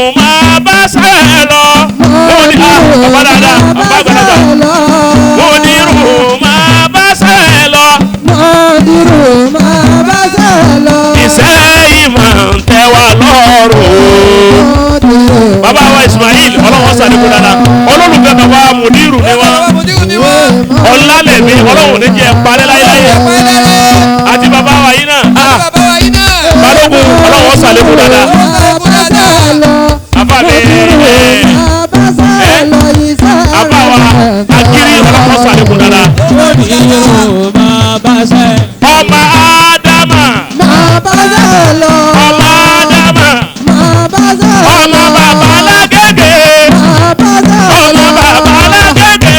máa bá sẹ́ẹ̀ lọ. Mo ní bàbá dáadáa bàbá àgbàlagbà. Mo ní irú máa bá sẹ́ẹ̀ lọ. Iṣẹ́ ìmọ̀ ń tẹ́ wa lọ́rùn. Bàbá wa Ismail ọlọ́wọ́ sàdékù dáadáa. Olólùfẹ́ bàbá Mùdírù ni wá. Ọlálẹ̀mí ọlọ́wọ́ ní jẹ́ parẹ́ láyé. Àti bàbá wa yìí náà. Balógun ọlọ́wọ́ sàdékù dáadáa. Bàbá mi bàbá wa Akiri ọlọ́wọ́ sàdékù dáadáa. Ọmọ Ádámà. Ọmọ Ádámà. Ọmọ bàbá lágége. Ọmọ bàbá lágége.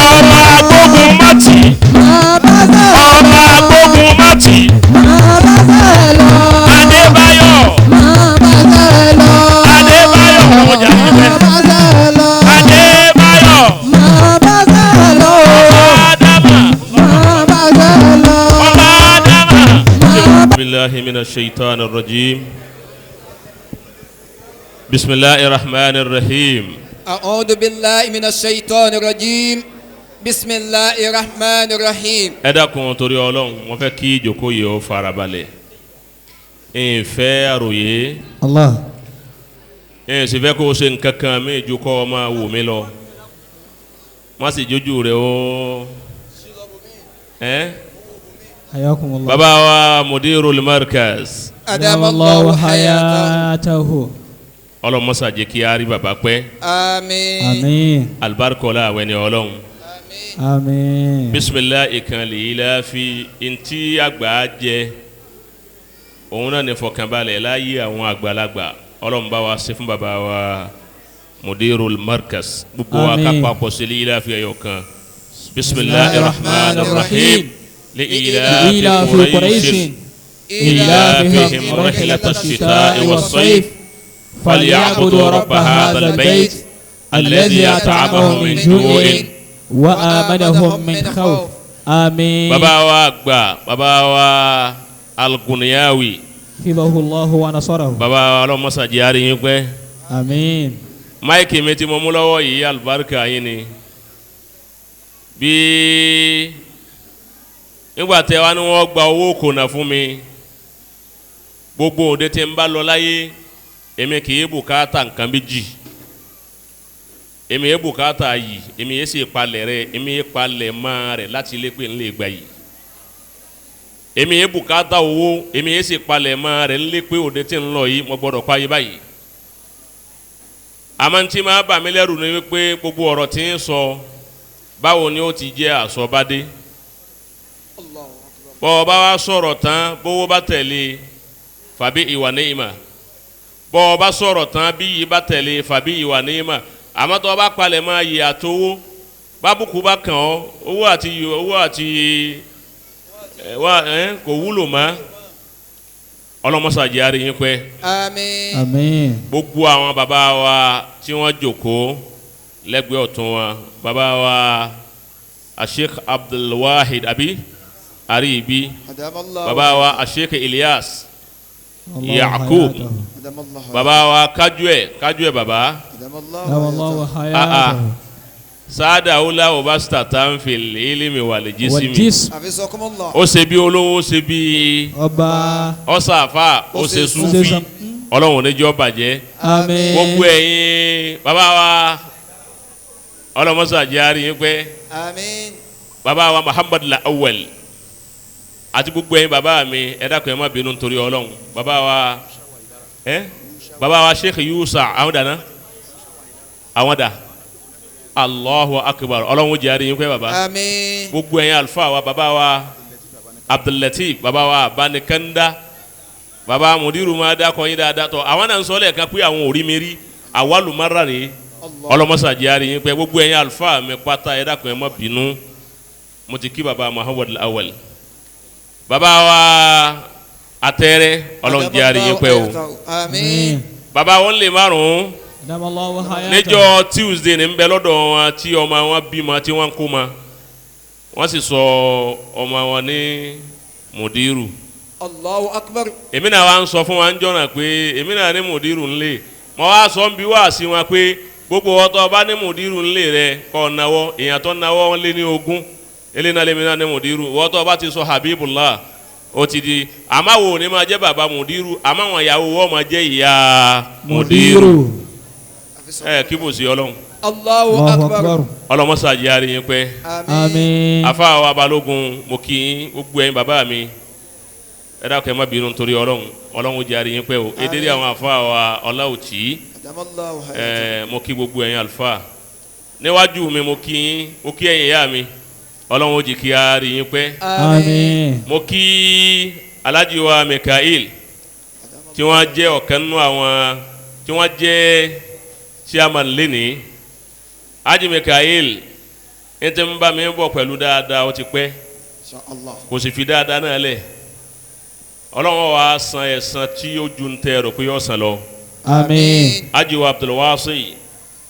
Ọmọ agbógun mọ́tì. Ọmọ agbógun mọ́tì. Adébáyọ̀. Adébáyọ̀ ọjà níbẹ̀. Adébáyọ̀. Ọmọ Ádámà. Ọmọ Ádámà. Billahi minash shaitanir rajim. Bismillahir rahmanir rahim. أعوذ بالله من الشيطان الرجيم بسم الله الرحمن الرحيم. Ẹ dákun torí Ọlọ́run wọ́n fẹ́ kí ìjókòó yìí ó farabalẹ̀. Ìfẹ́ àròyé. Allah. Sì fẹ́ kó o ṣe nǹkan kan mí ju kọ́ ọ máa wò mí lọ. Má sì jójú rẹ̀ ó. Hayakumullah. Bàbá wa Mudirul Markaz. أدام الله حياته. Ọlọ́mọsà jẹ́ kí a rí bàbá pẹ́. آمين. Àmín. Alibarikola àwẹ̀ ni Ọlọ́run. Àmín. Bisimilah ìkànnì ilá fi ntí àgbà jẹ. Òun náà ní fọkànbalẹ̀ láyé àwọn àgbàlagbà. Ọlọ́run bá wa ṣe fún bàbá wa Mudirul Markaz. Gbogbo wa ká papọ̀ sí ilá fi ẹyọ kan. Bisimilahi rahman rahim. إلى في قريش إلافهم رحلة الشتاء والصيف فليعبدوا رب هذا البيت الذي أطعمهم من جوع وآمنهم من خوف. آمين. bàbá wa àgbà bàbá wa Al-Gunyawi حفظه الله ونصره. bàbá wa ọlọ́mọsà jẹ́ àrí yín pẹ́. آمين. máìkì mi tí mo mú lọ́wọ́ yìí àlùbáríkà yín ni. bí nígbà tẹ wá ní wọ́n gba owó kònà fún mi gbogbo òde tí ń bá lọ láyé èmi kì í bùkátà nǹkan méjì èmi yé bùkátà yìí èmi yé sì palẹ̀ rẹ̀ èmi yé palẹ̀ máa rẹ̀ láti ilé pé ńlẹ̀ gbà yìí èmi yé bùkátà owó èmi yé sì palẹ̀ máa rẹ̀ ńlẹ̀ pé òde tí ń lọ yìí mo gbọ́dọ̀ pa yìí báyìí àmọ́ ntí máa bà mí lẹ́rù ni wípé gbogbo ọ̀rọ̀ tí ń sọ báwo ni ó ti jẹ́ àsọ̀bádé bọ́ ọ bá wá sọ̀rọ̀ tán bówó bá tẹ̀lé fàbí ìwà ní ìmà bọ́ ọ bá sọ̀rọ̀ tán bí yìí bá tẹ̀lé fàbí ìwà ní ìmà àmọ́ tó o bá palẹ̀ máa yẹ àtowó bábùkù bá kàn ọ́ owó àti kò wúlò mọ́ ọlọ́mọsàjì àrí yín pẹ́. آمين. آمين. gbogbo àwọn bàbá wa tí wọ́n jókòó lẹ́gbẹ̀ẹ́ ọ̀tún wa bàbá wa Sheikh Abdulwahid abi Aribi أدام الله. bàbá wa Sheikh Ilyas الله Yakub حياته. أدام الله. bàbá wa Kajue bàbá أدام الله. أدام الله حياته. sáádà wúlá òbáṣítà tá ń fi ilimi wà lè jí sí mi والجسم. حفظكم الله. ó ṣe bí olówó ó ṣe bí ọba. ọ̀sàfà ó ṣe súfì ọlọ́run oníjọ́ bàjẹ́ Àmín. gbogbo ẹ̀yin bàbá wa ọlọ́mọsàjì àrí yín pẹ́ آمين. bàbá wa Muhammad Lawal àti gbogbo ẹ̀yin bàbá mi ẹ dákun ẹ má bínú nítorí ọlọ́run bàbá wa Sheikh Yusa àwọn dàná àwọn dà Allahu Akbar ọlọ́run jẹ́ àrí yín pẹ́ bàbá آمين. gbogbo ẹ̀yin alfa wa bàbá wa Abdulatif bàbá wa Abanikanda bàbá Mudiru máa dákọ̀ yín dáadáa tọ́ àwọn náà ń sọ lẹ́ẹ̀kan pé àwọn ò rí mi rí àwálùmárà rèé ọlọmọsàjì àrí yín pé gbogbo ẹ̀yin alfa mi pátá ẹ dákun ẹ má bínú mo ti kí baba Muhammad Lawal baba wa atẹrẹ Ọlọ́run jẹ́ àrí yín pé o آمين. baba wọn lè márùn أدام الله حياته. níjọ́ Tuesday ní ń bẹ lọ́dọ̀ wọn tí ọmọ wọn bímọ tí wọ́n kó ma wọ́n sì sọ ọmọ wọn ní Mudiru Allahu akbar. èmi náà wá ń sọ fún wa ń jọ́nà pé èmi náà ní mùdírù ńlẹ̀ mo wá sọ ń bi wá sí wọn pé gbogbo ọtọ bá ní mùdírù ńlẹ̀ rẹ kọ́ náwó èèyàn tó náwó lé ní 20 eléyìí náà lèmi náà ní mùdírù wọ́tọ́ bá ti sọ Habibullah ó ti di àmàwò ní máa jẹ́ bàbá mùdírù àmàwọn ìyàwó wọ́n máa jẹ́ ìyá mùdírù kíbò sí ọlọ́run. Allahu akbar. ọlọ́mọsá yára yín pẹ́. Àmín. afa wa balógun mo kí yín gbogbo ẹ̀yin bàbá mi ẹ dákẹ́ má bínú nítorí ọlọ́run járe yín pẹ́ o edere àwọn afa wa ọláòtí mo kí gbogbo ẹ̀yin alfa níwájú mi mo kí yín mo kí ẹ̀yin ìyá mi ọlọ́run jì kí a rí yín pẹ́. Àmín. mo kí Alhaji wa Mikael tí wọ́n jẹ́ ọ̀kan nínú àwọn tí wọ́n jẹ́ chairman lẹ́ni Haji Mikael ẹ ti ń bá mi bọ̀ pẹ̀lú dáadáa ó ti pẹ́ kò sì fi dáadáa náà lẹ̀ ọlọ́run wa san ẹ̀san tí ó ju ń tẹ́ ẹ̀rọ pé yóò san lọ. Àmín. Haji wa Abdulwasi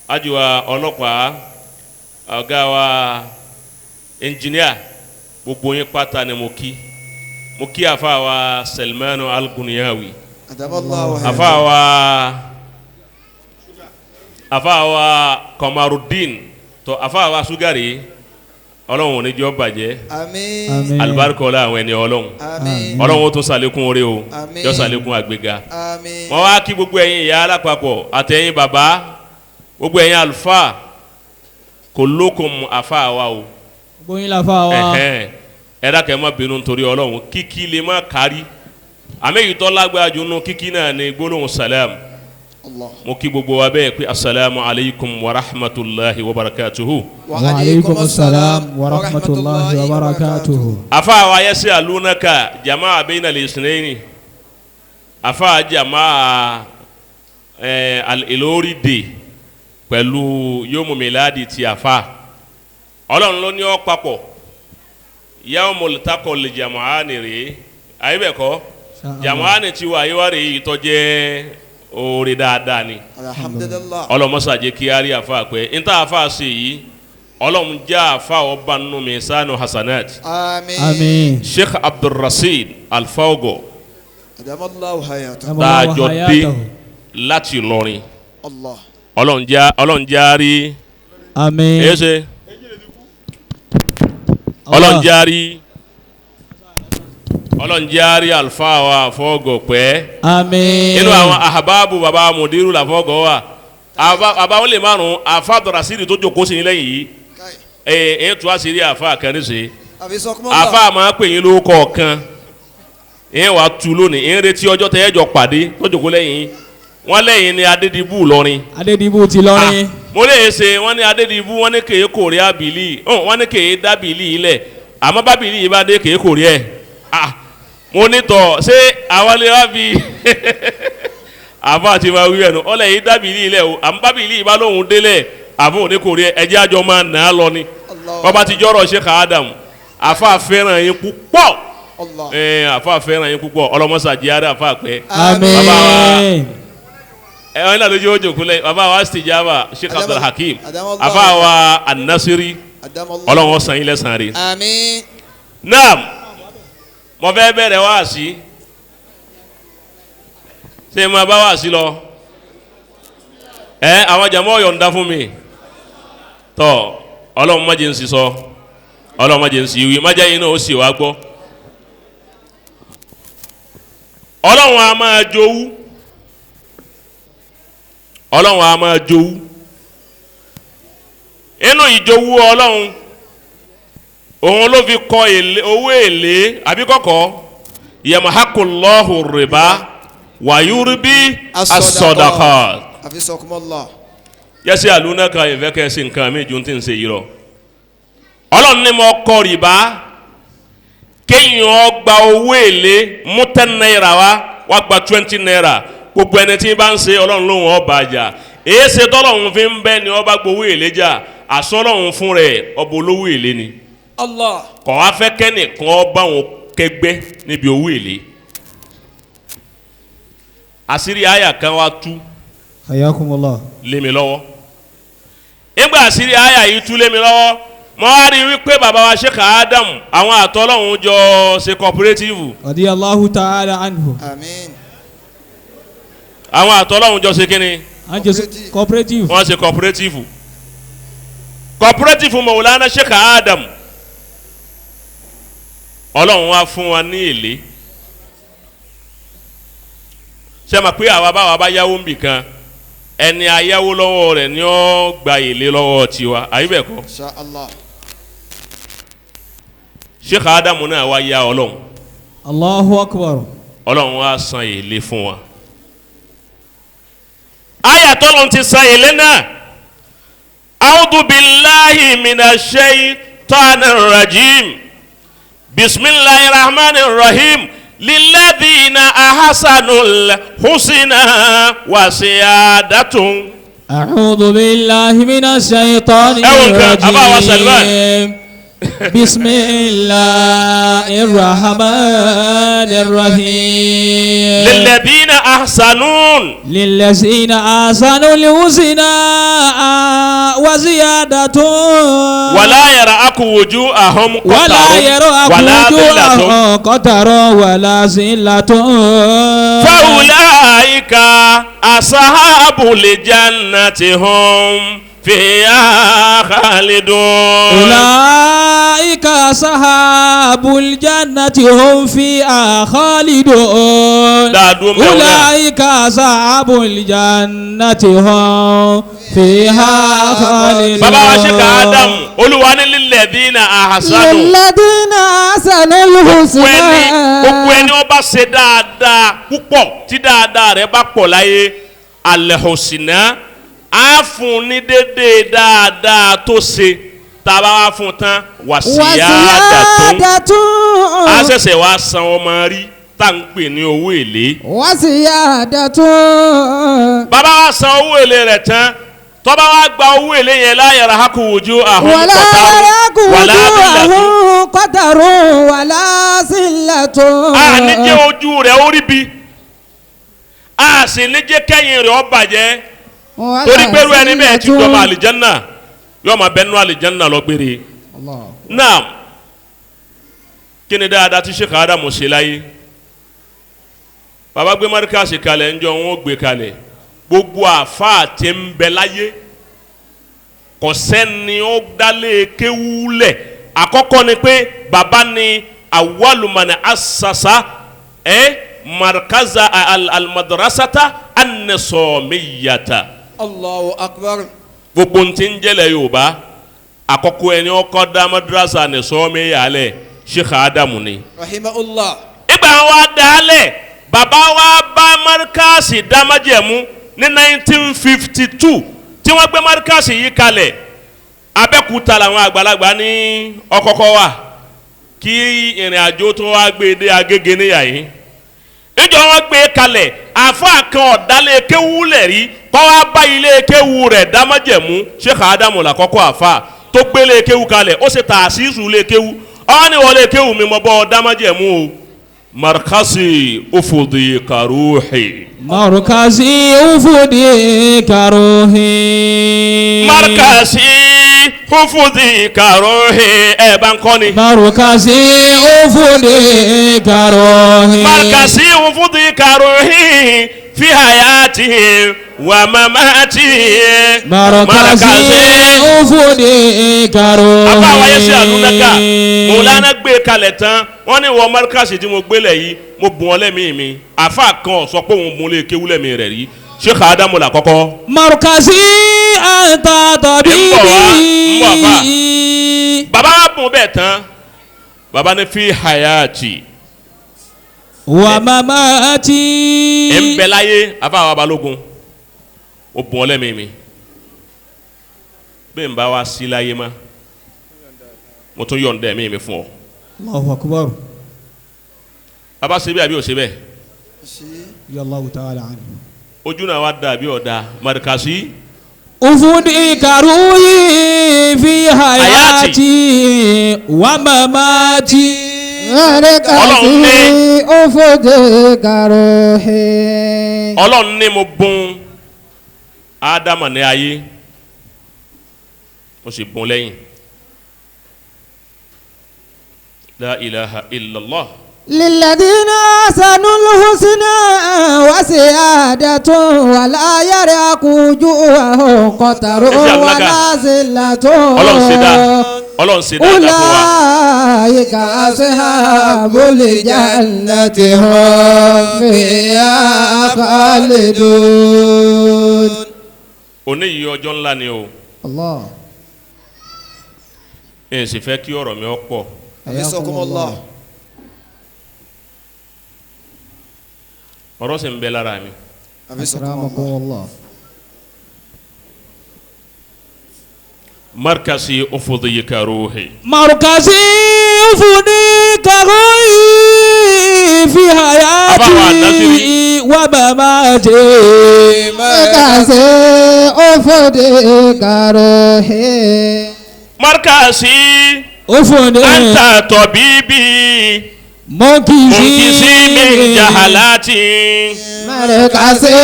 Haji wa ọlọ́pàá ọ̀gá wa engineer gbogbo yín pátá ni mo kí afa wa Salmanu Al-Gunyawi afa wa Kamarudin to afa wa Sugari ọlọ́run ní jọ́ bàjẹ́ Àmín. alibarika ọlá àwọn ẹni ọlọ́run ó tún ṣàlékún oore o yọ ṣàlékún àgbéga Àmín. wọ́n wá kí gbogbo ẹ̀yin ìyá alápapọ̀ àtẹ̀yin bàbá gbogbo ẹ̀yin àlùfáà kullukum afa wa o Gbóyin la fa wa. ẹ dákẹ́ má bínú nítorí ọlọ́run kíkí lè má kárí àmì ìtọ́ lágbára jù nù kíkí náà ní gbólóhùn salam mo kí gbogbo wa bẹ́ẹ̀ pé asalaamu alaykum wa rahmatulahi wa barakatuhu. Wa alaykum assalam wa rahmatullahi wa barakatuhu. afa wa yasi alunaka jamaa bayna al-isnaini afa jamaa al-Ilori de pẹ̀lú yomu miladi ti afa ọlọ́run ló ní ọ papọ̀ yawmul taqal jamaani rè ayé bẹ̀ kọ́ jamaani ti wà ayéwá rè yìí tọ́jẹ́ oore dáadáa ni Alhamdulillah. ọlọ́mọsá jẹ́ kí á rí afa pẹ́ níta afa ṣe yìí ọlọ́run já afa ọba nínú misanu hasanat Àmín. Àmín. Sheikh Abdulrasheed Alfaogo Adamallahu hayatahu. dájọ́ dé láti Ìlọrin Allah. ọlọ́run já rí Àmín. ẹ̀ṣẹ̀ ọlọ́run já rí alfa wa Alfaogo pẹ́ Àmín. inú àwọn ahababu baba mudiru l'Alfaogo wa àbáwọn lè márùn afa Abdulrasheed tó jókòó sí ilẹ̀ yìí ẹ̀ tó a sì rí afa kan ní sè afa máa pè yín lórúkọ kan ẹ̀ wàá tu lónìí ẹ̀ ń retí ọjọ́ tẹ́ ẹ jọ pàdé tó jókòó lẹ́yìn wọ́n lẹ́yìn ní Adédìbú lọ́rin. Adédìbú ti lọ́rin. mo lè ṣe wọ́n ní Adédìbú wọ́n ní kèé kórè abìlì wọ́n ní kèé dábìlì ilẹ̀ àmọ́ bábìlì yìí bá dé kèé kórè ẹ̀ mo ní tọ̀ ṣé àwọn lè wá fi àbá àti máa wí ẹnu ọlẹ́ yìí dábìlì ilẹ̀ o àmọ́ bábìlì yìí bá lóhùn délẹ̀ àbọ̀ òní kórè ẹjẹ́ àjọ máa nà á lọ ni wọ́n bá ti jọ́rọ̀ Sheikh Adam àfa fẹ́ràn yín púpọ̀ àfa fẹ́ràn yín púpọ̀ ọlọ́mọṣàjì àdá àfa pẹ́. Àmín. ẹ̀wọ̀n náà lójú ojú kulẹ̀ bàbá wa Istijaba Sheikh Abdul Hakim bàbá wa An-Nasiri ọlọ́wọ́ san ilẹ̀ san rí. Àmín. naam mo fẹ́ bẹ̀rẹ̀ wá sí ṣé mo bá wá sí lọ àwọn jàmọ́ yọ̀ǹda fún mi tọ́ ọlọ́run má jẹ́ ń sì sọ ọlọ́run má jẹ́ ń sì wí má jẹ́ yín náà ó sì wá gbọ́ ọlọ́run a máa jowú. Ọlọ́run a máa jowú inú ìjowú ọlọ́run òun ló fi kọ owó èlé àbíkọ́kọ́ yamahakullahu riba wayurbi as-sadaqat yẹ́sẹ̀ àlùnáka ìfẹ́kẹ́sì nǹkan mi ju ti ń ṣe yìí rọ ọlọ́run ní mo kọ rìbá kéèyàn gba owó èlé mú 10 naira wá gba 20 naira gbogbo ẹni tí bá ń ṣe ọlọ́run lóhùn ọba àjà èyí ṣe tọ́lọ́run fi ń bẹ́ ni ọba gbowó èlé jà àsọlọ́run fún rẹ̀ ọba olówó èlé ni. Allah. kọ̀ wá fẹ́ kẹ́nìkan ọba òun kẹgbẹ́ níbi owó èlé. àṣírí àyà kan wá tú. Hayakumullah. lé mi lọ́wọ́. nígbà àṣírí àyà yìí tú lé mi lọ́wọ́ mo wá rí wípé bàbá wa Sheikh Adam àwọn àtọ́lọ́hún jọ ṣe cooperative. radiyallahu ta'ala anhu. Àmín. àwọn àtọ́lọ́hún jọ ṣe kíni. cooperative. wọ́n ṣe cooperative. cooperative Maulana Sheikh Adam ọlọ́run wá fún wa ní èlé. ṣé ma pé àwa báwa bá yáwó nbì kan ẹni ayáwó lọ́wọ́ rẹ̀ ni ó gba èlé lọ́wọ́ tiwa àyè bẹ́ẹ̀ kọ́. Insha Allah. Sheikh Adam náà wá yá ọlọ́run. Allahu akbar. ọlọ́run wá san èlé fún wa. àyà tọ́lọ́run ti san èlé náà. a'udhu billahi minash shaytanir rajim. bismillahir rahmanir rahim. للذين أحسنوا الحسنى وزيادة. أعوذ بالله من الشيطان الرجيم. بسم الله الرحمن الرحيم. للذين أحسنوا الحسنى وزيادة. ولا يرهق وجوههم قتر ولا ذلة. فأولئك أصحاب الجنة هم فيها خالدون. أولئك أصحاب الجنة هم فيها خالدون. أولئك أصحاب الجنة هم فيها خالدون. bàbá wa Sheikh Adam Olúwa ní lilladhina ahsanu. lilladhina ahsanu al-husna. gbogbo ẹni ó bá ṣe dáadáa púpọ̀ tí dáadáa rẹ̀ bá pọ̀ láyé al-husna a fún ní dédé dáadáa tó ṣe tàbá wá fún tán wàsíyàdàtún a ṣẹ̀ṣẹ̀ wá san ọmọ rí tá ń pè ní owó èlé. wàsíyàdàtún. bàbá wa san owó èlé rẹ̀ tán tọ́ba wa gba owó èlé yẹn la yarhaku wujuhahum qatarun wala zillatun. a ní jẹ́ ojú rẹ̀ ó rí bi a sì ní jẹ́ kẹ́yìn rẹ̀ ó bàjẹ́ torí pẹ̀lú ẹni bẹ́ẹ̀ ti gbọ́ ma àlìjánná yóò máa bẹ́ẹ̀ nú àlìjánná lọ gbére. náà kí ni dáadáa tí Sheikh Adam ṣe láyé bàbá gbé márikàsì kalẹ̀ ńjọ́ wọn ó gbé kalẹ̀ gbogbo àfáà tí ń bẹ láyé kò sẹ́ni ó dálé kéwúlẹ̀ àkọ́kọ́ ni pé bàbá ni awalumani asasa markaza almadrasata an-nisomiyata. Allahu akbar. gbogbo ntí ń jẹ́lẹ̀ Yorùbá àkọ́kọ́ ẹni ọkọ̀ dá madrasa an-nisomiyalẹ̀ Sheikh Adamu ni. rahimahullah. ìgbà wa dálẹ̀ bàbá wa bá markasi dámájẹ̀mú ní 1952 tí wọ́n gbé markasi yìí kalẹ̀ Abẹ́òkúta làwọn àgbàlagbà ní ọkọ̀kọ̀ wa kí ìrìn àjò tó wá gbé dé Agége níyà yìí níjọ́ wọ́n gbé kalẹ̀ àfa kan ọ̀dálẹ̀ kéwú lẹ̀ rí kọ́ wá bá ilé kéwú rẹ̀ dámájẹ̀mú Sheikh Adamu làkọ́kọ́ àfa tó gbélé kéwú kalẹ̀ ó ṣe tààsísù lé kéwú ọ́ ní wọlé kéwú mi mọ́ bọ́ dámájẹ̀mú o. مركزي أفضي كروحي مركزي أفضي كروحي مركزي أفضي كروحي بانكوني مركزي أفضي كروحي مركزي أفضي كروحي في حياتي ومماتي مركزي أفضي كروحي أبا ويسي أدونك مولانا gbé kalẹ̀ tán wọ́n ní wọ́n markasi tí mo gbélé yìí mo bùn ọ́ lẹ́mìí mi àfa kan sọ pé òun mú lé kéwú lẹ́mìí rẹ̀ rí Sheikh Adamu la kọ́kọ́. markasi anta tabibi. baba wa bùn bẹ́ẹ̀ tán baba ní fi hayati. wa mamati. ẹ̀ ń bẹ láyé afa wa balógun o bùn ọ́ lẹ́mìí mi bẹ́ẹ̀ ń bá wa sí láyé ma mo tún yọ̀ǹda ẹ̀mí mi fún ọ. Allahu akbar. baba ṣe bẹ́ẹ̀ àbí ò ṣe bẹ́ẹ̀. Yallahu ta'ala anhu. ojú náà wá dà bí ọ̀dà markasi. ufudi karuyi fi hayati wa mamati. markasi ufudi karuyi. Ọlọ́run ní mo bùn Ádámù ní ayé mo sì bùn lẹ́yìn la ilaha illallah. للذين أحسنوا الحسنى وزيادة ولا يرهق وجوههم قتر ولا ذلة أولئك أصحاب الجنة هم فيها خالدون. òní yìí ọjọ́ ńlá ni o. الله. ẹ sì fẹ́ kí ọ̀rọ̀ mi ó pọ̀. حفظكم الله. ọ̀rọ̀ sì ń bẹ lára mi. أكرمكم الله. markasi ufudiyika ruhi. مركزي أفنيك غي في حياتي ومماتي مركزي أفنيك روحي markasi أفنيك anta tabibi munkisi min jahalati. مركزي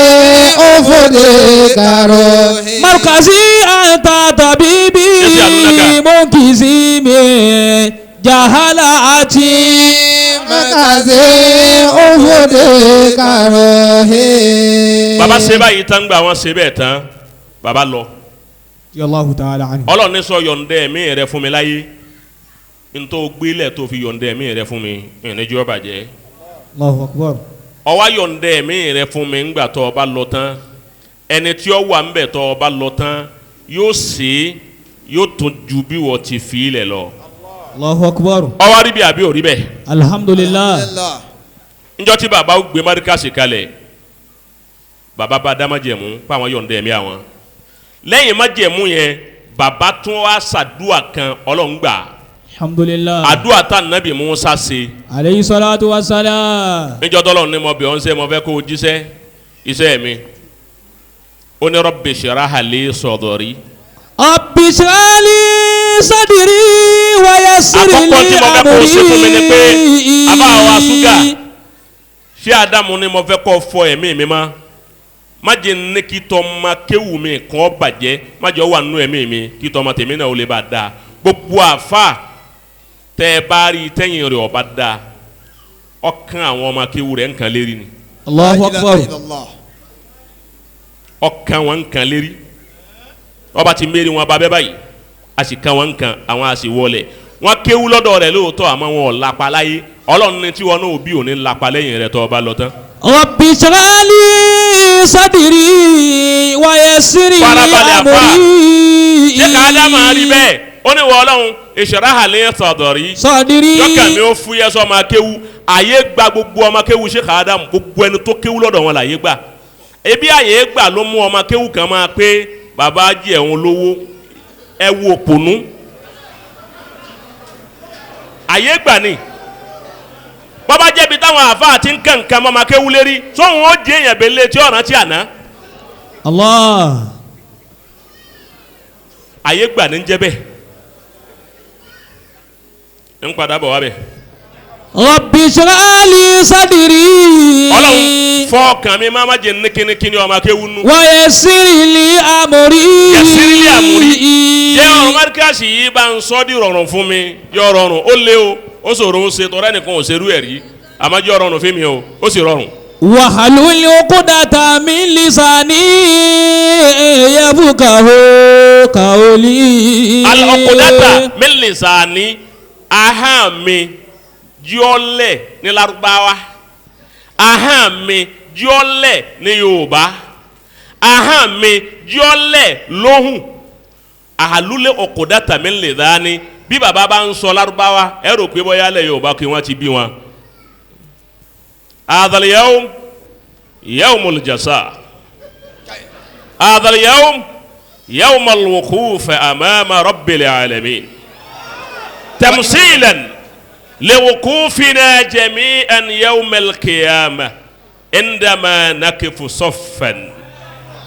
أفنيك روحي مركزي أنت طبيبي منكسي من جهالاتي مركزي أفنيك روحي. baba ṣe báyìí tán gba àwọn ṣe bẹ́ẹ̀ tán baba lọ. الله تعالى عنه. Ọlọ́run ní sọ yọ̀ǹda ẹ̀mí rẹ fún mi láyé ntọ́ gbélé tó fi yọ̀ǹda ẹ̀mí rẹ fún mi ìrìnàjò bàjẹ́. الله أكبر. ọwá yọ̀ǹda ẹ̀mí rẹ fún mi ńgbà tó o bá lọ tán ẹni tí ó wà ńbẹ̀ tó o bá lọ tán yóò ṣe yóò tún ju bí wọ́n ti fi ilẹ̀ lọ. الله أكبر. ọwá rí bí àbí òrí bẹ́ẹ̀. الحمد لله. njọ́ tí bàbá gbé márikàsì kalẹ̀ bàbá bá dá májẹ̀mú pa àwọn yọ̀ǹda ẹ̀mí àwọn lẹ́yìn májẹ̀mú yẹn bàbá tún wá ṣàdúà kan Ọlọ́run gbà. الحمد لله. àdúà tá Nábì Mùsá ṣe. عليه الصلاة والسلام. níjọ́ tọ́lọ́run ní mo bẹ̀ ọ́n ṣe mo fẹ́ kó o jíṣẹ́ iṣẹ́ mi ó ní Rabbi shrah li sadri. رب اشرح لي صدري ويسر àkọ́kọ́ tí لي mo fẹ́ kó o ṣe fún mi ni pé àbá wa ṣúgà أمري. ṣé Ádámù ni mo fẹ́ kó fọ ẹ̀mí mi mọ́ má jẹ́ ní kí tọ́ma kéwù mi kàn bàjẹ́ má jẹ́ wà nínú ẹ̀mí mi kí tọ́ma tèmi náà ó lè bá da gbogbo àfa tẹ́ ẹ bá rí tẹ́yìn rẹ̀ ọba da ọkàn àwọn ọmọ kéwù rẹ̀ nǹkan lérí ni الله أكبر. ọkàn wọn nǹkan lérí ọba ti mérí wọn bá bẹ́ báyìí a sì kan wọn nǹkan àwọn a sì wọlé wọn kéwù lọ́dọ̀ rẹ̀ lóòótọ́ àmọ́ wọn ò lápá láyé Ọlọ́run ní tí wọn náà bí òní lápá lẹ́yìn rẹ̀ tó ọba lọ tán. رب اشرح لي صدري ويسر لي farabalẹ̀ àfa أمري. ṣé ká Ádámù rí bẹ́ẹ̀ ó ní wọ Ọlọ́run ishraha li sadri صدري. yọkàn mi ó fúyẹ́ sọ ọmọ akéwu àyè gba gbogbo ọmọ akéwu ṣé ká Ádámù gbogbo ẹni tó kéwu lọ́dọ̀ wọn làyè gbà ebi àyè gbà ló mú ọmọ akéwu kan máa pé bàbá jí ẹ̀hún lówó ẹ wo òpònú àyè gbà ni bàbá jẹ́bi táwọn àfa àti nkankan ọmọ akéwu lérí sóhun ó jẹ́ èèyàn bẹ́lẹ̀ tí ọ̀ràn ti àná الله. àyè gbà ní jẹ́ bẹ́ẹ̀ ń padà bọ̀ wá bẹ́ẹ̀. رب اشرح لي صدري Ọlọ́run fọkàn mi máa ma jẹ nìkìnnìkìnnì ọmọ akéwu nù. ويسر لي أمري. يسر لي أمري. jẹ́ ọ̀rọ̀ márikàsì yìí bá ń sọ́ di rọrùn fún mi yọ rọrùn ó lé o ó ṣòro ó ṣe tọ́ra nìkan ò ṣerú ẹ̀ rí àmọ́ jẹ́ rọrùn fún mi o ó sì rọrùn. واحلل عقدة من لساني يفقهوا قولي. al-uqdata min lisani ahọ́n mi jọ́lẹ̀ ní Lárúbáwá ahọ́n mi jọ́lẹ̀ ní Yorùbá ahọ́n mi jọ́lẹ̀ lóhùn ahalule uqdata min lisani bí bàbá bá ń sọ Lárúbáwá ẹ rò pé bóyá lẹ̀ Yorùbá kí wọ́n ti bí wọn. هذا اليوم يوم الجزاء هذا اليوم يوم الوقوف أمام رب العالمين تمثيلا لوقوفنا جميعا يوم القيامة عندما نقف صفا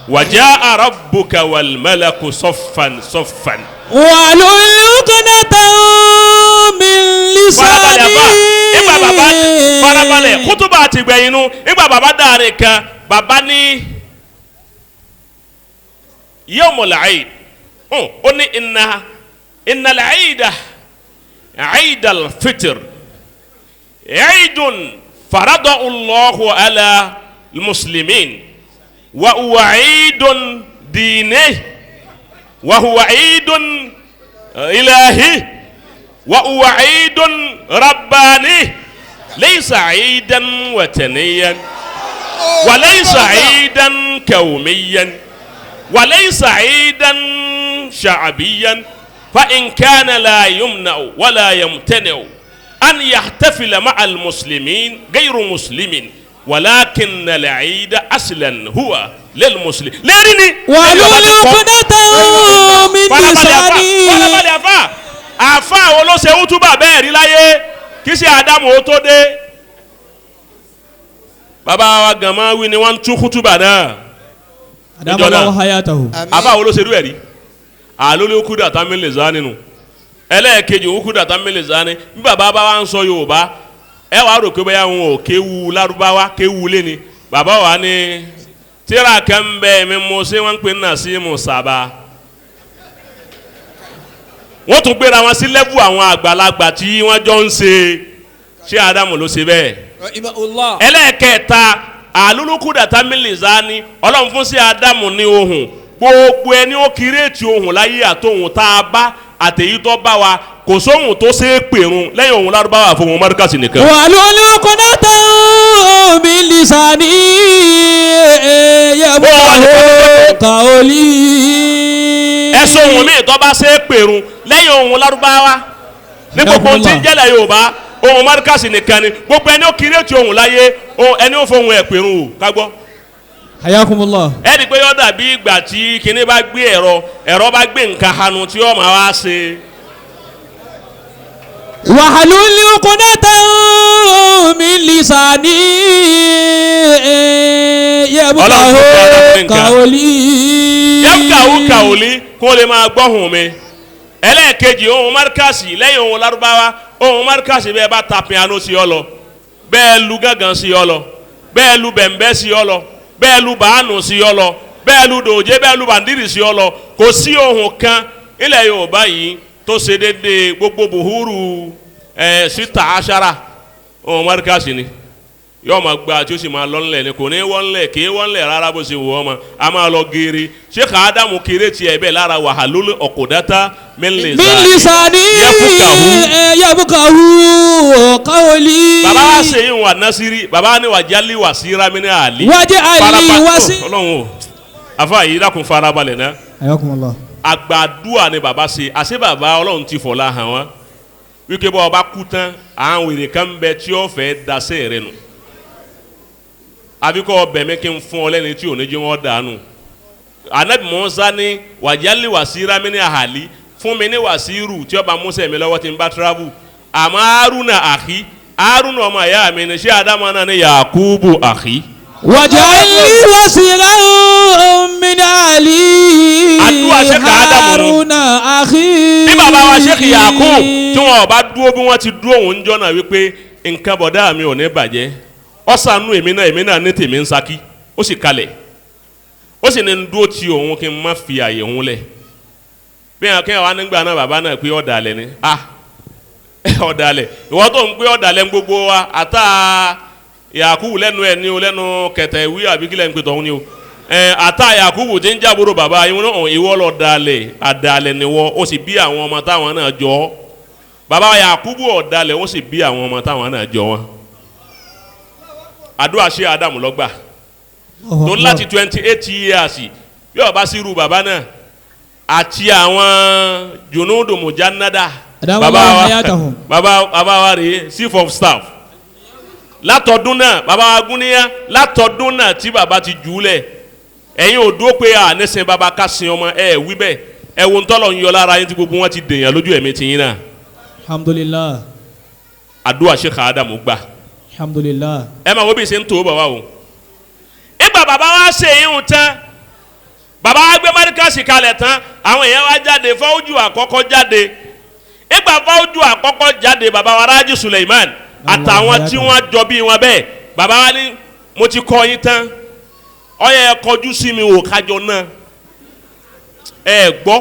وجاء ربك والملك صفا صفا واحلل عقدة من لساني. farabalẹ̀ kútùbà ti gbẹ̀yìn nu nígbà bàbá dàrin kan bàbá ní yawmul eid ó ní innal eida eidal fitr عيد فرضه الله على المسلمين وهو عيد ديني وهو عيد إلهي وهو عيد رباني ليس عيدا وثنيا وليس عيدا قوميا وليس عيدا شعبيا فإن كان لا يمنع ولا يمتنع أن يحتفل مع المسلمين غير مسلم ولكن العيد أصلا هو للمسلم ليرني ولو كنت من لساني àfa wo ló ṣe útúbà bẹ́ẹ̀ rí láyé kí ṣe Ádámù ó tó dé bàbá wa gàmá wí ni wọ́n tún útúbà náà adamallahu hayatahu. àfa wo ló ṣe rú ẹ̀ rí àlólé okúdà tá mi lè zá nínú ẹlẹ́ẹ̀kejì okúdà tá mi lè zá ní bí bàbá bá wa ń sọ Yorùbá ẹ wàá rò pé bẹ́ẹ̀ wọn ò kéwu Lárúbáwá kéwu lé ni bàbá wa ní tíra kẹ́ńbẹ́ mi mo ṣe wọ́n ń pè ní Nasimu Saba wọ́n tún gbéra wọn sí lẹ́bù àwọn àgbàlagbà tí wọ́n jọ ń ṣe Ádámù ló ṣe bẹ́ẹ̀. ẹlẹ́ẹ̀kẹta àlùlùkùdà támílìzá ni Ọlọ́run fún sí Ádámù ní ohùn gbogbo ẹni ó kírètì ohùn láyé àtòhùn tá a bá àtẹ̀yí tó bá wa kò sóhùn tó ṣe é pèrún lẹ́yìn ohùn Lárúbáwá àfọwọ́n márùkàsì nìkan. wàlúùlùkùdà támílìzá ni yẹ́bùkọ̀ kàólì. ẹsọ ohun mi tó bá ṣe é pèrún lẹ́yìn ohun Lárúbáwá ní gbogbo tí ń jẹ́lẹ̀ Yorùbá ohun márùkàsì nìkan ni gbogbo ẹni ó kiri ètò ohun láyé ẹni ó fohùn ẹ̀ pèrún o ká gbọ́. hayakumullah. ẹni pé yọ dàbí ìgbà tí kinní bá gbé ẹ̀rọ bá gbé nǹkan hanu tí ó máa wá ṣe. wàhálùlùkùdà min lisani yẹ́bùkọ̀ kàólì. yẹ́bùkọ̀ kàólì kó lè máa gbọ́hùn mi ẹlẹ́ẹ̀kejì ohun márùkàsì lẹ́yìn ohun Lárúbáwá ohun márùkàsì bẹ́ẹ̀ bá ta piano sí ọ lọ bẹ́ẹ̀ lu gángan sí ọ lọ bẹ́ẹ̀ lu bẹ̀m̀bẹ́ sí ọ lọ bẹ́ẹ̀ lu bàánù sí ọ lọ bẹ́ẹ̀ lu dòjé bẹ́ẹ̀ lu bàndírì sí ọ lọ kò sí ohun kan ilẹ̀ Yorùbá yìí tó ṣe déédéé gbogbo buhuru síta aṣara ohun márùkàsì ni yóò máa gba tí ó sì máa lọ́nlẹ̀ ni kò ní wọ́nlẹ̀ kì í wọ́nlẹ̀ rárá bó ṣe wù ọ́ ma a máa lọ geere Sheikh Ádámù kéré tiẹ̀ bẹ́ẹ̀ lára wàhálólè ọ̀kọ̀dátà mílísàdì yẹ́bùkàhù kàólì. bàbá wa ṣe yín wà násìrì bàbá ni wàjálì wà síra mi ní àlì. wájú àlì wá sí. Ọlọ́run o àfa yìí dákun farabalẹ̀ náà. hayakumullah. àgbàdua ni bàbá ṣe àṣẹ bàbá Ọlọ́run ti fọlá hàn wọ́n wípé bọ́ ọba kú tán àwọn wèrè kan bẹ tí ó fẹ́ dasẹ́ rẹ nù àbí kọ́ ọbẹ̀ mi kí n fún ọ lẹ́ni tí ò ní jí wọ́n dànù Ànábì Mùsá ní wàjálì wàsíra mi ní àhàlí fún mi ní wàsíru tí ọba Mùsá mi lọ́wọ́ tí n bá travel àmọ́ Haruna àhí Haruna ọmọ ìyá mi ní ṣé Ádámù náà ní Yakubu àhí. wàjálì wàsíra mi ní àlì. àdúrà Sheikh Ádámù Haruna àhí. bí bàbá wa Sheikh Yakubu tí wọn ọba dúró bí wọn ti dúró òun jọ náà wípé nǹkan bọ̀dá mi ò ní bàjẹ́ ọ̀sánú èmi náà ní tèmi ń saki ó sì kalẹ̀ ó sì ní ń dúró tí òun kí n má fi àyè òun lẹ̀ bí wọn kẹ́hìn wa nígbà náà bàbá náà pé ọ̀dàlẹ̀ ni ọ̀dàlẹ̀ ìwọ́n tó ń gbé ọ̀dàlẹ̀ ń gbogbo wa àtà Yakubu lẹ́nu ẹ̀ ní o lẹ́nu kẹtẹ ìwé àbíkílẹ̀ ń pè tọ́hún ni o àtà Yakubu tí ń jáboro bàbá ìwọ lọ dalẹ̀ àdàlẹ̀ ni wọ́n ó sì bí àwọn ọmọ táwọn náà jọ bàbá Yakubu ọ̀dàlẹ̀ ó sì bí àwọn ọmọ táwọn náà jọ wọn àdúrà ṣe Ádámù lọ́gbà tó láti 28 years bí ọba sí irú bàbá náà àti àwọn junudu mujannada bàbá wa rèé chief of staff látọdún náà bàbá wa gúnníyà látọdún náà tí bàbá ti jùúlẹ̀ ẹ̀yin ò dúró pé nísìnyí bàbá ká sin ọmọ wí bẹ́ẹ̀ wo ntọ́lọ̀ ń yọ lára yín tí gbogbo wọn ti dèèyàn lójú ẹ̀mí tiyín náà. alhamdulillah. àdúrà Sheikh Ádámù gbà. alhamdulillah. ẹ máa wo bí ṣe ń tó bàbá o. ìgbà bàbá wa ṣe yín tán bàbá wa gbé márikàsì kalẹ̀ tán àwọn èèyàn wa jáde fáwọ́jú àkọ́kọ́ jáde ìgbà fáwọ́jú àkọ́kọ́ jáde bàbá wa Rájí Suleiman àtàwọn tí wọ́n jọ bí wọn bẹ́ẹ̀ bàbá wa ní mo ti kọ́ yín tán ó yẹ kọjú sí mi wò kájọ náà gbọ́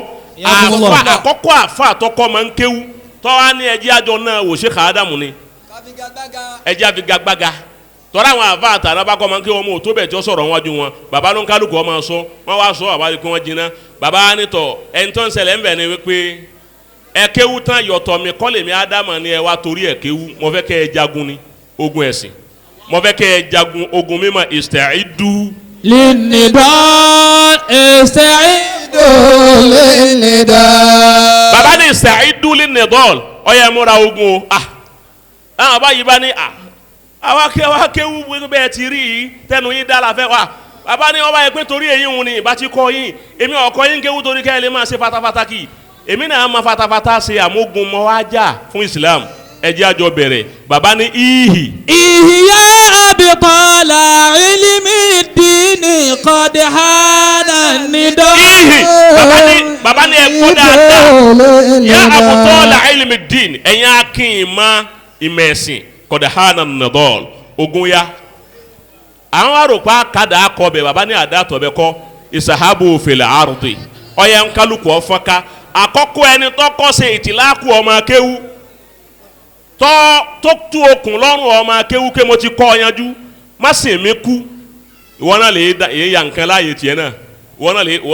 àkọ́kọ́ àfa àtọkọ́ máa ń kéwú tọ́wá ní ẹjẹ́ àjọ náà wò Sheikh Ádámù ni ẹjẹ́ àfigagbága tọ́lá àwọn àfa àtàrà bá kọ́ máa ń kí wọn mú tó bẹ̀ tí ó sọ̀rọ̀ wọn ju wọn bàbá ló ń kálukú ọmọ sọ wọn wá sọ àbájú kí wọ́n jiná bàbá nítọ̀ ẹni tó ń ṣẹlẹ̀ ń bẹ̀ ni wípé ẹ kéwú tán yọ̀tọ̀ mi kọ́lé mi ádámà ni ẹ wá torí ẹ kéwú mo fẹ́ kẹ́ ẹ jagun ni ogun ẹ̀sìn mo fẹ́ kẹ́ ẹ jagun ogun mímọ́ ista'idu للنضال استعدوا للنداء. bàbá ní ista'idu linnidal ọ̀yẹ́ múra ogun o àwọn báyìí bá ní àwa kéwú bẹ́ẹ̀ ti rí yìí tẹnu yín dá la fẹ́ wa bàbá ní ọba yẹ pé torí èyí ń ni ìbá ti kọ́ yín èmi ọkọ yín kéwú torí kẹ́ ẹ lè máa ṣe fatafata kì í èmi náà máa fatafata ṣe àmógun mọ́ wá jà fún Islam ẹ jẹ́ àjọ bẹ̀rẹ̀ bàbá ní ìhì. ìhìyà àbíkọ́lá ìlímì dínì kọ́dé hánà nídọ́. ìhì bàbá ní ẹ̀kọ́ dáadáa yá àbùtọ́lá ìlímì dín ẹ̀yin akínìmá ìmẹ̀sìn kọ́dé hánà nídọ́ ogun ya. àwọn arúgbó kadà akọbẹ bàbá ní àdá tọbẹ kọ ìsàhábù fèlè àrùdì ọyẹ nkálukú ọfọká àkọ́kọ́ ẹni tọkọ ṣe ìtìláàkù ọmọ akéwú tó tú okùn lọ́rùn ọmọ akéwú ké mo ti kọ́ ọ yanjú má sì mí kú ìwọ náà lè ya nǹkan láàyè tiẹ̀ náà ìwọ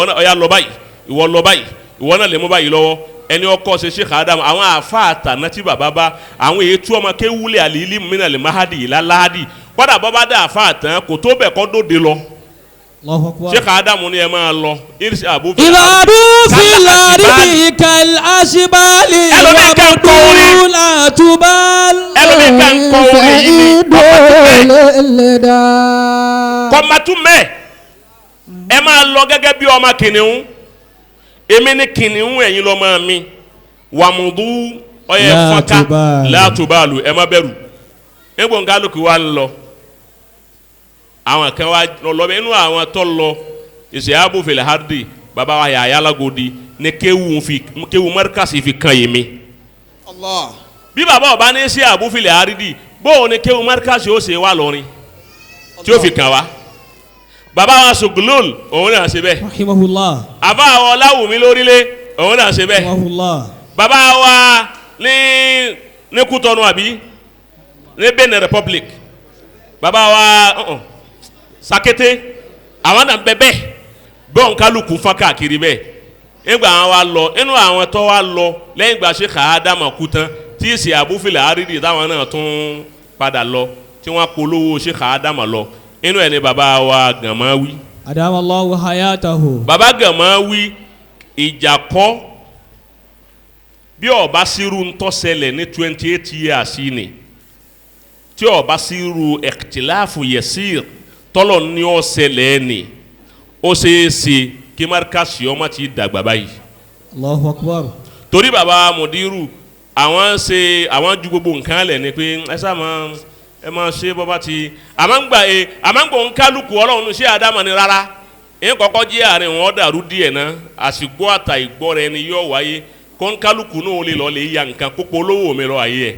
náà ọyà lọ báyìí ìwọ lọ báyìí ìwọ náà lè mú báyìí lọ́wọ́ ẹni ọkọ ṣe Sheikh Adam àwọn àfáàtà náà tí bàbá bá àwọn èyí tú ọmọ akéwú lè àlìlí mìíràn lè máhádì ìlà láhádì kọ́dà bọ́bá dá àfáàtàn kò tó bẹ̀ kọ́ dóde lọ. Sheikh Adamu ni ẹ máa lọ irisi abu fi laribi kal asibali wabudu la tubal. ẹlòmí kan kọ orin yìí ni kọ́mátúmẹ́ ẹ máa lọ gẹ́gẹ́ bí ọmọ kìnìún èmi ni kìnìún ẹ̀yin lọ́mọ mi wàmùdú ọyẹ fọ́nká látùbálù ẹ má bẹ̀rù egbò nkálukú wa ń lọ àwọn kan wa lọ bẹ inú àwọn tó lọ ìṣèyàbò fèlè hardi baba wa yà yálàgòdì ní kéwù márkàsì fi kan yìí mi. Allah. bí baba ọba ní ṣe àbò fèlè hardi bóun ní kéwù márkàsì ó ṣe wà lọrin tí ó fi kàn wá. baba wa sogolol òun náà ṣe bẹ́ẹ̀. rahimahullah. àbá àwọn ọláwùmí lórílẹ̀ òun náà ṣe bẹ́ẹ̀. rahimahullah. baba wa ní Kútọ́nù àbí ní Benin Republic baba wa Sakete àwọn náà bẹ́ẹ̀ bọ́n kálukú fún káàkiri bẹ́ẹ̀ nígbà àwọn wa lọ inú àwọn tó wa lọ lẹ́yìn ìgbà Sheikh Adamu kú tán tí ìsì àbúfilẹ̀ àrídì táwọn náà tún padà lọ tí wọ́n polówó Sheikh Adamu lọ inú ẹ̀ ní baba wa Gàmáwí. adamallahu hayatahu. baba Gàmáwí ìjà kọ́ bí ọba sírú ń tọ́sẹ̀lẹ̀ ní 28 years ni tí ọba sírú ẹ̀kìtìláàfù yẹ̀sír tọ́lọ̀ ní ọ̀sẹ̀lẹ̀ ni ó ṣeé ṣe kí márkàsì ọmọ ti dàgbà báyìí. Allahu akbar. torí baba Mudiru àwọn ju gbogbo nǹkan lẹ̀ ni pé ẹ máa ṣe bọ́bá ti àmàǹgbò nkálukú ọlọ́run ṣé Adamu ni rárá èyí kọ́kọ́ jẹ́ àárín wọn dàrú díẹ̀ náà àsìgbọ́ àtà ìgbọ́ rẹ ni yóò wáyé kó nkálukú náà lè lọ lè ya nǹkan kó polówó mi lọ ayé ẹ̀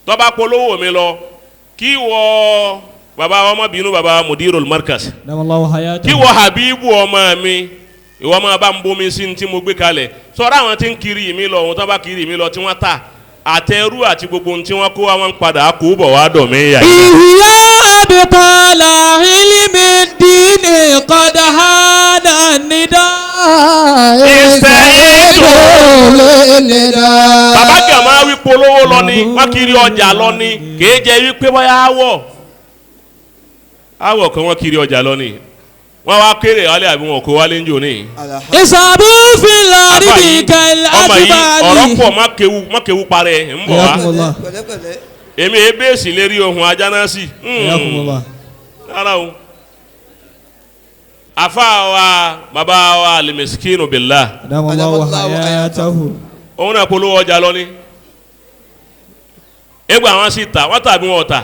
tọ́ba polówó mi lọ kí wọ́ọ́ baba ọmọbìnrin baba Mudirul Markaz kí wọ́n Habibu ọmọ mi ìwọ́n máa bá ń bomi sí tí mo gbé kalẹ̀ sọ́ra àwọn tí ń kiri mi lọ ohun tó bá kiri mi lọ tí wọ́n ta àtẹrù àti gbogbo ohun tí wọ́n kó wa wọ́n padà kó bọ̀ wá dọ̀ mí yà. ìyá àbíkọ́lá ìlímì dínì kọ́dà hánà nídá. ìsẹ̀yìndò baba Gàmáwí polówó lọ ni wọ́n kiri ọjà lọ ni kèé jẹ́ wípé bóyá awọ kan wọn kiri ọjà lọ ni wọn wá kéré wálé àbí wọn kó wálé ń jò ní. ìsàbù fìlà ríbi kẹlẹ ọmọ yìí àtúbàlì. ọ̀rọ̀ pọ̀ má kéwu parẹ́ ń bọ̀ wá èmi ebéèsì lérí ohun ajá náà sí. rárá o afa wa baba wa alimeskinu billah. adamallahu hayatahu. òun náà polówó ọjà lọ ni egbò àwọn sì ta wọn tàbí wọn ta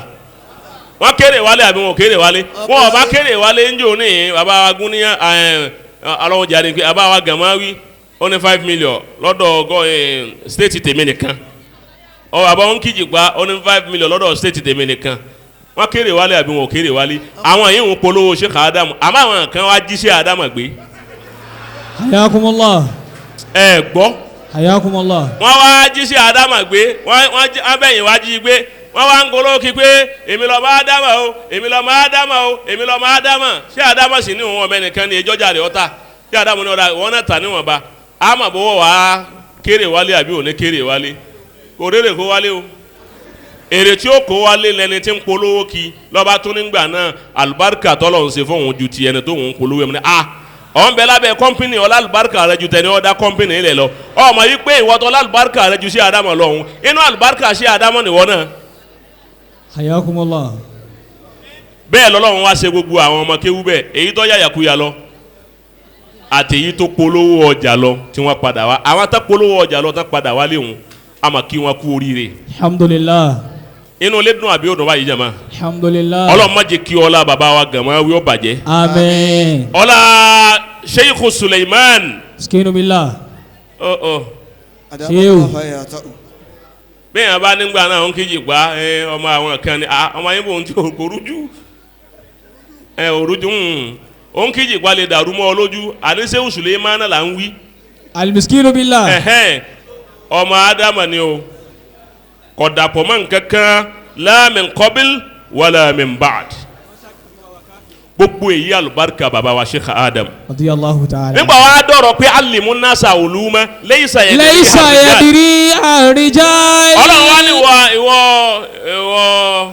wọ́n kéré wálé àbí wọn kéré wálé wọn ọba kéré wálé ń jò ní baba wa gún ní alọ́wọ́ jáde pé baba wa Gàmáwí ó ní 5 million lọ́dọ̀ state tèmi nìkan ọ baba wọn kíjì gba ó ní 5 million lọ́dọ̀ state tèmi nìkan wọ́n kéré wálé àbí wọn kéré wálé àwọn yìí ń polówó Sheikh Adamu àmọ́ àwọn kan wá jí sí Adamu gbé. hayakumullah. ẹ gbọ́. hayakumullah. wọ́n wá jí sí Adamu gbé wọ́n bẹ̀yìn wá jí gbé wọ́n wá ń golo kí pé èmi lọ́mọ ádámà o èmi lọ́mọ ádámà o èmi lọ́mọ ádámà ṣé ádámà sì ní òun ọmọ ẹnìkan ní ẹjọ́jà rẹ̀ ọ̀tá ṣé ádámà ní ọ̀dà wọn náà tà níwọ̀nba àmọ́ bọ́wọ́ wá kéré wálé àbí òní kéré wálé kò rérè kó wálé o èrè tí ó kó wálé lẹni tí ń polówó kí lọ́ba tún nígbà náà àlùbáríkà tọ́lọ̀ ń ṣe fún òun ju ti ẹni tó ń polówó ẹ̀mí ọ̀n bẹ lábẹ́ kọ́mpínì ọ̀là àlùbáríkà rẹ ju tẹni ọ̀dà kọ́mpínì ilẹ̀ lọ ọmọ yìí pé ìwọ́tọ̀ ọ̀là àlùbáríkà rẹ ju sí àdámọ̀ lọ́hùn inú àlùbáríkà sí àdámọ̀ nìwọ náà. Hayakumullah. bẹ́ẹ̀ lọ́lọ́run wá ṣe gbogbo àwọn ọmọ kéwú bẹ́ẹ̀ èyí tó yàyàkuyà lọ àti èyí tó polówó ọjà lọ tí wọ́n padà wá àwọn tó polówó ọjà lọ tó padà wá léwu àmọ́ kí wọ́n kú oríire. Alhamdulillah. inú ilé dùn àbí òdùn báyìí jàmá. Alhamdulillah. Ọlọ́run má jẹ́ kí ọlá bàbá wa gàmá wí ó bàjẹ́. Amen. ọlá Sheikh Suleiman. Skinu billah. Adamu. bẹ́ẹ̀ yẹn bá nígbà náà ń kíjì pa ọmọ àwọn kan ní ọmọ yẹn bò ń tí kò rújú òrújú ń kíjì pa lè dàrú mọ́ ọ lójú àdéṣe Suleiman là ń wí. Al-miskinu billah. ọmọ Ádámà ni o kò dàpọ̀ mọ́ nǹkankan la min qabil wala min ba'd gbogbo èyí alùbáríkà bàbá wa Sheikh Adam. Radiyallahu ta'ala. nígbà wa dọ̀rọ̀ pé alimu nasa olúmọ laysa yadiri ar-rijal. ọlọ́run wa ni ìwọ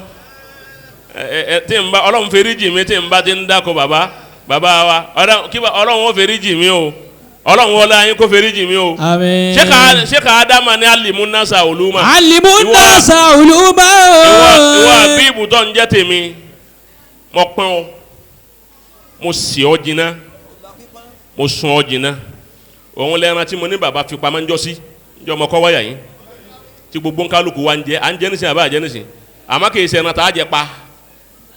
tí n bá ọlọ́run fẹ́ríjì mi tí n bá ti ń dákọ̀ bàbá wa ọlọ́run ó fẹ́ríjì mi o ọlọ́run wọlé ayé kó fẹ́ríjì mi o. Àmín. Sheikh Adama ni alimu nasa olúmọ. alimu nasa olúmọ. ìwọ àbíbù tó ń jẹ́ tèmi mo pọ́n o mo sì ọ́ jìnnà mo sún ọ́ jìnnà òun lẹ́ran tí mo ní bàbá fi pamọ́ ń jọ sí ń jọ ọmọ kọ́ wáyà yín tí gbogbo ń kálukú wa ń jẹ à ń jẹ nísìnyí àbá à jẹ nísìnyí àmọ́ kì í ṣe ẹran tá a jẹ pa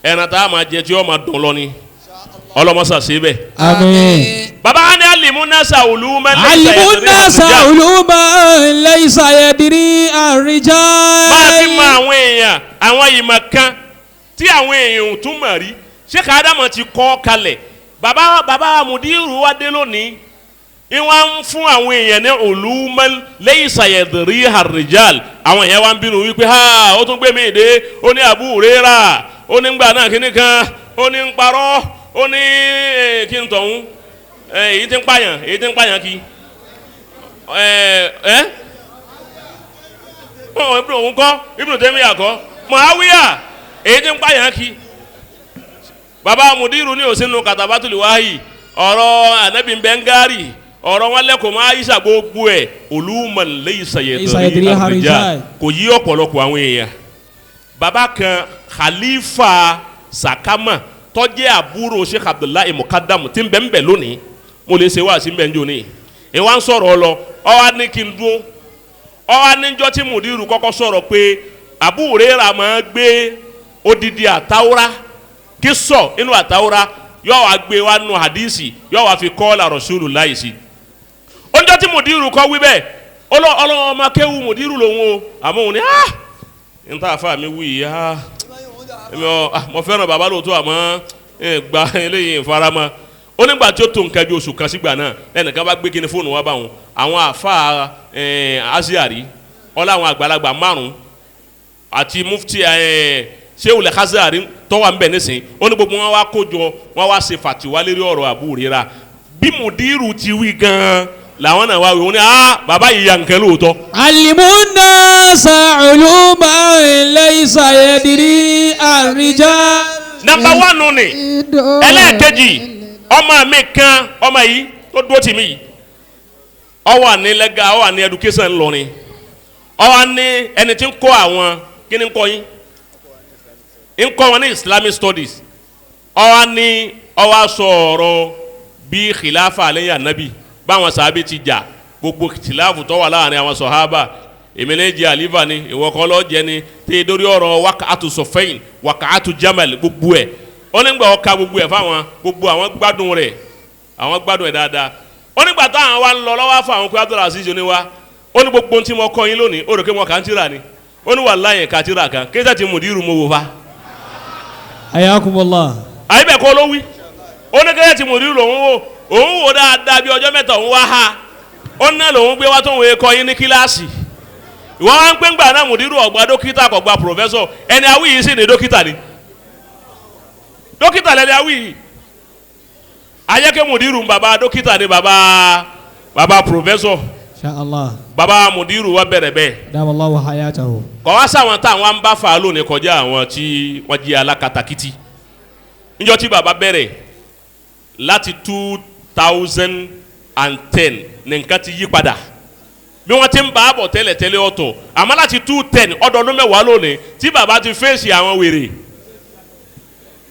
ẹran tá a máa jẹ tí ó máa dùn lọ ni ọlọmọsà ṣe bẹ́ẹ̀. Àmín. baba wa ni alimu nasa olúmọ laysa yadiri ar-rijal. máa fi mọ àwọn èèyàn àwọn ìmọ̀ kan tí àwọn èèyàn ò tún mọ̀ rí Sheikh Adamu ti kọ́ kalẹ̀ baba mudiru wa dé lónìí ìwọ̀n ń fún àwọn èèyàn ní olúmọ laysa yadiri ar-rijal àwọn èèyàn wa ń bínú wípé ó tún gbé mi dé ó ní Abu Huraira ó ní gbà náà kíní kan ó ní ń parọ́ ó ní kí n tọ̀hún èyí tí ń pààyàn kí òun kọ́ Ibn Taymiyyah kọ́ Muawiya èyí tí ń pààyàn kí baba mudiru ní òsínú katabatul wahyi ọ̀rọ̀ anabi bẹ́ngárì ọ̀rọ̀ wọn lẹ́kọ̀ọ́ máa Aisha gbogbo ẹ̀ olúmọ̀n laysa yadri ar-rijal kò yí ọ̀pọ̀lọpọ̀ àwọn èèyàn baba kan Khalifa Sakama tó jẹ́ àbúrò Sheikh Abdullahi Muqaddam tí ń bẹ ń bẹ lónìí mo lè ṣe wá sí bẹ́ẹ̀ njó ní ìwà ń sọ̀rọ̀ lọ ọwọ́ ní kí n dúró ọwọ́ níjọ́ tí mudiru kọ́kọ́ sọ̀rọ̀ pé Abu Huraira máa gbé odidi àtàwọ́rá kí sọ inú àtàwọ́rá yóò wá gbé wa nù hadisi yóò wá fi qala Rasulullahi sí ọjọ́ tí mudiru kọ́ wí bẹ́ẹ̀ ọlọ́wọ́ ọmọ akéwù mudiru lòun o àmọ́ òun ni n ta àfa mi wí mo fẹ́ràn bàbá lóòótọ́ àmọ́ gba eléyìí ìfarama ó nígbà tí ó tó nǹkan bí oṣù kan sígbà náà ẹnìkan bá gbé kíni fóònù wá bá wọn àwọn àfa Azhari ọlá àwọn àgbàlagbà márùn àti mufti Sheikhul Azhari tó wà ń bẹ̀ nísìnyí ó ní gbogbo wọn wá kójọ wọn wá ṣe fàtiwá lérí ọ̀rọ̀ Abu Huraira bí mudiru ti wí gan-an làwọn náà wá wí wọn ni bàbá yìí ya nǹkan lóòótọ́. alimuna sa'uluma laysa yadiri ar-rijal. Number 1 ni ẹlẹ́ẹ̀kejì ọmọ mi kan ọmọ yìí tó dúró tì mí yìí ó wà ní lẹ́gà ó wà ní education ńlọrin ó wà ní ẹni tí ń kọ́ àwọn kí ni ń kọ́ yín ń kọ́ wọn ní Islamic studies ó wà ní ó wà sọ̀rọ̀ bí khilafa lẹ́yìn anabi báwọn sàábì ti jà gbogbo khilafu tó wà láàrin àwọn sọ̀hábà èmi ní jẹ́ àlífà ni ìwọ kọ́ lọ́ọ́ jẹ́ ni tí dórí ọ̀rọ̀ wákàtú Suffayn wákàtú Jamal gbogbo ẹ̀ ó nígbà ọ̀ka gbogbo ẹ̀ fáwọn gbogbo àwọn gbádùn rẹ̀ àwọn gbádùn ẹ̀ dáadáa ó nígbà táwọn wa ń lọ lọ́wọ́ fún àwọn pé Abdul Aziz ni wa ó ní gbogbo tí mo kọ́ yín lónìí ó rò pé mo kà ń tírà ni ó ní wallahi ká tírà kan kéjà tí mudiru mo wò fa. ayakumullah. àyè bẹ́ẹ̀ kọ́ ló wí ó ní kéjà tí mudiru lòun wò dáadáa bí ọjọ́ mẹ́ta òun wá ha ó ní lòun gbé wá tó ń wé kọ́ yín ní kíláàsì ìwọ wá ń pè ń gbà náà mùdírù ọgbà dókítà kò gba pòfẹ́sọ̀ ẹni awí yìí sì ní dókítà ni dókítà lẹni awí yìí ayẹ́kẹ́ mùdírù bàbá dókítà ni bàbá pòfẹ́sọ̀ Inshallah. bàbá mùdírù wa bẹ̀rẹ̀ bẹ́ẹ̀ Damallahu hayatahu. kọ́ wá sáwọn táwọn ń bá fà á lónìí kọjá àwọn tí wọ́n jí alákatakítí níjọ́ tí bàbá bẹ̀rẹ̀ láti 2010 ní nǹkan ti yí padà bí wọ́n ti ń bá a bọ̀ tẹ́lẹ̀tẹ́lẹ̀ ọ̀tọ̀ àmọ́ láti 2010 ọdọọdún mẹ́wàá lónìí tí bàbá ti fèsì àwọn wèrè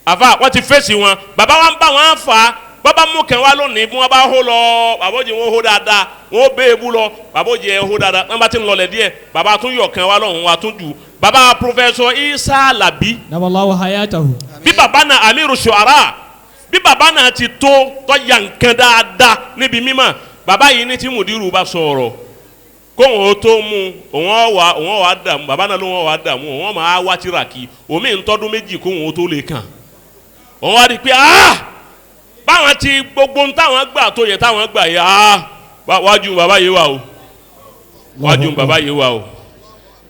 àfa wọ́n ti fèsì wọn bàbá wa ń bá wọn fà á bàbá mú kẹwàá lónìí bí wọ́n bá hó lọ bàbójì wọn hó dáadáa wọn ó béèbú lọ bàbójì ẹ hó dáadáa wọ́n bá ti ń lọlẹ̀ díẹ̀ bàbá tún yọ̀ kẹwàá lọ́hùn wa tún jù bàbá Professor Isa Labi Damallahu hayatahu. bí bàbá náà Amiru Shuara bí bàbá náà ti tó tọ́jà nǹkan dáadáa níbi mímọ́ bàbá yìí ní tí mùdírù bá sọ̀rọ̀ kóhùn ó tó mú òun wà dààmú bàbá náà ló wọ́n wà dààmú òun máa wá tìràkì omi ńtọ́dún méjì kóhùn ó tó lè kàn òun wá di pé báwọn ti gbogbo ń táwọn gbà tó yẹ táwọn gbà yẹ wájú bàbá yìí wà o wájú bàbá yìí wà o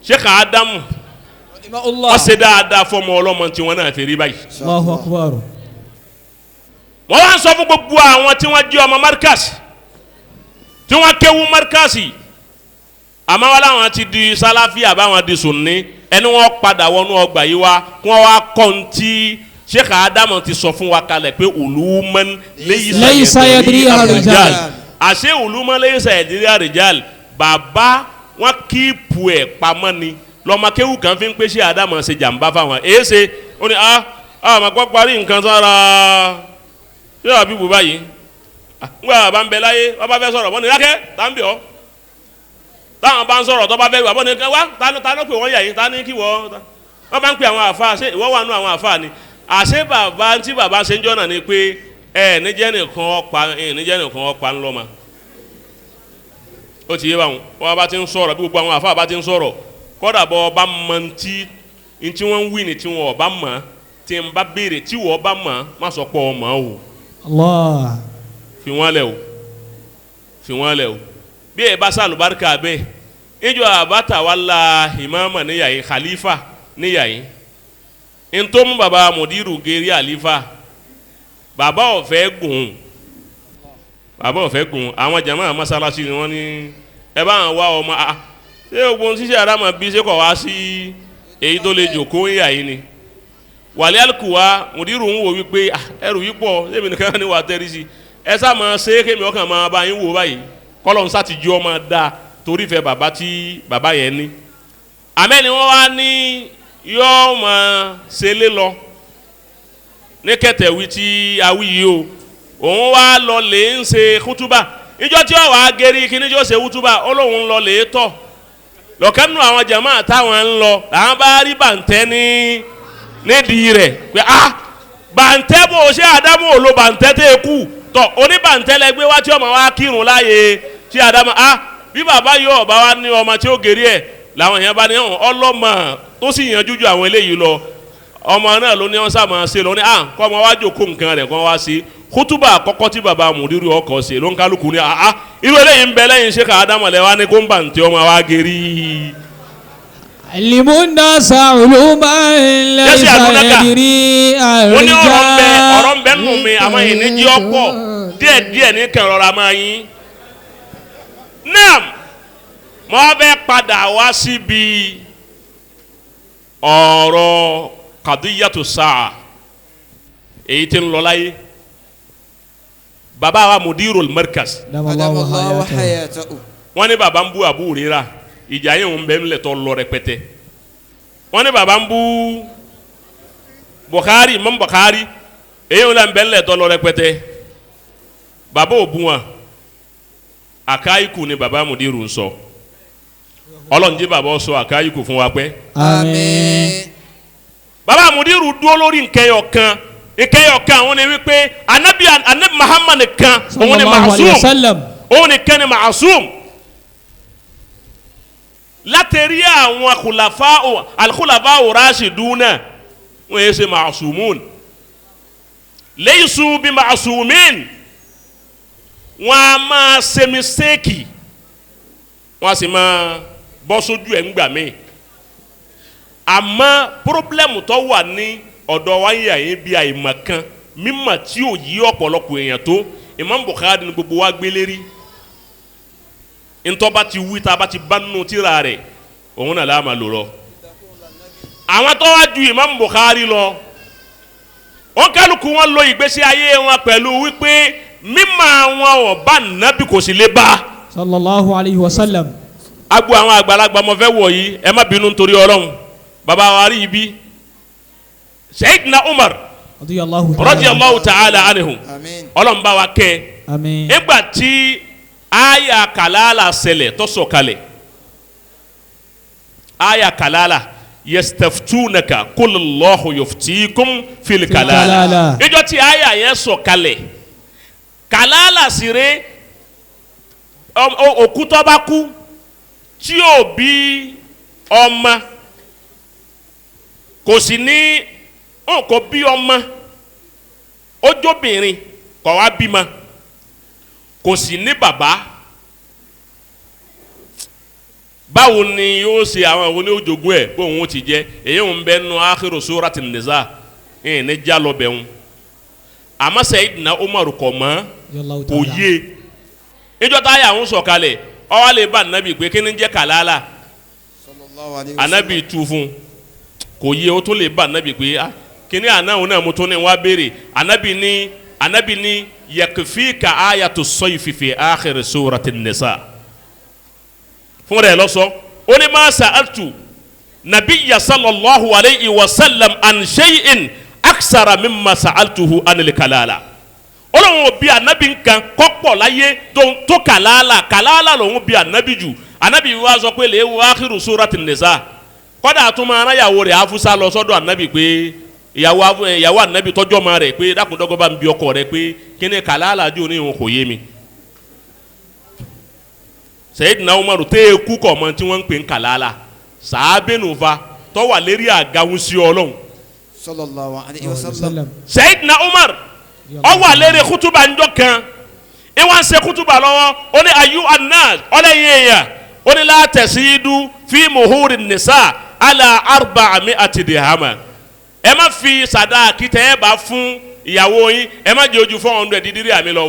Sheikh Adamu wọ́n ṣe dáadáa fọmọ ọlọ́mọ tí wọ́n náà ti rí báyìí. Allahu akbar. wọ́n wá ń sọ fún gbogbo àwọn tí wọ́n jí ọmọ markasi tí wọ́n kéwú markasi àmọ́ wọn làwọn ti di salafi àbáwọn di sunni ẹni wọ́n padà wọnú ọgbà yìí wá kí wọ́n wá kọ́ntì Sheikh Adamu ti sọ fún wa kalẹ̀ pé uluman laysa yadri ar-rijal. àṣẹ uluman laysa yadri ar-rijal bàbá wọn kíìpù ẹ̀ pamọ́ ni lọ́mọ kéwú kan fi ń pé Sheikh Adamu ṣe jàǹbá fáwọn èyí ṣe ó ní àmọ́ kọ́ parí nǹkan sára ṣé àbí bù báyìí ngbà bá ń bẹ láyé wọ́n bá fẹ́ sọ̀rọ̀ wọ́n ní lákẹ́ tá ń bẹ̀ ọ́ táwọn bá ń sọ̀rọ̀ tó bá fẹ́ wà wọ́n ní wá ta ló pè wọ́n yà yín ta ní kí wọ́n bá ń pè àwọn àfa ṣé ìwọ́ wà nù àwọn àfa ni àṣé bàbá tí bàbá ṣe ń jọ́nà ni pé níjẹ́ nìkan ọ̀pá ńlọ́mà ó ti yé báwọn wọ́n bá ti ń sọ̀rọ̀ bí gbogbo àwọn àfa bá ti ń sọ̀rọ̀ kọ́dà bọ́ ọba mọ ntí wọ́n ń wí ni tí wọ́n ọba mọ̀ tí ń bá béèrè tí wọ́n ọba mọ̀ má sọ pé ọmọ o. Allah. fi wọ́n lẹ̀ o bí ẹ bá sàlùbáríkà bẹ́ẹ̀ ìjọ àbáta wàlá ìmáàmà níyàyí khalifa níyàyí ntọ́mú baba mùdírù gẹ́rí àlífà bàbá ọ̀fẹ́ gùn àwọn jama masalasi ni wọ́n ní ẹ bá wọn wá ọmọ ṣé ogun ṣíṣe àdámà bí ṣe kọ̀ wá sí èyí tó lè jòkó níyàyí ni wàlẹ́ àlùkùwà mùdírù ń wò wípé ẹrù yìí pọ̀ ṣébi nìkan ni wà á tẹ́rí sí ẹ sá máa ṣe é kémi ọkàn máa bá yín wò báyìí kọ́lọ́n sá ti jí ọmọ dáa torí fẹ́ bàbá tí bàbá yẹn ní. àmẹ́ni wọ́n wá ní yóò máa ṣe lé lọ ní kẹtẹ̀wí tí awí yìí o òun wá lọ lè ń ṣe kútúbà ìjọ tí ó wàá gẹ́rí kí níjọ́ ṣe kútúbà ó lóun lọ lè tọ̀ lọ́kànnù àwọn jàmáà táwọn ń lọ làwọn bá rí bàǹtẹ́ nídìí rẹ̀ pé bàǹtẹ́ bò ṣé Ádámù ò lo bàǹtẹ́ tẹ́ kú tọ̀ oníbàǹtẹ́ lẹgbẹ́ wá tí ọmọ wa kírun láàyè tí Ádámù bí bàbá yóò bá wa ní ọmọ tí ó gèrí ẹ̀ làwọn èèyàn bá ní ọlọ́mọ tó sì yanjú ju àwọn eléyìí lọ ọmọ náà ló ní wọn sábà ṣe lọ ní kọ́ ọmọ wa jòkó nǹkan rẹ̀ kọ́ wá sí kútúbà àkọ́kọ́ tí bàbá mùdírù ọkọ̀ ṣe ló ń kálukú ní irú eléyìí ń bẹ lẹ́yìn Sheikh Ádámù lẹ́wà ní kó ń bàǹtẹ́ ọmọ wa gèrí. علموا الناس علوما ليس يدري الرجال. ọ̀rọ̀ ń bẹ nù mí àmọ́ yìí ní jí ọ̀pọ̀ díẹ̀díẹ̀ ní kẹrọra máa yín. náà mo fẹ́ padà wá síbi ọ̀rọ̀ kàdíyàtò sáà èyí tí ń lọ láyé bàbá wa mudirul markaz Adamallahu hayatahu. wọ́n ní bàbá ń bú Abu Hurairah ìjà yìí ń bẹ ńlẹ̀ tó lọ rẹpẹtẹ wọ́n ní bàbá ń bú Bukhari Imam Bukhari èyí ń bẹ ńlẹ̀ tó lọ rẹpẹtẹ bàbá ò bú wọn àkáyíkù ni bàbá mudiru ń sọ ọlọ́njẹ́ bàbá sọ àkáyíkù fún wa pẹ́. Àmín. bàbá mudiru dúró lórí nkẹyọkan àwọn ni wípé anabi Muhammad kan òun ni ma'asum òun ni kan ni ma'asum látẹ̀rí àwọn al-khulafa rashiduna wọ́n yẹ ṣe ma'asumun laysu bi ma'asumin wọ́n a máa ṣe mistake wọ́n a sì máa bọ́ sójú ẹ̀ ń gbà mí àmọ́ pírọ́blẹ́mù tó wà ní ọ̀dọ̀ wa yà yín bí àìmọ̀ kan mímọ̀ tí ò yí ọ̀pọ̀lọpọ̀ èèyàn tó Imam Bukhari ní gbogbo wa gbé lérí ntọ́ba ti wí tá a bá ti bá nínú tíra rẹ̀ òun náà láàmà lò lọ àwọn tó wá ju Imam Bukhari lọ wọn kálukú wọn lo ìgbésí ayé wọn pẹ̀lú wípé mímọ̀ àwọn ọba nàbì kò sì lè bá. sallallahu alayhi wa sallam. agbo àwọn àgbàlagbà mo fẹ́ wọ̀ yìí ẹ má bínú nítorí Ọlọ́run baba wa rí ibi Sayyidina Umar radiyallahu ta'ala anhu Ọlọ́run bá wa kẹ́ nígbà tí aya kalala ṣẹlẹ̀ tó sọ̀kalẹ̀ aya kalala yastaftunaka kulillahu yuftikum fil kalala ìjọ tí aya yẹn sọ̀kalẹ̀ kalala sire òkú tó bá kú tí ó bí ọmọ kò sí ní kò bí ọmọ ojóbìnrin kò wá bímọ kò sí ní bàbá báwo ni yóò ṣe àwọn ìwọ ní ojogún ẹ bó òun ti jẹ èyí ń bẹ nù akhiru surati Nisa ẹ ní já lọ bẹ̀ ń àmọ́ Sayyidina Umar kọ̀ mọ́ kò yé ìjọ táyà ń sọ̀kalẹ̀ ọwọ́ lè bá anabi pé kí ni jẹ́ kàlálà anabi tu fún kò yé o tó lè bá anabi pé kí ni àná òun náà mo tún ní wá béèrè anabi ní yakfika ayatu sayfi fi akhir surati Nisa fún rẹ̀ lọ́sọ̀ ó ní ma sa'altu nabiyya sallallahu alayhi wa sallam an shay'in aksara mimma sa'altuhu anil kalala Ọlọ́hun bí anabi nǹkan kọ́pọ̀ láyé tó kalala lòun bí anabi jù anabi wa sọ pé lè wo akhiru surati Nisa kọ́dà tó máa ráyàwó rẹ̀ afusa lọ sọ́dọ̀ anabi pé ìyàwó anabi tọ́jọ́ ma rẹ̀ pé dákúndọ́gọ́ bá ń bí ọkọ rẹ̀ pé kí ni kalala jù ní ìhun kò yé mi Sayyidina Umaru tẹ́ kú kọ̀ mọ́ tí wọ́n ń pè ń kalala sàábẹ́nu fa tọ́wà lérí àgàwùn sí Ọlọ́hun sallallahu alayhi wa sallam. Sayyidina Umar ó wà lérí kútùbà ńjọ́ kan ẹ wá ń ṣe kútùbà lọ́wọ́ ó ní ayu annas ọlẹ́yìn èèyàn ó ní la tasidu fi muhuri nisa ala 400 dirhama ẹ má fi sàdáàkì tẹ́ ẹ bá fún ìyàwó yín ẹ má jẹ́ ojú 400 dídírí àmì lọ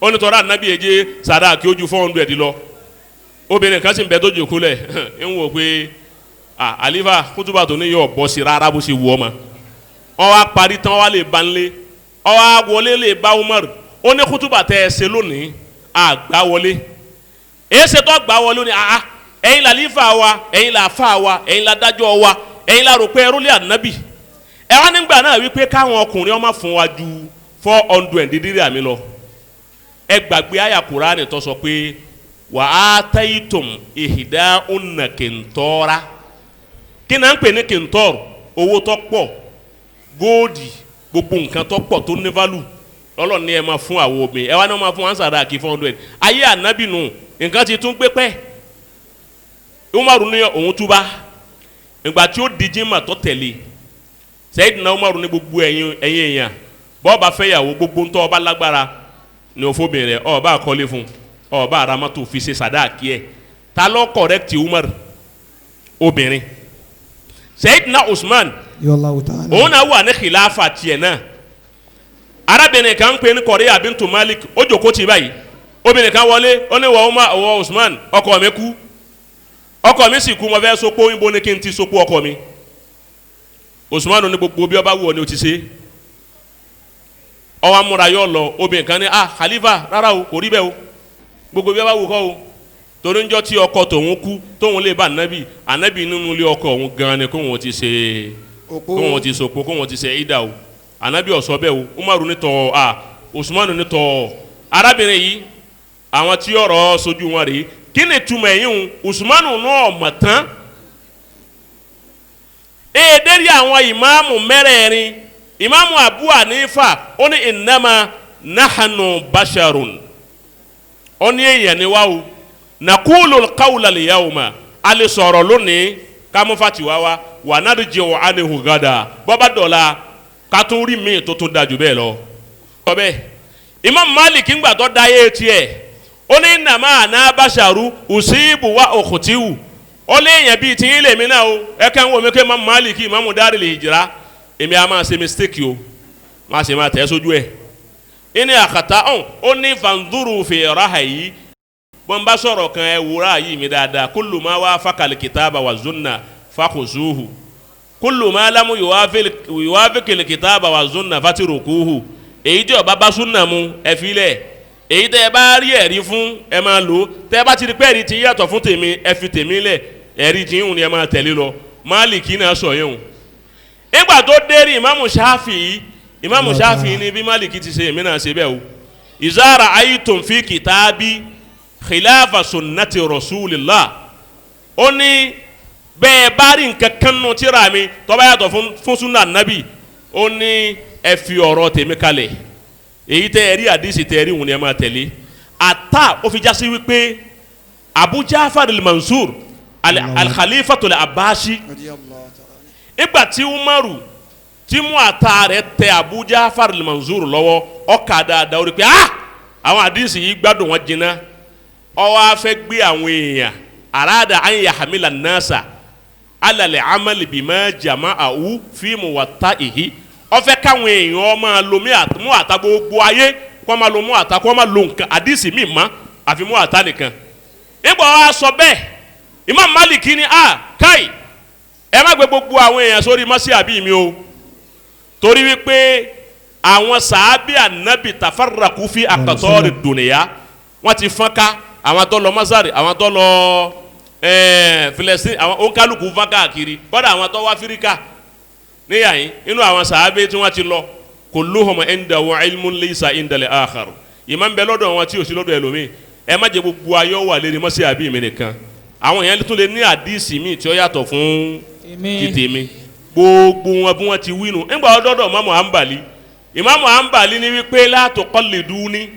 ó ní tọ́ra ànábì èjé sàdáàkì ojú 400 lọ obìnrin kan sì ń bẹ tó jòkó lẹ̀ ń wò pé àlífà kútùbà tó ní yóò bọ́ sí rárá bó ṣe wù ọ́ ma ọ wá parí tán wá lè ba ń lé ọ wá wọlé lè bá Umar ó ní kútùbà tẹ ẹ ṣe lónìí àgbà wọlé èyí ṣe tó gbà wọlé ní ẹ̀yin làlífà wa ẹ̀yin làfà wa ẹ̀yin làdájọ́ wa ẹ̀yin la rò pé ẹrú lé ànábì ẹ wá nígbà náà wípé káwọn ọkùnrin ọmọ fún wa ju 400 dídírí àmì lọ ẹ gbàgbé àyà Kùránì tó sọ pé wà á taytum ihda'unna qintora kí náà ń pè ní kìntọ́rù owó tó pọ̀ góòdì gbogbo nǹkan tó pọ̀ tó ní válù lọ́lọ́ ní ẹ máa fún àwọn obìnrin ẹ wá ní wọ́n máa fún wọn sàdáàkì 400 ayé ànábì nù nǹkan ti tún gbé pẹ́ Umaru ní òun túbá ìgbà tí ó di jimá tó tẹ̀lé Sayyidina Umaru ní gbogbo ẹ̀yin èèyàn bọ́ọ̀bà fẹ́yàwó gbogbo ń tọ́ ọba lágbára ní òfóbìnrin rẹ̀ ọba àkọlé fún ọba àràmọ́tò fi ṣe sàdáàkì ẹ̀ ta ló kọ̀rẹ́kìtì Umar obìnrin Sayyidina Usman òun náà wà ní khilafa tiẹ̀ náà arábìnrin kan ń pè ní Kọ̀ríyà bintu Malik ó jókòó tì báyìí obìnrin kan wọlé ó ní wọ́n Usman ọkọ mi kú ọkọ mi sì kú mo fẹ́ sopó níbo ni kí n ti sopó ọkọ mi Usman ní gbogbo bí ọba wù ọ ni o ti ṣe ọwọ́ amúra yọ lọ obìnrin kan ní khalifa rárá o kò rí bẹ́ẹ̀ o gbogbo bí ọba wù kọ́ o torí ń jọ tí ọkọ tòun kú tóun lè bá ànábì nínú ilé ọkọ òun gan ni kóun ti ṣe kóun ti sopó kóun ti ṣe ìdá o ànábì ọ̀sọ́ bẹ́ẹ̀ o Umaru ní tọ́ Usman ní tọ́ arábìnrin yìí àwọn tí ọ̀rọ̀ sojú wọn rèé kí ni túmọ̀ ẹ̀yìn o Usman náà mọ̀ tán èdèrí àwọn ìmáàmù mẹ́rẹ̀ẹ̀rin ìmáàmù Abu Hanifa ó ní innama nahanu basharun ó ní èèyàn ni wá o nakulu qawla al-yawma alẹ́ sọ̀rọ̀ lónìí kámúfàtìwá wa narji'u anhu gada bọ́bá dọ̀la kátúrí mi tó tún dájú bẹ́ẹ̀ lọ. ọbẹ̀ Imam Malik ńgbà tó da yé tiẹ̀ ó ní nàmá àná bàṣàrú usibu wa ukhtiwu ó lé èèyàn bíi tí yín lèmi náà o ẹ kàn wọ́n mi pé Imam Maliki Imam Daril Hijra èmi a máa ṣe mistake o máa ṣe máa tẹ̀ sójú ẹ̀ ìní àkàtà ó ní fanzuru fi rahayi bọ́n bá sọ̀rọ̀ kan ẹ wúrà yìí mi dáadáa kullu ma wafaqa al-kitaba wa sunna fakhuzuhu kullu ma lam yuwafiq al-kitaba wa sunna fatrukuhu èyí tí ó bá sunna mu ẹ filẹ̀ èyí tẹ́ ẹ bá rí ẹ̀rí fún ẹ máa lò tẹ́ ẹ bá ti rí pé ẹ̀rí ti yàtọ̀ fún tèmi ẹ fi tèmi lẹ̀ ẹ̀rí ti yín ni ẹ máa tẹ̀lé lọ Maliki náà sọ yẹn o ìgbà tó dérí Imamu Shafi'i ni bí Maliki ti ṣe èmi náà ṣe bẹ́ẹ̀ o iza ra'aytum fi kitabi khilafa sunnati rasulillah ó ní bẹ́ẹ̀ bá rí nǹkan kan nù tírà mi tó bá yàtọ̀ fún sunna nabi ó ní ẹ fi ọ̀rọ̀ tèmi kalẹ̀ èyí tẹ́ ẹ rí àdìsí tẹ́ ẹ rí wọn ni ẹ máa tẹ̀lé ata ó fi jásí wípé Abu Ja'far al-Mansur al-Khalifatul Abbasi ìgbà tí Umaru tí mú ata rẹ̀ tẹ Abu Ja'far al-Mansur lọ́wọ́ ọkà dáadáa ó rí pé àwọn àdìsí yìí gbádùn wọn jìnnà ó wá fẹ́ gbé àwọn èèyàn arada an yahmila an-nasa ala al-amali bima jama'ahu fi muwatta'ihi ó fẹ́ káwọn èèyàn máa lo mú àtà gbogbo ayé kó máa lo mú àtà kó máa lo nǹkan àdìsí mi mọ́ àfi mú àtà nìkan nígbà wàá sọ bẹ́ẹ̀ Imam Maliki ni káì ẹ má gbé gbogbo àwọn èèyàn sórí mọ́sí àbí mi o torí wípé àwọn sàábì ànábì tafarraku fi aqtari dunya wọ́n ti fọ́n ká àwọn tó lọ Masari àwọn tó lọ Filistin àwọn onkaluku fọ́n káàkiri kọ́dà àwọn tó wá Áfíríkà níyàyín inú àwọn sàábé tí wọ́n ti lọ kulluhum indahu ilmun laysa inda al-akhar ìmọ̀ ń bẹ lọ́dọ̀ wọn tí ò sí lọ́dọ̀ ẹlòmíì ẹ má jẹ gbogbo ayọ́ wà lérí mọ́sí àbí mi nìkan àwọn èèyàn tún lè ní àdìsí mi tí ó yàtọ̀ fún tèmi gbogbo wọn bí wọ́n ti wí nù nígbà ọdọ́dọ̀ Imamu Hanbali ní wípé la tuqalliduni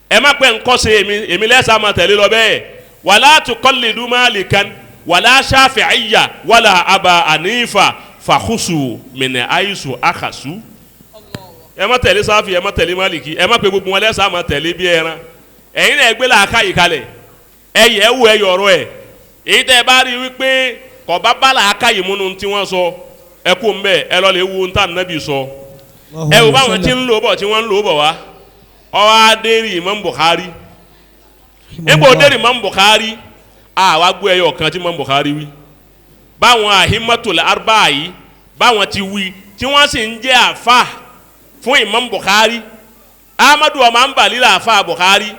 ẹ má pẹ́ nkọ́sẹ̀ èmi lẹ́sà máa tẹ̀lé lọ bẹ́ẹ̀ wala tuqallidu Malikan wala Shafi'iyya wala Aba Hanifa fakhusu min aisu akhasu ẹ má tẹ̀lé Sáfì ẹ má tẹ̀lé Maliki ẹ má pẹ́ gbogbo wọn lẹ́sà máa tẹ̀lé bí ẹran ẹ̀yin náà gbé làákà yìí kalẹ̀ ẹ yẹ wù ẹ yọ̀rọ̀ ẹ èyí tẹ́ ẹ bá rí wípé kọ̀ọ̀bá bá làákà yìí múnú tí wọ́n sọ ẹ kú mbẹ́ ẹ lọ lè wo ntá nàbì sọ ẹ wò báwọn tí ń lò bọ̀ tí wọ́n ń lò bọ̀ wá ọwọ́ adéri Imam Bukhari egbò adéri Imam Bukhari àwa gbé ẹyọ kan tí Imam Bukhari wí báwọn ahimatul arba'a yìí báwọn ti wí tí wọ́n sì ń jẹ́ àfa fún Imam Bukhari Ahmadu ọmọ Hanbali làáfà Bukhari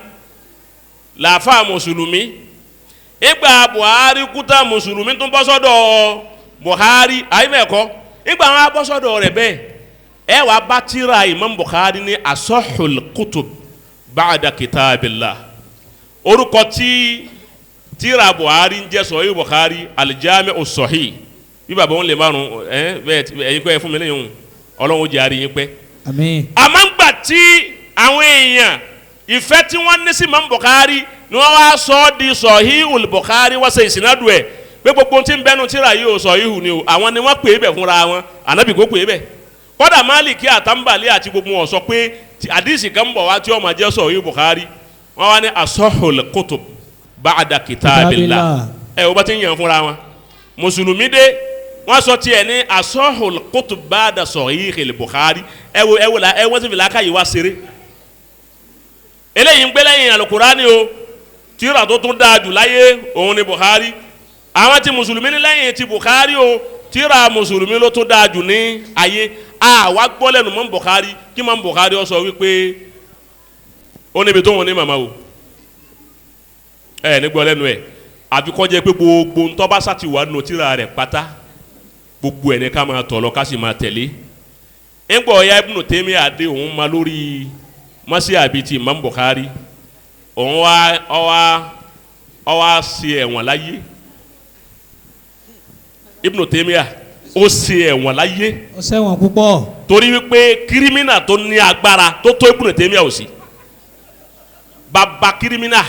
làáfà mùsùlùmí ìgbà Buhari kúta mùsùlùmí tún bọ́ sọ́dọ̀ Bukhari àyìnbẹ̀kọ́ ìgbà wọn bọ́ sọ́dọ̀ rẹ̀ bẹ́ẹ̀ ẹ wàá bá tírà Imam Bukhari ní asahul kutub ba'da kitabillah orúkọ tí tírà Buhari ń jẹ́ Sahih Bukhari al-Jami'u Sahih bí bàbá wọn lè márùn ẹ̀yin pẹ́ fún mi lẹ́yìn ọlọ́run jẹ́ àríyìn pẹ́. àmín. àmọ́ ń gbà tí àwọn èèyàn ìfẹ́ tí wọ́n ní sí Imam Bukhari ni wọ́n wá sọ ọ́ di Sahihul Bukhari wọ́n ṣe ìsìnádù ẹ̀ pé gbogbo tí ń bẹnu tírà yìí ò Sahihu ni o àwọn ni wọ́n pè é bẹ̀ fúnra wọn ànábì kò pè é bẹ̀ kódà Maliki àtàǹbàlì àti gbogbo wọn sọ pé àdìsí kan bọ̀ wá tí ó máa jẹ́ Sahih Bukhari wọ́n wá ní asahul kutub ba'da kitabillah ẹ̀ wọ́n bá ti ń yàn fúnra wọn mùsùlùmí dé wọ́n sọ tiẹ̀ ní asahul kutub ba'da Sahihil Bukhari ẹ̀ wọ́n ti fi làákà yìí wá ṣeré eléyìí ń gbé lẹ́yìn Al-Qur'ani o tírà tó tún dáa jù láyé òun ni Bukhari àwọn tí mùsùlùmí ní lẹ́yìn ti Bukhari o tírà mùsùlùmí ló tún dáa jù ní ayé àwa gbọ́ lẹ́nu mọ́ Bukhari kí mọ́ Bukhari ó sọ wípé ó níbi tó wọn ní màmá o ní gbọ́ lẹ́nu ẹ̀ àfi kó jẹ́ pé gbogbo ntọ́ba sátì wà nù tírà rẹ̀ pátá gbogbo ẹ̀ ní ká máa tọ̀ lọ ká sì máa tẹ̀lé ńgbọ́ ọ̀ya Ibn Taymiyyah àdé òun ma lórí mọ́sí àbí ti Imam Bukhari òun wá sí ẹ̀wọ̀n láyé Ibn Taymiyyah ó sí ẹ̀wọ̀n láyé. ó ṣẹ̀wọ̀n púpọ̀. torí wípé kírímínà tó ní agbára tó tó Ibn Taymiyyah ò sí bàbá kírímínà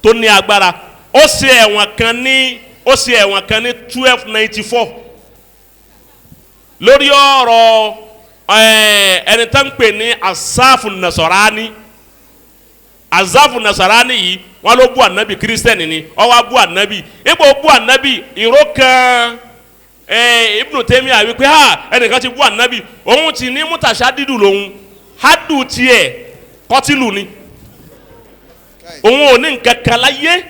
tó ní agbára ó sí ẹ̀wọ̀n kan ní 1294 lórí ọ̀rọ̀ ẹni tó ń pè ní Asaf Nasarani azafu nasarani yìí wọn ló bú anabi kírísítẹ́nì ni ó wá bú anabi ipò bú anabi ìró kan Ibn Taymiyyah wípé ẹnìkan ti bú anabi òun ti ní mutashadidu lòun hadu tiẹ̀ kọtìlù ni òun ò ní nǹkan kan láyé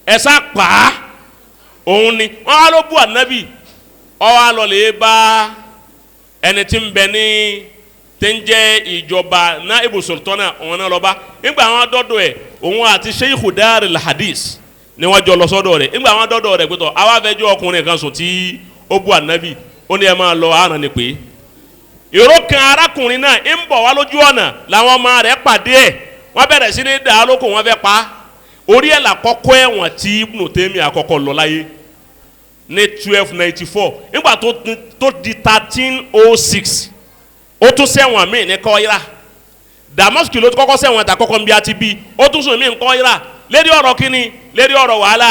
ẹ̀sà pa òun ni wọn wá ló bú anabi ó wá lọ lè bá ẹni tí ń bẹ ní tẹ́njẹ́ ìjọba náà Ibu Sultana òun náà lọ́ba nígbà àwọn dọ́dọ̀ ẹ̀ òun àti Sheikhu Daril Hadith ni wọ́n jọ lọ sọ́dọ̀ rẹ̀ nígbà àwọn dọ́dọ̀ rẹ̀ pẹ̀tọ̀ àwa fẹjọ́ ọkùnrin kan sùn tí ó bú ànábì ó ní ẹ máa lọ àrùn ni pé ìró kan arákùnrin náà ń bọ̀ wá lójú ọ̀nà làwọn ọmọ rẹ̀ pàdé ẹ̀ wọ́n bẹ̀rẹ̀ sí ní dàá lóko wọ́n fẹ́ pa orí ẹ̀ làkọ́kọ́ ẹ̀wọ̀n tí Ibn Taymiyyah àkọ́kọ́ lọ láyé ní 1294 nígbà tó di 1306 ó tún ṣẹ̀wọ̀n míì ní Kọ́írà Damascus ló kọ́kọ́ ṣẹ̀wọ̀n ta kọ́kọ́ ń bí a ti bí ó tún sùn míì ní Kọ́írà lérí ọ̀rọ̀ kínní lérí ọ̀rọ̀ wàhálà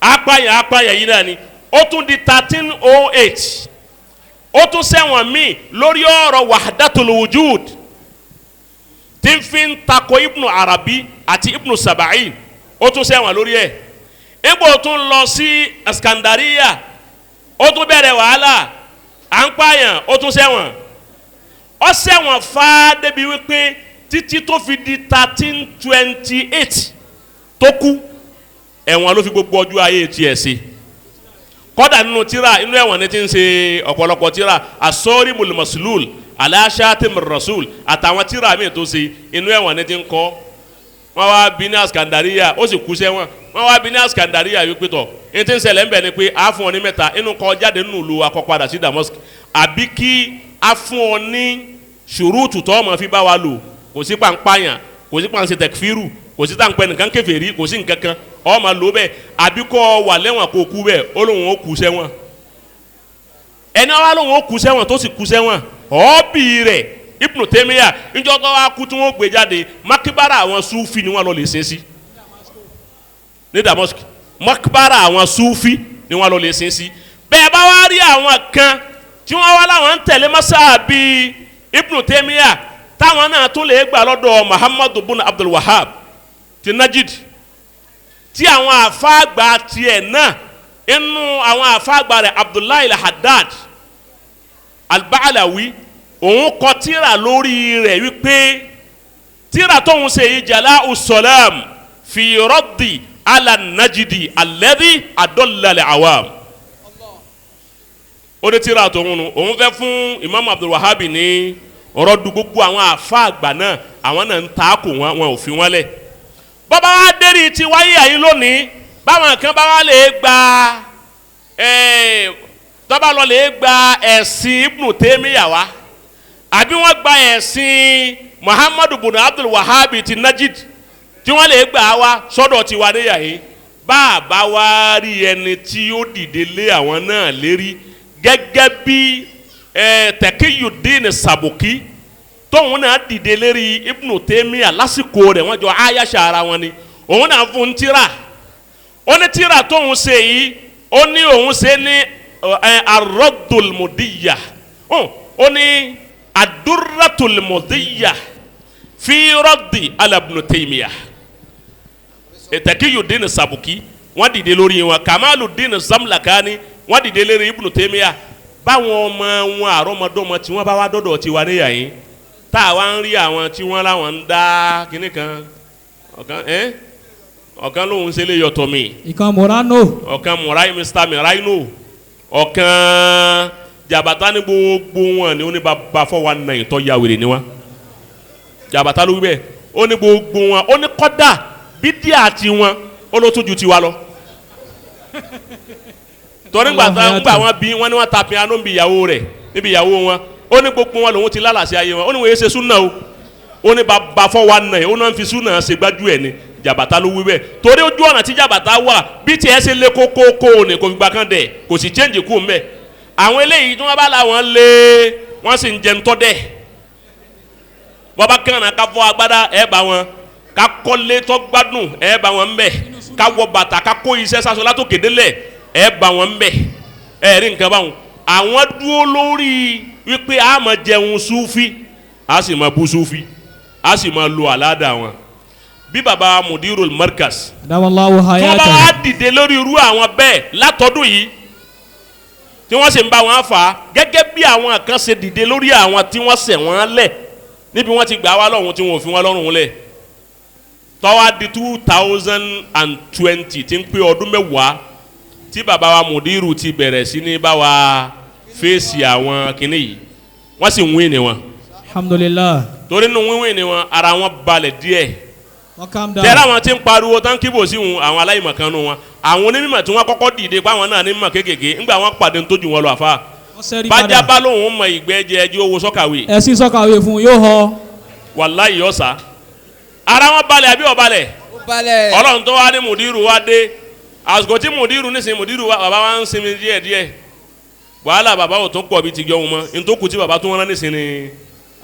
apáyà yìí náà ni ó tún di 1308 ó tún ṣẹ̀wọ̀n míì lórí ọ̀rọ̀ Wahdatul Wujud tí ń fi ń takò Ibn Arabi àti Ibn Saba'in ó tún ṣẹ̀wọ̀n lórí ẹ̀ ibo tún lọ sí Iskandariya ó tún bẹ̀rẹ̀ wàhálà à ń pààyàn ó tún ṣẹ̀wọ̀n ó ṣẹ̀wọ̀n fà débi wípé títí tó fi di 1328 tó kú ẹ̀wọ̀n ló fi gbogbo ọjọ́ ayé tiẹ̀ sí kódà nínú tírà inú ẹ̀wọ̀n ní ti ń ṣe ọ̀pọ̀lọpọ̀ tírà As-Sarimul Maslul ala Shatimir Rasul àtàwọn tírà míì tó ṣe inú ẹ̀wọ̀n ní ti ń kọ́ wọ́n wá bí ní Iskandariya ó sì kú sẹ́wọ̀n wọ́n wá bí ní Iskandariya wípé tọ̀ ní ti ń ṣẹlẹ̀ ń bẹ̀ ni pé a fún ọ ní mẹ́ta inú kọ́ jáde nínú ìlú akọ́ padà sí Damascus àbí kí a fún ọ ní ṣùrùtù tó ọmọ fi bá wa lò kò sí pàǹpáyàn kò sí pàǹsẹ̀ tẹ̀kfíru kò sí tàǹpẹ́ nìkan kèfèrí kò sí nǹkan kan ọmọ lò bẹ́ẹ̀ àbí kọ́ wà lẹ́wọ̀n kó kú bẹ́ẹ̀ ó lóun ó kú sẹ́wọ̀n ẹni wá lóun ó kú sẹ́wọ̀n tó sì kú sẹ́wọ̀n ọ́bì rẹ̀ Ibn Taymiyyah níjọ́ tó wá kú tí wọ́n gbé jáde makibara àwọn Sufi ni wọ́n lọ lè sin sí ní Damascus makibara àwọn Sufi ni wọ́n lọ lè sin sí bẹ́ẹ̀ bá wá rí àwọn kan tí wọ́n wá láwọn ń tẹ̀lé masáàbí Ibn Taymiyyah táwọn náà tún lè gbà lọ́dọ̀ Muhammadu bin Abdul Wahhab ti Najid tí àwọn àfáàgbà tiẹ̀ náà inú àwọn àfáàgbà rẹ̀ Abdullahi al-Haddad al-Ba'alawi òun kọ tírà lórí rẹ̀ wípé tírà tóun ṣe yìí Jala'u Salam fi raddi ala Najidi alladhi adalla al-awam ó ní tírà tóun nù òun fẹ́ fún Imam Abdul Wahhab ní ọ̀rọ̀ du gbogbo àwọn àfáàgbà náà àwọn náà ń ta kò wọn ò fi wọn lẹ̀ bọ́bá wa dérí ti wáyé àyín lónìí báwọn kan bá wà lè gba tọ́ba lọ lè gba ẹ̀sìn Ibn Taymiyyah wá àbí wọ́n gba ẹ̀sìn Muhammadu bin Abdul Wahhab ti Najid tí wọ́n lè gbà wá sọ́dọ̀ tiwa níyà yìí bá wa rí ẹni tí ó dìde lé àwọn náà lérí gẹ́gẹ́ bí Taqiyuddin Sabuki tóun náà dìde lérí Ibn Taymiyyah lásìkò rẹ̀ wọ́n jọ ayáṣà ara wọn ni òun náà fún tírà ó ní tírà tóun ṣe yìí ó ní òun ṣe ní Ar-Raddul Mudiyyah ó ní Ad-Durratul Mudiyyah fi raddi ala Ibn Taymiyyah Taqiyuddin Sabuki wọ́n dìde lórí wọn Kamaluddin Zamlakani wọ́n dìde lérí Ibn Taymiyyah báwọn ọmọ wọn àrọ́mọdọ́mọ tí wọ́n bá wá dọ́dọ̀ tiwa níyà yín tá a wá ń rí àwọn tí wọ́n láwọn ń dá kinní kan ọ̀kan lóhun ṣe lè yọ̀tọ̀ mi. ìkan Morano. ọ̀kan Mr. Miraino ọ̀kan Jabata ní gbogbo wọn ni ó ní bàbá 419 tó ya wèrè ni wọn Jabata ló wí bẹ́ẹ̀ ó ní gbogbo wọn ó ní kọ́dà bídíà tiwọn ó ló tún ju tiwa lọ torí gbà wọn bí wọn ni wọn ta piano níbi ìyàwó rẹ̀ níbi ìyàwó wọn ó ní gbogbo wọn lòun ti lálàsí ayé wọn ó ní wọn yé ṣe súnà o ó ní bàbá 419 ó náà ń fi súnà ṣe gbájú ẹ̀ ni Jabata ló wí bẹ́ẹ̀ torí ojú ọ̀nà tí Jabata wà bí tiẹ̀ ṣe lé kókó ní kò fi gbà kan dẹ̀ kò sì change kú mbẹ́ àwọn eléyìí tí wọ́n bá láwọn lé wọ́n sì ń jẹ ń tọ́ dẹ̀ wọ́n bá kàn án ká fọ́ agbádá ẹ̀ bá wọn ká kọ́lé tó gbádùn ẹ̀ bá wọn mbẹ́ ká wọ bàtà ká kó iṣẹ́ sásọ látòkè délẹ̀ ẹ̀ bá wọn mbẹ́ ẹ̀ rí nǹkan báwọn àwọn dúró lórí wípé a máa jẹun Sufi a sì máa bú Sufi a sì máa lo àládà wọn bí baba mudirul markas Adamallahu tí wọ́n bá hayatahu. wá dìde lórí irú àwọn bẹ́ẹ̀ látọdún yìí tí wọ́n sì ń bá wọn fà á gẹ́gẹ́ bí àwọn kan ṣe dìde lórí àwọn tí wọ́n ṣẹ̀ wọ́n lẹ̀ níbi wọ́n ti gbà wá lọ́rùn tí wọ́n ò fi wọ́n lọ́rùn lẹ̀ tọ́wá di 2020 tí ń pé ọdún mẹ́wàá tí baba wa mudiru ti bẹ̀rẹ̀ sí ní bá wa fèsì àwọn kinní yìí wọ́n sì ń wí ni wọn Alhamdulillah. torí nínú wíwí ni wọn ara wọn balẹ̀ díẹ̀ Wọ́n calm down. tẹ́lẹ̀ àwọn tí ń pariwo tán kíbò sí wọn àwọn aláìmọ̀kan nù wọn àwọn onímọ̀ tí wọ́n kọ́kọ́ dìde pé àwọn náà ní mọ̀ kéékèèké ńgbà wọn pàdé tójú wọn lọ àfa Wọ́n sẹ́rí bájá padà. bá lóun mọ ìgbẹ́ jẹ ẹjọ́ owó sọ́kàwé Ẹ̀sìn sọ́kàwé fún yóò họ. wàláyé ọ̀sà ara wọn balẹ̀ àbí ọ̀balẹ̀ ó balẹ̀. ọlọ́run tó wá ní mùdírù wá dé àsìkò tí mùdírù nísìnyí mùdírù bàbá wa ń sinmi díẹ̀díẹ̀ wàhálà bàbá ò tún pọ̀ bí ti jọ wọn mọ́ ntòkù tí bàbá tún wọn rán nísìnyí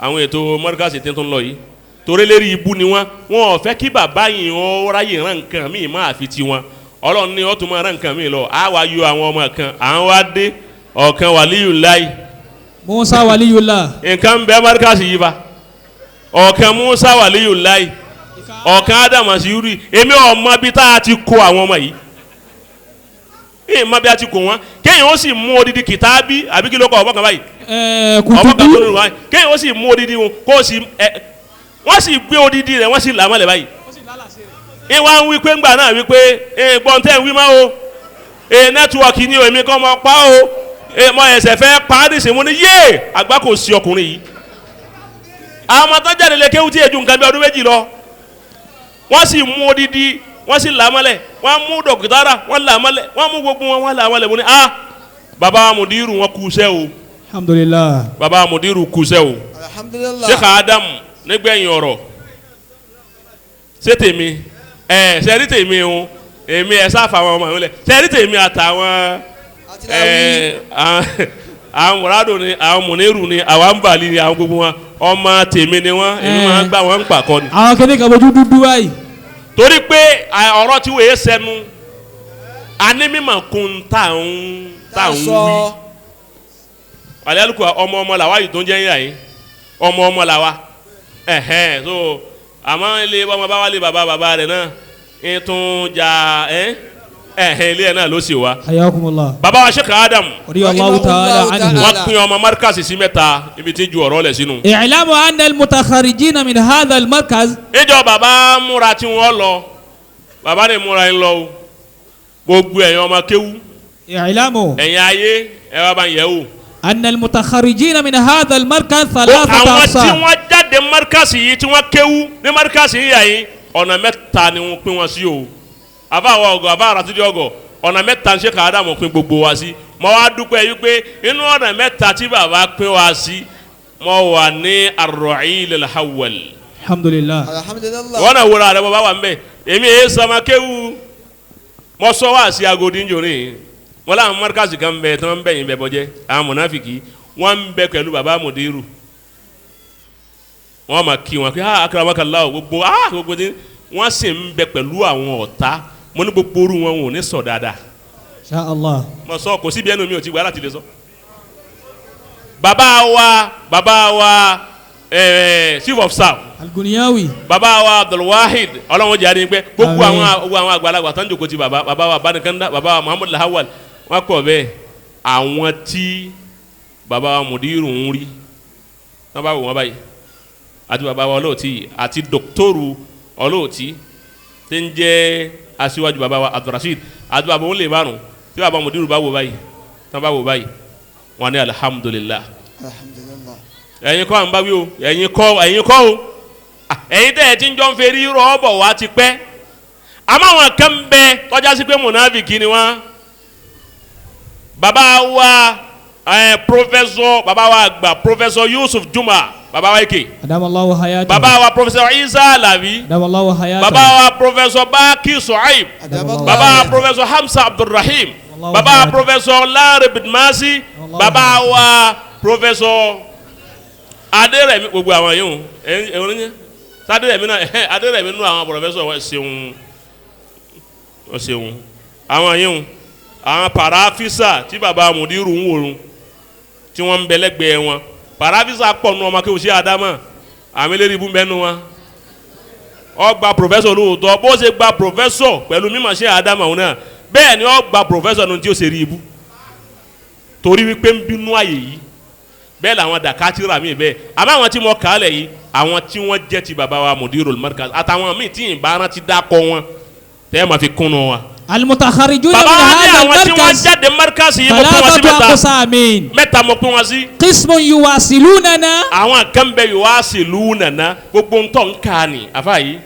àwọn ètò mọ́ríkàsì tí tó ń lọ yìí torí lérí ibu ni wọn ò fẹ́ kí bàbá yìí ó ráyè rán nǹkan míì má àfi tiwọn ọlọ́run ní ó tún máa rán nǹkan míì lọ á wá yọ àwọn ọmọ kan à ń wá dé ọ̀kan waliyullahi Musa waliyullah. nǹkan bẹ́ẹ̀ mọ́ríkàsì yìí fa ọ̀kan Musa waliyullahi ọ̀kan Adam Siyuri èmi ọmọ bí tá a ti kó àwọn ọmọ yìí èmi ọmọ bí a ti kó wọn kéèyàn ó sì mú odidi kìtàbí àbí kí ló kọ ọmọ kan báyìí ọmọ kan tó Kutubu. nínú báyìí kéèyàn ó sì mú odidi wọn kó o sì wọ́n sì gbé odidi rẹ̀ wọ́n sì là mọ́lẹ̀ báyìí ìwà ń wí pé ńgbà náà wí pé gbọ̀ntẹ́ ń wí máa o nẹ́tíwọ̀kì ni èmi kọ́ mọ pa o mọ ẹsẹ̀ fẹ́ pa á nìsín mo ní yé àgbà kò sí ọkùnrin yìí àwọn ọmọ tó jáde lè kéwú tí èjú nǹkan bí ọdún méjì lọ wọ́n sì mú odidi wọ́n sì là mọ́lẹ̀ wọ́n mú dọ̀kítàrà wọ́n là mọ́lẹ̀ wọ́n mú gbogbo wọn wọ́n là mọ́lẹ̀ mo ní baba mudiru wọn kú sẹ́ o Alhamdulillah. baba mudiru kú sẹ́ o alhamdulilah. Sheikh Adam nígbẹ̀yìn ọ̀rọ̀ ṣé tèmi ṣẹ́rí tèmi o èmi ẹ̀ sáfà àwọn ọmọ mi lẹ̀ ṣẹ́rí tèmi àtàwọn àwọn mọ̀rádò ni àwọn mọ̀nẹ́rù ni àwọn àǹbàlì ni àwọn gbogbo wọn ọmọ tèmi ni wọn èmi máa ń gbà wọn ń pàkọ́ ni. Àwọn kìnnì kan bójú dúdú báyìí. torí pé ọ̀rọ̀ tí wòye sẹ́nu anímọ̀ kun tá à ń wí alẹ́lùkù ọmọ làwa yìí tó ń jẹ́ yíyà yìí ọmọ làwa so àmọ́ ilé ọmọ bá wà lé bàbá rẹ̀ náà ń tún jà ilé ẹ̀ náà ló sì wá. Hayakumullah. bàbá wa Sheikh Adam Radiyallahu ta'ala anhu. wọ́n pín ọmọ markaz sí mẹ́ta ibi tí ju ọ̀rọ̀ lẹ̀ sínú. I'lamu anna al-mutakharijina min hadha al-markaz. ìjọ bàbá múra tí wọ́n lọ bàbá ní múra ń lọ o gbogbo ẹ̀yin ọmọ kéwú I'lamu ẹ̀yin ayé ẹ wá bá ń yẹ̀ wò. anna al-mutakharijina min hadha al-markaz àwọn thalathata tí aqsam. wọ́n jáde markaz yìí tí wọ́n kéwú ní markaz yìí yà yín ọ̀nà mẹ́ta ni wọ́n pín wọn sí o àbá àwọn ọgọ àbá àràtúndì ọgọ ọ̀nà mẹ́ta ń Sheikh Adam pín gbogbo wa sí mo wá dúpẹ́ yìí pé inú ọ̀nà mẹ́ta tí bàbá pín wa sí mo wà ní ar-Ru'il al-Awwal. Alhamdulillah. alhamdulilah. wọ́n náà wúra rẹ̀ bọ́ bá wà ń bẹ̀ èmi èyí sọmọ kéwú mo sọ wá sí Agodi njòrè wọn làwọn markaz kan bẹ tí wọ́n ń bẹ̀yìn bẹ̀ bọ́jẹ́ àwọn mọ̀nàfìkì wọ́n ń bẹ pẹ̀lú bàbá Mudiru wọ́n máa kí wọn pé akramakallah gbogbo ní wọ́n sì ń bẹ pẹ̀lú àwọn ọ̀tá mo ní gbogbo orú wọn ò ní sọ dáadáa Insha Allah. mo sọ kò síbi ẹnu mi ò ti gbà láti lè sọ. bàbá wa chief of staff Al-Gunyawi. bàbá wa Abdulwahid ọlọ́run jẹ́ àdéhùn pé gbogbo àwọn àgbàlagbà tó ń jòkó ti bàbá wa Banikanda bàbá wa Muhammad Lawal wọn pọ̀ bẹ́ẹ̀ àwọn tí bàbá wa Mudiru ń rí wọn bá wò wọn báyìí àti bàbá wa ọlọ́ọ̀tì àti dọ́kítọ́rù ọlọ́ọ̀tì tí ń jẹ́ aṣíwájú bàbá wa Abdulrasheed àti bàbá wọn lè márùn tí bàbá Mudiru bá wò báyìí tí wọn bá wò báyìí wọn ní alhamdulillah alhamdulilah. ẹ̀yin kọ́ à ń bá wí o ẹ̀yin kọ́ o ẹ̀yin tẹ́ ẹ ti ń jọ ń ferí rọ́ọ̀bọ̀ wá ti pẹ́ àmọ́ àwọn kan bẹ tọ́já sí pé mùnàfíkì ni wọ́n bàbá wa bàbá wa àgbà Professor Yusuf Juma bàbá wa ike Adamallahu hayatahu. bàbá wa Professor Isa Alavi Adamallahu hayatahu. bàbá wa Professor Baki Suhaib Adamallahu bàbá wa hayatahu. Professor Hamza Abdulrahim Allahu bàbá wa hayatahu. Professor Lare Bidmasi Allahu bàbá wa Professor Adérẹ̀mí gbogbo àwọn yìí ẹ̀wọ̀n ní sádérẹ̀mí náà Adérẹ̀mí nínú àwọn Professor wọ́n ṣeun àwọn yìí àwọn parafisa tí bàbá Mudiru ń wòrun tí wọ́n ń bẹ lẹ́gbẹ̀ẹ́ wọn parafisa pọ̀ nù ọmọ kéwù sí Adama àmì lérí ibú bẹ́nu wa ó gba professor lóòótọ́ bó ṣe gba professor pẹ̀lú mímọ̀ ṣe àdámà òun náà bẹ́ẹ̀ ni ó gba professor nu tí ó ṣe rí ibú torí wípé ń bínú àyè yìí bẹ́ẹ̀ làwọn dàkátìrà míì bẹ́ẹ̀ àmọ́ àwọn tí mo kà á lẹ̀ yìí àwọn tí wọ́n jẹ́ ti bàbá wa mudirul markaz àtàwọn míì tí ìbára ti dákọ̀ wọn tẹ́ ẹ máa fi kúnnú wa. المتخرجون من bàbá wa ní هذا àwọn tí wọ́n المركز jáde markaz yìí mo pín wọn sí ثلاثة أقسام mẹ́ta mo pín wọn sí. قسم يواصلوننا àwọn kan bẹ yìí wá sílùú nàná gbogbo ń tọ́ ń ká ni àfa yìí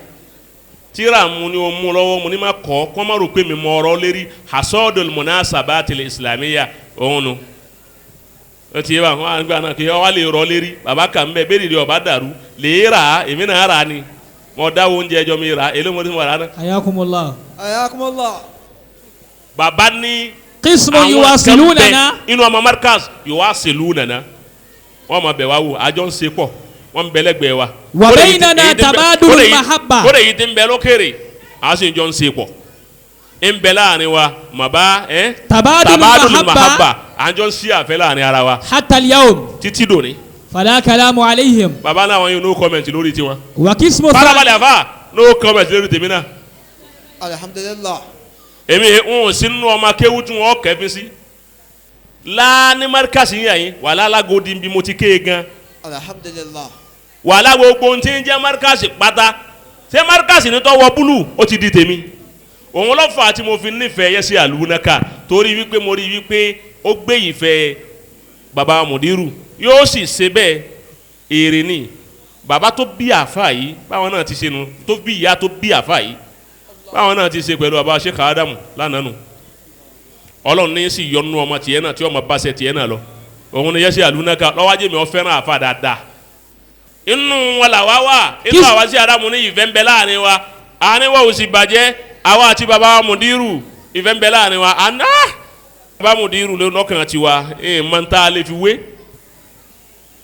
tíra mu ni o mú lọ́wọ́ mu ni ma kọ́ kọ́ ma rò pé mi mọ ọ̀rọ̀ lérí hasodul munasabatil islamiyya òun nu o ti yé ba wọn àgbà náà kì í wá lè rọ lérí baba kan bẹ bẹ́ẹ̀ ni ọba dàrú lè rà èmi náà rà ni mo dá oúnjẹ ẹjọ́ mi rà èlé mo ti mọ̀ rà náà. حياكم الله ayakumullah. baba ní قسم àwọn kan يواصلوننا bẹ inú ọmọ markaz yuwasilunana wọn ma bẹ wá wò àjọ ń ṣe pọ̀ wọn bẹ lẹ́gbẹ̀ẹ́ wa. وبيننا تبادل المحبة o de yi ti ń bẹ lókèrè a sì jọ ń ṣe pọ̀ ń bẹ láàrin wa màbá تبادل المحبة mahaba à ń jọ ń ṣí àfẹ́ láàrin ara wa حتى اليوم títí dòní. فلا كلام عليهم baba náà wọn yóò no comment lórí tiwọn. وقسم farabalẹ̀ afa no comment lórí tèmi náà. alhamdulillah. èmi ń sínú ọmọ akéwù tí wọn kẹfin sí. láàánú markaz yìí yàn yín wàhálà alágòdì bí mo ti ké gan. alhamdulillah. wàhálà gbogbo ntí ń jẹ́ markaz pátá ṣé markaz ní tọ́wọ́ búlù ó ti di tèmi. òun lọ́fà tí mo fi nífẹ̀ẹ́ yẹ sí àlùnàkà torí wípé mo rí wípé ó gbé ìfẹ́ baba mudiru yóò sì ṣe bẹ́ẹ̀ èrè ni baba tó bí àfa yìí báwọn náà ti ṣe nu tó bí ìyá tó bí àfa yìí báwọn náà ti ṣe pẹ̀lú baba Sheikh Adamu lánàá nù ọlọ́run ní sì yọnu ọmọ tiẹ̀ náà tí ọmọ bá ṣe tiẹ̀ náà lọ òun ni yẹ sí àlùnàkà lọ́wọ́dé mi ò fẹ́ràn àfa dáadáa inú wọn là wá wà inú àwa sí Adamu ní ìfẹ́ ń bẹ láàrin wa àárín wa ò sì bàjẹ́ àwa àti baba mudiru ìfẹ́ ń bẹ láàrin wa àná baba mudiru ló nọkàn tiwa máa ń tá a lè fi wé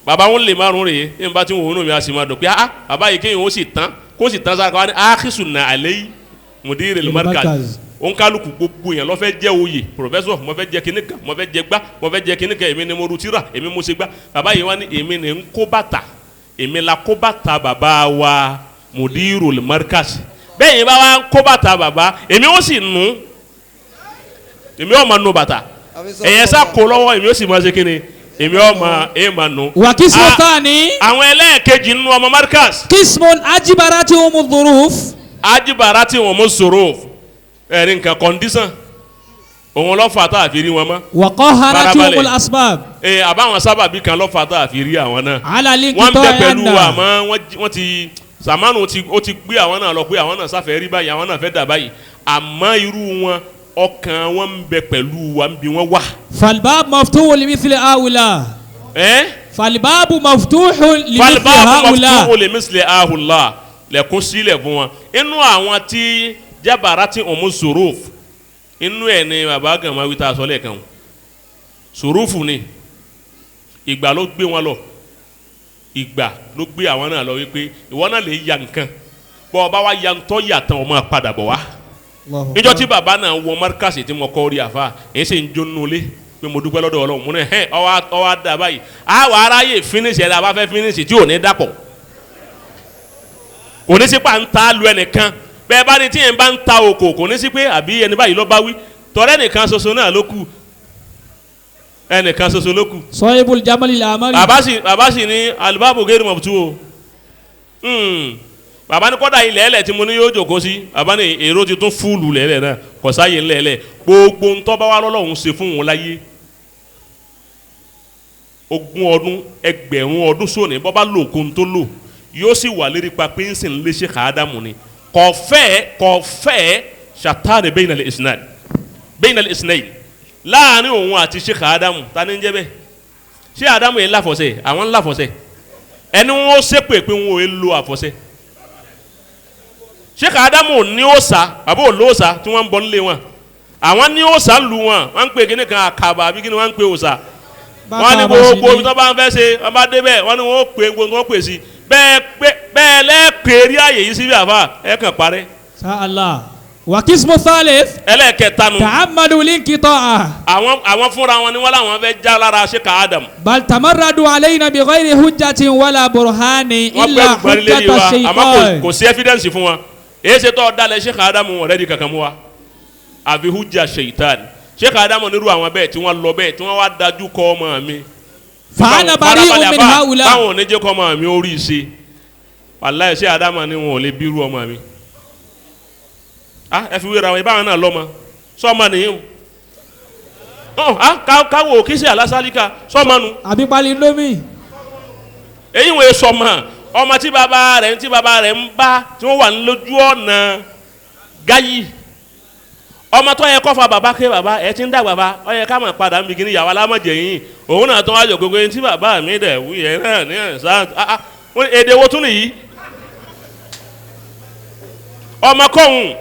baba wọn lè márùn rèé ẹ̀ ń bá tí wọn ò nù mí a sì máa dùn pé ah baba yìí kéèyàn ó sì tán kó sì tán sára káwá ní akísùnà àlẹ́yìn mudirul markaz òun kálukú gbogbo yẹn ló fẹ́ jẹ́ oyè professor mo fẹ́ jẹ́ kíníkà mo fẹ́ jẹ́ gbá mo fẹ́ jẹ́ kíníkà èmi ni mo ru tírà èmi mo ṣe gbá baba yìí wá ní èmi ni ń kó bàtà èmi la kó bàtà baba wa mudirul markaz bẹ́ẹ̀ yìí bá wá kó bàtà baba èmi ó sì nù èmi ó máa nù bàtà ẹ̀yẹ sá kó lọ́wọ́ èmi ó sì máa ṣe kíni èmi ó máa nù. وقسم ثاني àwọn ẹlẹ́ẹ̀kejì nínú ọmọ markaz. قسم أجبرتهم الظروف ajibarati wọn mo sọ̀rọ̀ ẹ̀rí nǹkan kọ́ndísàn òun lọ́fà tá a fi rí wọn mọ́. وقهرتهم الأسباب àbáwọn sábàbí kan lọ́fà tá a fi rí àwọn náà. على wọ́n bẹ الانقطاع pẹ̀lú wa عنا àmọ́ wọ́n ti sàmánù ó ti gbé àwọn náà lọ pé àwọn náà sáfẹ́ rí báyìí àwọn náà fẹ́ dà báyìí àmọ́ irú wọn ọkàn wọn ń bẹ pẹ̀lú wa ń bí wọn wà. فالباب مفتوح لمثل هؤلاء فالباب مفتوح لمثل falibabu هؤلاء maftuhu li misli ahula lẹkùn sílẹ̀ fún wọn inú àwọn tí jabarati umu suruf inú ẹ̀ ni baba gàmá wí tá a sọ lẹ́ẹ̀kan surufu ni ìgbà ló gbé wọn lọ ìgbà ló gbé àwọn náà lọ wípé ìwọ náà lè ya nǹkan bọ́ ọba wa ya ntọ́ yàtọ̀ ọmọ padà bọ̀ wá níjọ́ tí baba náà wọ markasi tí mo kọ́ rí àfa èyí sì ń jónúlé pé mo dúpẹ́ lọ́dọ̀ Ọlọ́run mo ní ọwọ́ adá báyìí àwọn aráyè fínísì ẹ̀ bá fẹ́ fínísì tí ò ní dàpọ̀ kò ní sí pa ń ta lu ẹnìkan bẹ́ẹ̀ bá ní tí yẹn bá ń ta oko kò ní sí pé àbí ẹni báyìí ló bá wí tọ́rẹ́ nìkan ṣoṣo náà ló kù ẹnìkan ṣoṣo ló kù. صاحب الجمل الأمري bàbá sì ní alibabu gẹ́rù mọ̀tú o bàbá ní kọ́dà ilẹ̀ ẹlẹ̀ tí mo ní yóò jòkó sí bàbá ní èrò ti tún fúlù lẹ́lẹ̀ náà kò sáyé ńlẹ̀ẹ́lẹ̀ gbogbo ntọ́ba wa lọ́lọ́run ṣe fún wọn láyé 20 ọdún 1000 ọdún sóni bọ́ba lòkun tó lò yóò sì wà lérí pa pé ń sìn lé Sheikh Adamu ni kọfẹ́ ṣàtàní bayna al-isnayn láàrin òun àti Sheikh Adamu ta ni ń jẹ́ bẹ́ẹ̀ Sheikh Adamu yẹn láfọ̀ṣẹ́ àwọn láfọ̀ṣẹ́ ẹni wọn ó ṣépè pé wọn ò yẹ lo àfọ̀ṣẹ́ Sheikh Adamu ní òòṣà àbí olóòṣà tí wọ́n ń bọ́ nílé wọn àwọn ní òòṣà lu wọn wọ́n ń pè kíní kan àkàbà àbí kíní wọ́n ń pè òòṣà wọ́n ní gbogbo ibi tó bá ń fẹ́ ṣe wọ́n bá dé bẹ́ẹ̀ wọ́n ní wọ́n pè gbogbo wọ́n pè sí bẹ́ẹ̀ lẹ́ẹ̀pẹ̀ rí àyè yìí síbi àfa ẹ̀ kàn parẹ́. Sá Allah. وقسم ثالث ẹlẹ́ẹ̀kẹta nu تعمدوا الانقطاع àwọn fúnra wọn ni wọ́n làwọn fẹ́ já lára Sheikh Adam. بل تمردوا علينا بغير حجة ولا برهان wọ́n إلا gbẹ́rù gbẹ́rù lérí حجة wa àmọ́ الشيطان. kò sí evidence fún wa èyí ṣe tọ́ dalẹ̀ Sheikh Adam ọ̀rẹ́ di kankan mu wa àfi hujja shaitan Sheikh Adam nírú àwọn bẹ́ẹ̀ tí wọ́n lọ bẹ́ẹ̀ tí wọ́n wá dájú kọ́ ọmọ mi. فأنا بريء من هؤلاء. báwọn ò ní jẹ́ kọ́ ọmọ mi ó rí i ṣe wàláhì Sheikh Adam ni wọn ò lè bírú ọmọ mi. ẹ fi wéra wọn ìbáwọn náà lọ́mọ sọ́ọ̀mọ nìyí o káwọ òkìsí alásálíkà sọ́ọ̀mọ nu. àbí pali lómi. èyí wọ́n sọ́ọ̀mọ ọmọ tí bàbá rẹ̀ ń bá tí wọ́n wà lójú ọ̀nà gáyì ọmọ tó yẹ kọ́fà bàbá ké bàbá ẹ ti ń dà bàbá ọ yẹ ká máa padà ń bìkínní ìyàwó alámọ̀jẹ̀ yìí òun náà tó wá jọ gbogbo ẹni tí bàbá mi dẹ̀ wú yẹn náà ní ẹ̀sán èdè wo tún nìyí ọmọ kọ́hún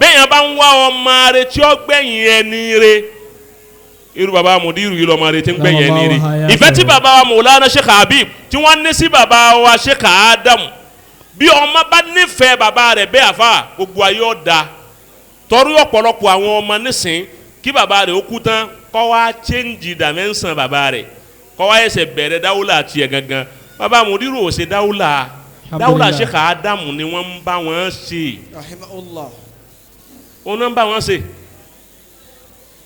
bẹ́ẹ̀ yẹn bá ń wá ọmọ rẹ tí ó gbẹ̀yìn ẹni rẹ irú bàbá Mudiru yìí lọ́mọ rẹ tí ń gbẹ̀yìn ẹni rẹ ìfẹ́ tí bàbá wa Maulana Sheikh Habib tí wọ́n ní sí bàbá wa Sheikh Adam bí ọmọ bá nífẹ̀ẹ́ bàbá rẹ̀ bẹ́ẹ̀ àfa gbogbo ayé ọ̀dà tọrú ọ̀pọ̀lọpọ̀ àwọn ọmọ nísìn kí bàbá rẹ̀ ó kú tán kọ́ wá change dimension bàbá rẹ̀ kọ́ wá ẹsẹ̀ bẹ̀rẹ̀ dáwùlà tiẹ̀ gangan bàbá Mudiru ò ṣe dáwùlà Sheikh Adam ni wọ́n ń bá wọn ṣe rahimahullah òun náà ń bá wọn ṣe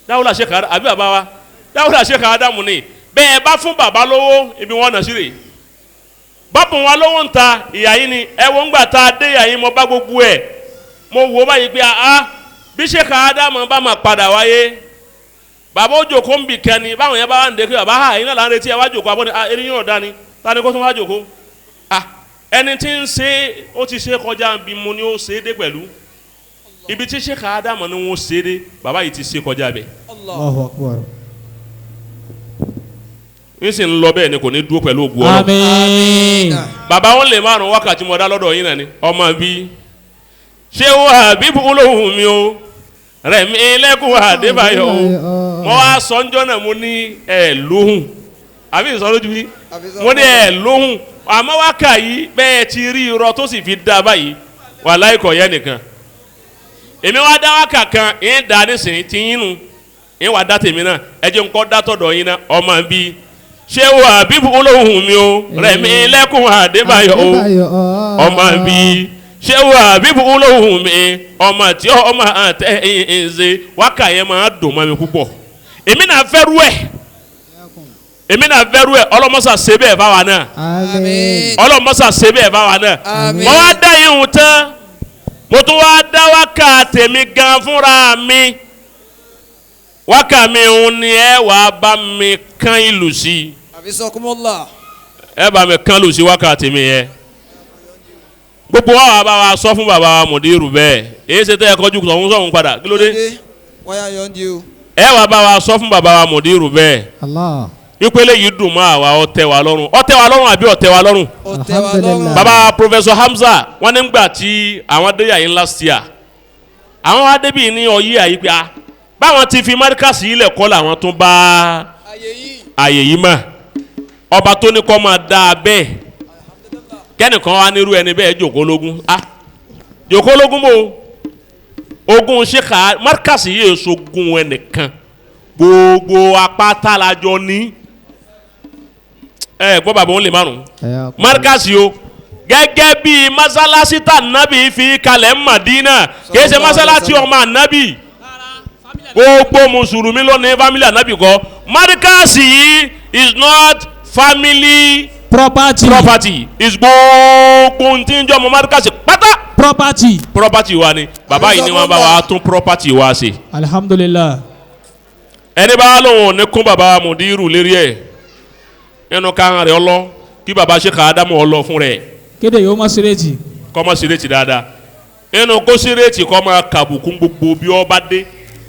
dáwùlà Sheikh Adam àbí bàbá wa dáwùlà Sheikh Adam ni bẹ́ẹ̀ bá fún bàbá lówó ibi wọn nà sí rè bábù wọn lówó ń ta ìyá yín ni ẹ wo ń gbà tá a dé ìyá yín mo bá gbogbo ẹ̀ mo wò báyìí pé bí Sheikh Adam bá máa padà wáyé bàbá ó jòkó ń bì kẹ́ni báwọn yẹn bá wà ń dé kí bàbá iná là ń retí ẹ wá jòkó abọ́ni eré yín ọ̀dá ni ta ni kó tún wá jòkó ẹni tí ń ṣe ó ti ṣe kọjá bí mo ní ó ṣe é dé pẹ̀lú ibi tí Sheikh Adam ni wọ́n ṣe é dé bàbá yìí ti ṣe kọjá bẹ́ẹ̀. Allahu Akbar. n sì ń lọ bẹ́ẹ̀ ni kò ní dúró pẹ̀lú ògùn ọ̀rọ̀. àmín. bàbá wọn lè márùn wákàtí mo dá lọ́dọ̀ yín náà ni ọmọ bí ṣé wà bíbú olóhùn mi o rẹ̀mí lẹ́kùn àdébáyọ̀ o mo wá sọ́njọ́ náà mo ní ẹ̀ lóhùn àbí ìsọ̀rọ̀ ju bí mo ní ẹ̀ lóhùn àmọ́ wákà yìí bẹ́ẹ̀ ti rí irọ́ tó sì fi dá báyìí wà láìkọ̀ yẹn nìkan èmi wá dá wákà kan ń dá nísìnyí tí yín nu ń wá dá tèmi náà ẹ jẹ́ nǹkan dá tọ̀dọ̀ yín náà ọmọ bí ṣé wà bíbú olóhùn mi o rẹ̀mí lẹ́kùn àdébáyọ̀ o ọmọ bí ṣé wà bíbú olóhùn mi ọmọ tí ọmọ àtẹ ẹ̀yìn ṣe wákà yẹn máa dùn mọ́ mi púpọ̀ èmi náà fẹ́ rú ẹ̀ ọlọ́mọ́sà ṣe bẹ́ẹ̀ fáwa náà ọlọ́mọ́sà ṣe bẹ́ẹ̀ fáwa náà mo wá dá ihun tán mo tún wá dá wákà tèmi gan fúnra mi wákà mi òun ni ẹ wàá bá mi kán ìlù sí i abisakumullah ẹ bá mi kán ìlù sí wákà tèmi yẹn gbogbo wa wà bá wa sọ fún bàbá wa Mudiru bẹ́ẹ̀ èyí ṣe tẹ́ ẹ kọjú sọ̀hún padà kí ló dé wáyà yọ̀ǹdì o ẹ wà bá wa sọ fún bàbá wa Mudiru bẹ́ẹ̀ Allah. ìpele yìí dùn mọ́ àwa ó tẹ́ wa lọ́rùn àbí ó tẹ́ wa lọ́rùn. ó tẹ́ wa lọ́rùn. baba Professor Hamza wọn ní gbà tí àwọn dé yàyín last year àwọn wá débi ní ọyí àyípe báwọn ti fi márikàsì ilẹ̀ kọ́ làwọn tún bá àyè yìí mọ̀ ọba tó ní kọ́ máa dá a bẹ́ẹ̀ kẹ́nìkan wá nírú ẹni bẹ́ẹ̀ jòkólógún jòkólógún mo ogun Sheikh márikàsì yìí èso gun ẹnìkan gbogbo apáta lajọ ní gbọ́ bàbá wọn lè márùn márikàsì o gẹ́gẹ́ bí masalasi ta nabi fi kalẹ̀ Madina kìí ṣe masalasi ọmọ anabi gbogbo mùsùlùmí ló ní family anabi kọ́ márikàsì yìí is not family property is gbogbo ntí ń jọ ọmọ márikàsì pátá property wa ni bàbá yìí ni wọ́n bá wa tún property wa ṣe. alhamdulillah. ẹni bá lóun ní kún bàbá Mudiru lérí ẹ̀ nínú káhàn rẹ̀ ọlọ́ kí bàbá Sheikh Adamu ọlọ́ fún rẹ̀. kéde yóò má sírètì. kọ́ má sírètì dáadáa nínú kó sírètì kọ́ má kàbùkún gbogbo bí ọ bá dé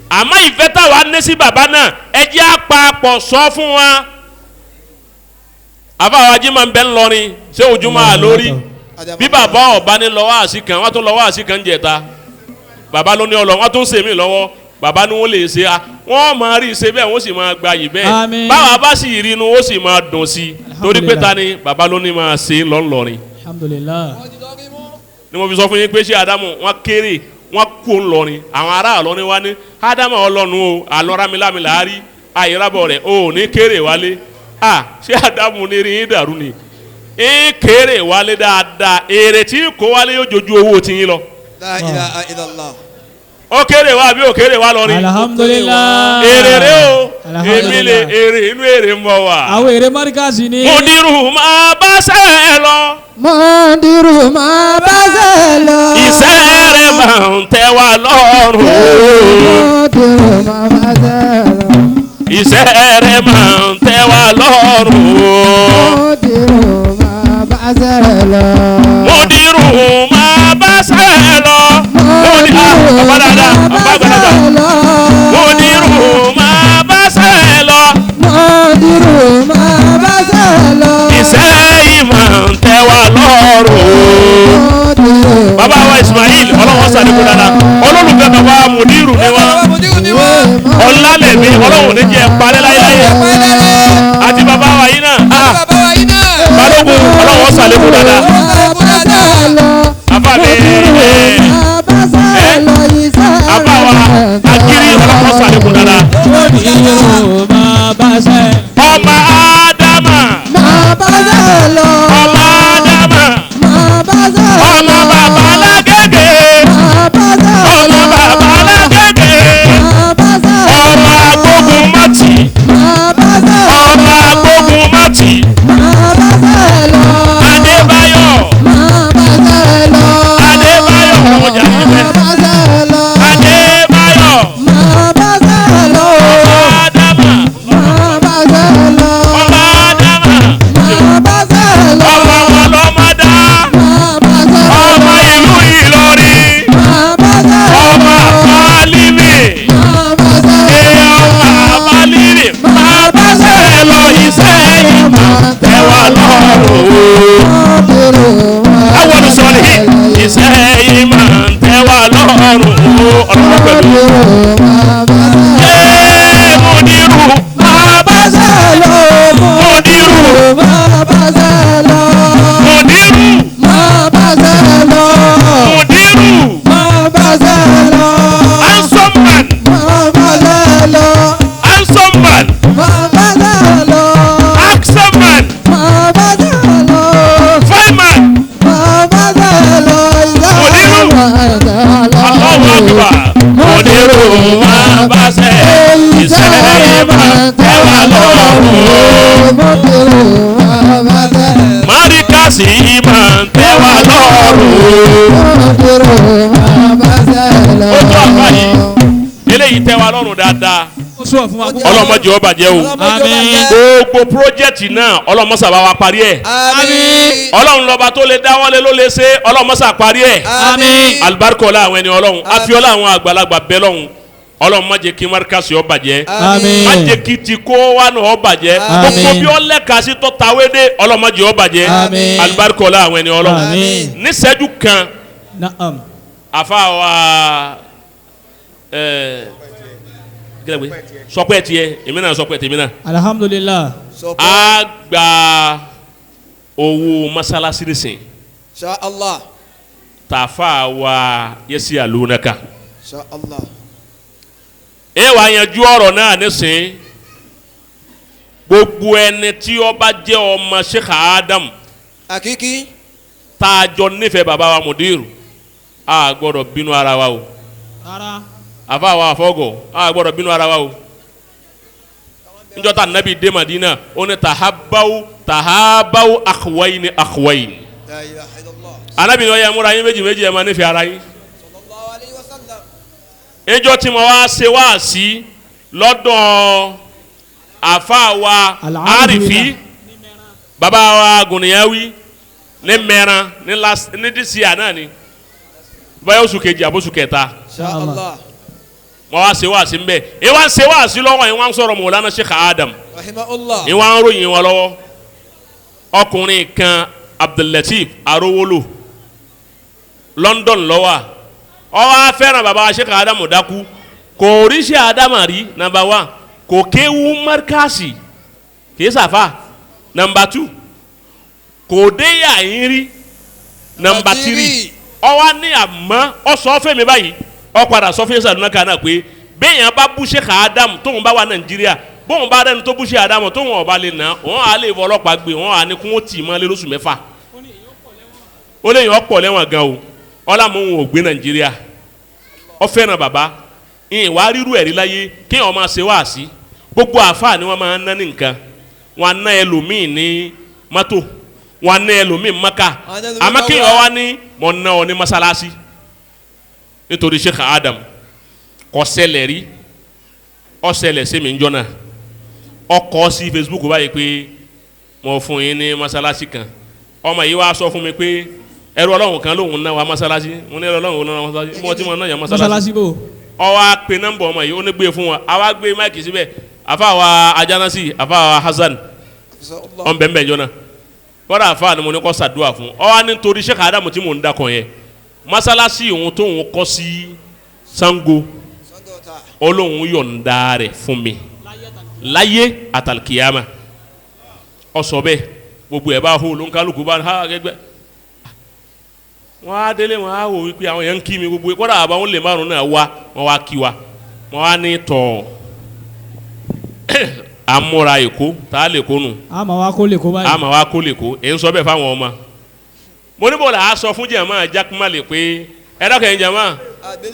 àmọ́ ìfẹ́ táwa ní sí bàbá náà ẹ jẹ́ àpapọ̀ sọ fún wa. àbáwá jimá ń bẹ́ ńlọrin ṣé ojú máa lórí bí bàbá ọba ní lọ́wọ́ àṣìkan wọ́n tún lọ́wọ́ àṣìkan jẹ̀ta bàbá ló ní ọlọ́ wọ́n tún sèmí lọ́wọ́ bàbá ni wọ́n lè ṣe wọ́n máa rí ṣe bẹ́ẹ̀ wọ́n sì máa gba yìí bẹ́ẹ̀ báwa bá sì rí inú ó sì máa dùn sí i torí pé ta ni bàbá ló ní máa ṣe lọ́nlọ́rin. alhamdulillah. ni mo fi sọ fún yín pé ṣé Adamu wọn kéré wọ́n kó ńlọrin àwọn ará àlọ́ni wá ní ádámà ọlọ́nu o àlọ́rámilámilà rí àyírábọ̀ rẹ̀ o ní kéré wálé ṣé ádámù ní rí yín dàrú ni kéré wálé dáadáa èrè tí kò wálé yóò jojú owó tiyín lọ. La ilaha illallah. ó kéré wá bí ó kéré wá lọ rí. alhamdulilah. èrè rẹ o Alhamdulillah. èmi lè èrè inú èrè ń bọ̀ wá. àwọn èrè mọ́ríkàsì ni. Mudiru máa bá sẹ́ lọ. Mudiru máa bá ṣe lọ. Iṣẹ́ rẹ̀ máa ń tẹ́ wa lọ́rùn. Mudiru máa bá ṣe lọ. Iṣẹ́ rẹ̀ máa ń tẹ́ wa lọ́rùn. Mudiru máa bá ṣe lọ. Mudiru máa bá sẹ́ lọ. Bàbá dáadáa, bàbá gbàdàgbà. Mudiru máa bá sẹ́ lọ. Mudiru máa bá ṣe lọ. Iṣẹ́ yìí máa ń tẹ́ wa lọ́rùn. Mudiru Bàbá wa Ismail ọlọ́wọ́ sàdékù dáadáa. Olólùfẹ́ bàbá Mudiru ni wá. Bàbá Mudiru ni wọ́n. Ọlálẹ̀mí ọlọ́wọ́ ní jẹ́ parẹ́ láyéláyé. Àti bàbá wa yìí náà. Bàbá wa yìí náà. Balógun ọlọ́wọ́ sàdékù dáadáa. Bàbá mi bàbá wa Agiri ọlọ́wọ́ sàdékù dáadáa. Mudiru máa bá ṣe. Ọmọ Ádámà. Ọmọ Ádámà. Ọmọ bàbá lágége. Ọmọ bàbá lágége. Ọmọ agbógun mọ́tì. Ọmọ agbógun mọ́tì. Adébáyọ̀. Adébáyọ̀ ọjà níbẹ̀. Adébáyọ̀. Ọmọ Ádámà. Ọmọ Ádámà. Ọmọ wọn lọ́mọdá. Ọmọ ìlú Ìlọrin. Ọmọ àbálímì. Ọmọ àbálímì. Máa bá sẹ́ lọ iṣẹ́ yìí máa tẹ́ wa lọ́rùn. Àwọn sọ̀rọ̀ yìí iṣẹ́ yìí máa tẹ́ wa lọ́rùn. Ọlọ́run pẹ̀lú. Mudiru máa bá sẹ́ lọ. Mudiru. Mudiru. Mudiru. Handsome man. Handsome man. Handsome man. Fine man. Allahu Akbar. Mudiru máa bá sẹ́ iṣẹ́ yìí máa tẹ́ wa lọ́rùn. Márìkàsì máa tẹ́ wa lọ́rùn. Ó tó àbáyé eléyìí tẹ́ wa lọ́rùn dáadáa. ó sọ fún wa. Ọlọ́mọdé ó bàjẹ́ o. àmín. Gbogbo pírójẹ́tì náà ọlọ́mọsà bá wa parí ẹ̀. Àmín. Ọlọ́run lọ́ba tó lè dáwọ́lé ló lè ṣe ọlọ́mọsà parí ẹ̀. Àmín. Alibarika ọlá àwọn ẹni Ọlọ́run afiola àwọn àgbàlagbà bẹ́ẹ̀ lọ́hùn Ọlọ́run má jẹ́ kí Márìkàsì ó bàjẹ́. àmín. Má jẹ́ kí ti kó wa náà ó bàjẹ́. Gbogbo bí ó lẹ́ka sí tó tawédé ọlọ́mọdé ó bàjẹ́. Àmín. Alibarika ọlá àwọn ẹni Ọlọ́run. Àmín. Níṣẹ́jú kan Naam. afa wa gẹ́gẹ́ sọpẹ́ tiẹ̀ èmi náà sọpẹ́ tèmi náà alhamdulilah. a gba owó masalasi nísìn Insha Allah. tàfà wa yẹsi àlùnàkà Insha Allah. ẹ wà yanjú ọ̀rọ̀ náà nísìn gbogbo ẹni tí ó bá jẹ́ ọmọ Sheikh Adam Akiki. tá a jọ nífẹ̀ẹ́ bàbá wa Mudiru a gbọ́dọ̀ bínú ara wa o rárá. àfa wa àfọ́gọ̀ a gbọ́dọ̀ bínú ara wa o njọta nabi de Madina ó ní tahabaw akhwayni akhwayni La ilaha illallah. anabi ni ó yẹ múra yín méjì méjì ẹ máa nífẹ̀ẹ́ ara yín Sallallahu alayhi wa sallam. ẹjọ́ tí mo wá ṣe wá sí lọ́dọ̀ àfa wa Arifi baba wa Guniyawi ní mẹ́ran ní dísìá náà ni báyọ̀ oṣù kejì àbóṣù kẹta Insha Allah. mo wá ṣe wá sí mbẹ ẹ wá ṣe wá sí lọ́wọ́ ẹ wá ń sọ̀rọ̀ Mawlana Sheikh Adam Rahimahullah. ẹ wá ń ròyìn wọn lọ́wọ́ ọkùnrin kan Abdullatif Arowolo London lọ́wọ́ ó wá fẹ́ràn baba Sheikh Adam dákú kò rí Sheikh Adam rí number 1 kò kéwú Márìkàsì kì í sàfà number 2 kò dé yàyín rí number 3 ọwọ́ ní àmọ́ ọ̀sọ́ fẹ́mi báyìí ọ̀padà sọ fún Sheikh Alunaka náà pé bẹ́ẹ̀yàn bá bú Sheikh Adam tóun bá wà Nàìjíríà bóun bá rẹni tó bú Sheikh Adam tóun ọba lè nà wọn á lè fọ ọlọ́pàá gbé wọn á ní kún ó tì mọ́ lé lóṣù mẹ́fà ó lè yàn ọ̀pọ̀ lẹ́wọ̀n gan o ọlámọ̀hún ò gbé Nàìjíríà ó fẹ́ràn bàbá ìyìn wá rírú ẹ̀rí láyé kéèyàn máa ṣe wáàsí gbogbo àfáà ni wọ́n máa ń ná ní nǹkan wọn ná ẹlòmíì ní mọ́tò wọn ná ẹlòmíì mọ́kà àmọ́ kéèyàn wá ní mọ̀ ná ọ ní mọ́sálásí nítorí Sheikh Adam kò ṣẹlẹ̀ rí ó ṣẹlẹ̀ sí mi ń jọ́nà ọkọ̀ sí Facebook báyìí pé mo fún yín ní mọ́sálásí kan ọmọ yìí wá sọ fún mi pé ẹrú Ọlọ́run kan lòun ná wa mọ́sálásí mo ní ẹrú Ọlọ́run náà mọ́sálásí mo ti mọ̀ náà yà mọ́sálásí bò. ọwọ́ pe nọ́mbà ọmọ yìí ó ní gbé fún wa àwa gbé máìkì síbẹ̀ àfàwà Ajanasi àfàwà Hasan ọ̀nbẹ̀nbẹ̀ jọ́nà kọ́dà àfàwà ni mo ní kọ́ sàdúrà fún ọwọ́ nítorí Sheikh Adam tí mò ń dakọ̀ yẹn mọ́sálásí òun tó òun kọ́ sí Sango Ọlọ́hun yọ̀ǹda rẹ̀ fún mi láyé àtàlùkìyàmà ọ̀sọ̀ bẹ́ẹ̀ gbogbo ẹ̀ bá hó ló ń kálukú bá ha gẹ́gbẹ́ wọ́n á délé wọ́n á wò wípé àwọn yẹn ń kí mi gbogbo kọ́dà àbáwọn lè márùn náà wá wọ́n wá kí wa wọ́n á ní tọ̀ àmúra èkó tá a lè kó nù àmà wa kó lè kó báyìí. àmà wa kó lè kó èyí ń sọ bẹ́ẹ̀ fáwọn ọmọ mo ní bọ̀dà á sọ fún jẹ̀mọ́ jákèmá lè pé ẹ dákẹ́ jẹ̀mọ́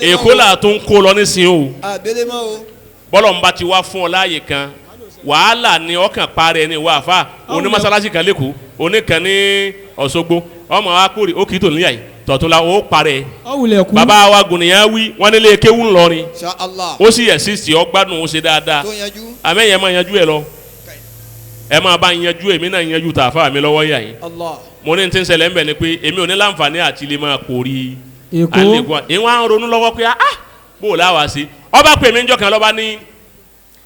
èkó là tó ń kó lọ nísìnyí o bọ́lọ̀ ń bá ti wá fún ọ láàyè kan wàhálà ni ọkàn parẹ́ ni wà fà oní masalasi kan lẹ́kọ̀ọ́ oní kan ní Òṣogbo ọmọ wa kórè ó kì í tò níyà yìí tọ̀tún la ó parẹ́ bàbá wa gùnìyàn wí wọn nílé kéwù ńlọrin ó sì yẹ sísì ọgbádùn ó ṣe dáadáa àmẹ́yẹ máa yanjú ẹ lọ ẹ máa bá yanjú èmi náà yanjú tààfà mi lọ́wọ́ yà yín mo ní ti ń ṣẹlẹ̀ ń bẹ̀ ni pé èmi ò ní láǹfààní àti lè máa kórì àlékún ìwọ̀n à ń ronú lọ́wọ́ pé bó o láwa sí ọba pè mí ń jọ kan lọ́ba ní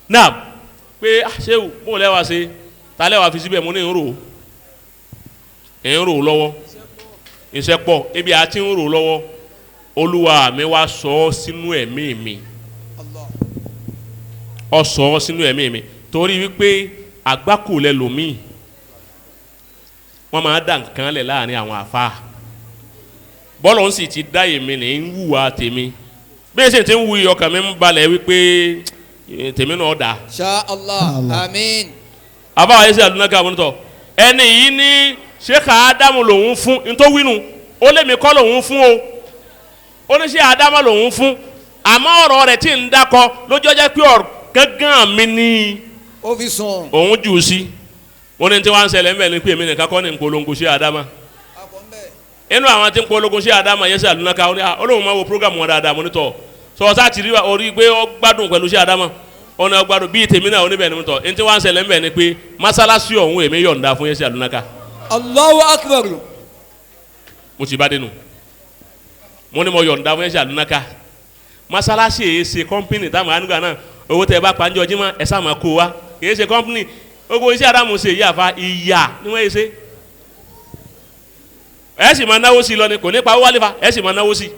náà pé ṣéwù bó o lẹ́wà sí ta lẹ́wà fi síbẹ̀ mo ní ń rò lọ́wọ́ iṣẹ́ pọ̀ ebi àti ń rò lọ́wọ́ olúwa mi wá sọ ọ́ sínú ẹ̀mí mi ọ sọ ọ́ sínú ẹ̀mí mi torí wípé àgbákò lẹ lòmíì wọ́n máa dà nǹkan lẹ̀ láàrin àwọn àfa bọ́lọ̀ ń sì ti dá èmi ní ń wùwà tèmi bí ẹsẹ̀ tí ń wu ọkàn mi ń balẹ̀ wípé tèmi náà dà. Insha Allah àmín. àbáwá ẹsẹ̀ Alunaka àbúrútọ̀ ẹni yìí ní Sheikh Adamu lòun fún ntọ́wínú ó lé mi kọ́ lòun fún o ó ní Sheikh Adamu lòun fún àmọ́ ọ̀rọ̀ rẹ̀ tí ń dákọ lójú ọjọ́ pé ọ̀rọ̀ gángan mi ní ó fi sùn òun jù ú sí ó ní tí wọ́n ń ṣẹlẹ̀ ń bẹ̀ ní pé èmi nìkan kọ́ ní ìpolongo Sheikh Adamu inú àwọn tí ń polongo Sheikh Adamu yẹsẹ Alunaka olóhùn máa wo program wọn dáadáa mọ́nítọ̀ sọ̀ọ́sá ti rí orí pé ó gbádùn pẹ̀lú Sheikh Adamu ọ̀nà gbádùn bíi tèmi náà oníbẹ̀ ni mọ́tọ̀ ẹni tí wọ́n ń ṣẹlẹ̀ ń bẹ̀ ni pé masalasi ọ̀hún èmi yọ̀ǹda fún yẹsẹ Alunaka. Allahu Akbar. mo ti bá dénú mo ní mo yọ̀ǹda fún yẹsẹ Alunaka masalasi yìí ṣe kọ́mpínì táwọn ànúgbà náà owó tẹ bá pàǹjọ jimá ẹ sáà máa kó wa kìí ṣe kọ́mpínì gbogbo Sheikh Adamu ṣe yí àfa ìyà ni wọ́n yẹ ṣe ẹ sì máa náwó sí lọ ni kò ní pa wálé fa ẹ sì máa náwó sí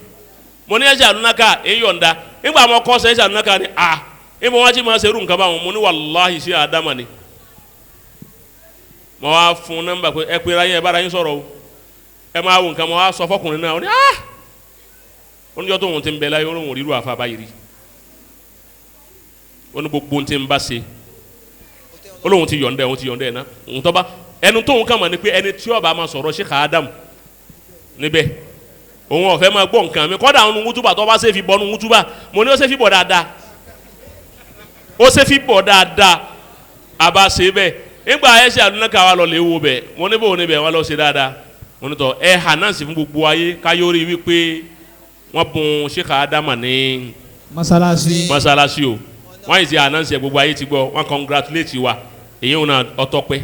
mo ní ẹsẹ Alunaka èyí yọ̀ǹda nígbà mo kọ́ sọ ẹsẹ Alunaka ni níbo wọn ti máa ṣerú nǹkan báwọn mo ní wàláhì Sheikh Adamu ni mo wá fún nọ́mbà pé ẹ pera yín ẹ bára yín sọ̀rọ̀ o ẹ máa wo nǹkan mo wá sọ fọkùnrin náà ó ní oníjọ́ tó òun ti ń bẹ láyé olóhùn ríru àfa báyìí rí ó ní gbogbo ohun tí ń bá ṣe olóhùn ti yọ̀ǹda òun ti yọ̀ǹda ẹ̀ ná òun tó bá ẹnu tóun kàn mọ̀ ni pé ẹni tí ó bá máa sọ̀rọ̀ Sheikh Adamu níbẹ̀ òun ọ̀fẹ́ máa gbọ́ nǹkan mi kọ́dà àwọn wútúbà tó bá ṣe fi bọ́ nu wútúbà mo ní ó ṣe fi bọ̀ dáadáa ó ṣe fi bọ̀ dáadáa àbá ṣe bẹ́ẹ̀ nígbà ẹsẹ̀ Alunaka wa lọ lè wo bẹ́ẹ̀ mo ní bò ní bẹ́ẹ̀ wọ́n lọ ṣe dáadáa mo ní tọ́ ẹ hà náà sì fún gbogbo ayé káyọ̀rí wípé wọ́n bùn Sheikh Adamu ní masalasi o wọ́n yìí ti ànánsì gbogbo ayé ti gbọ́ wọ́n congratulate wa èyí wọn náà ọtọ́pẹ́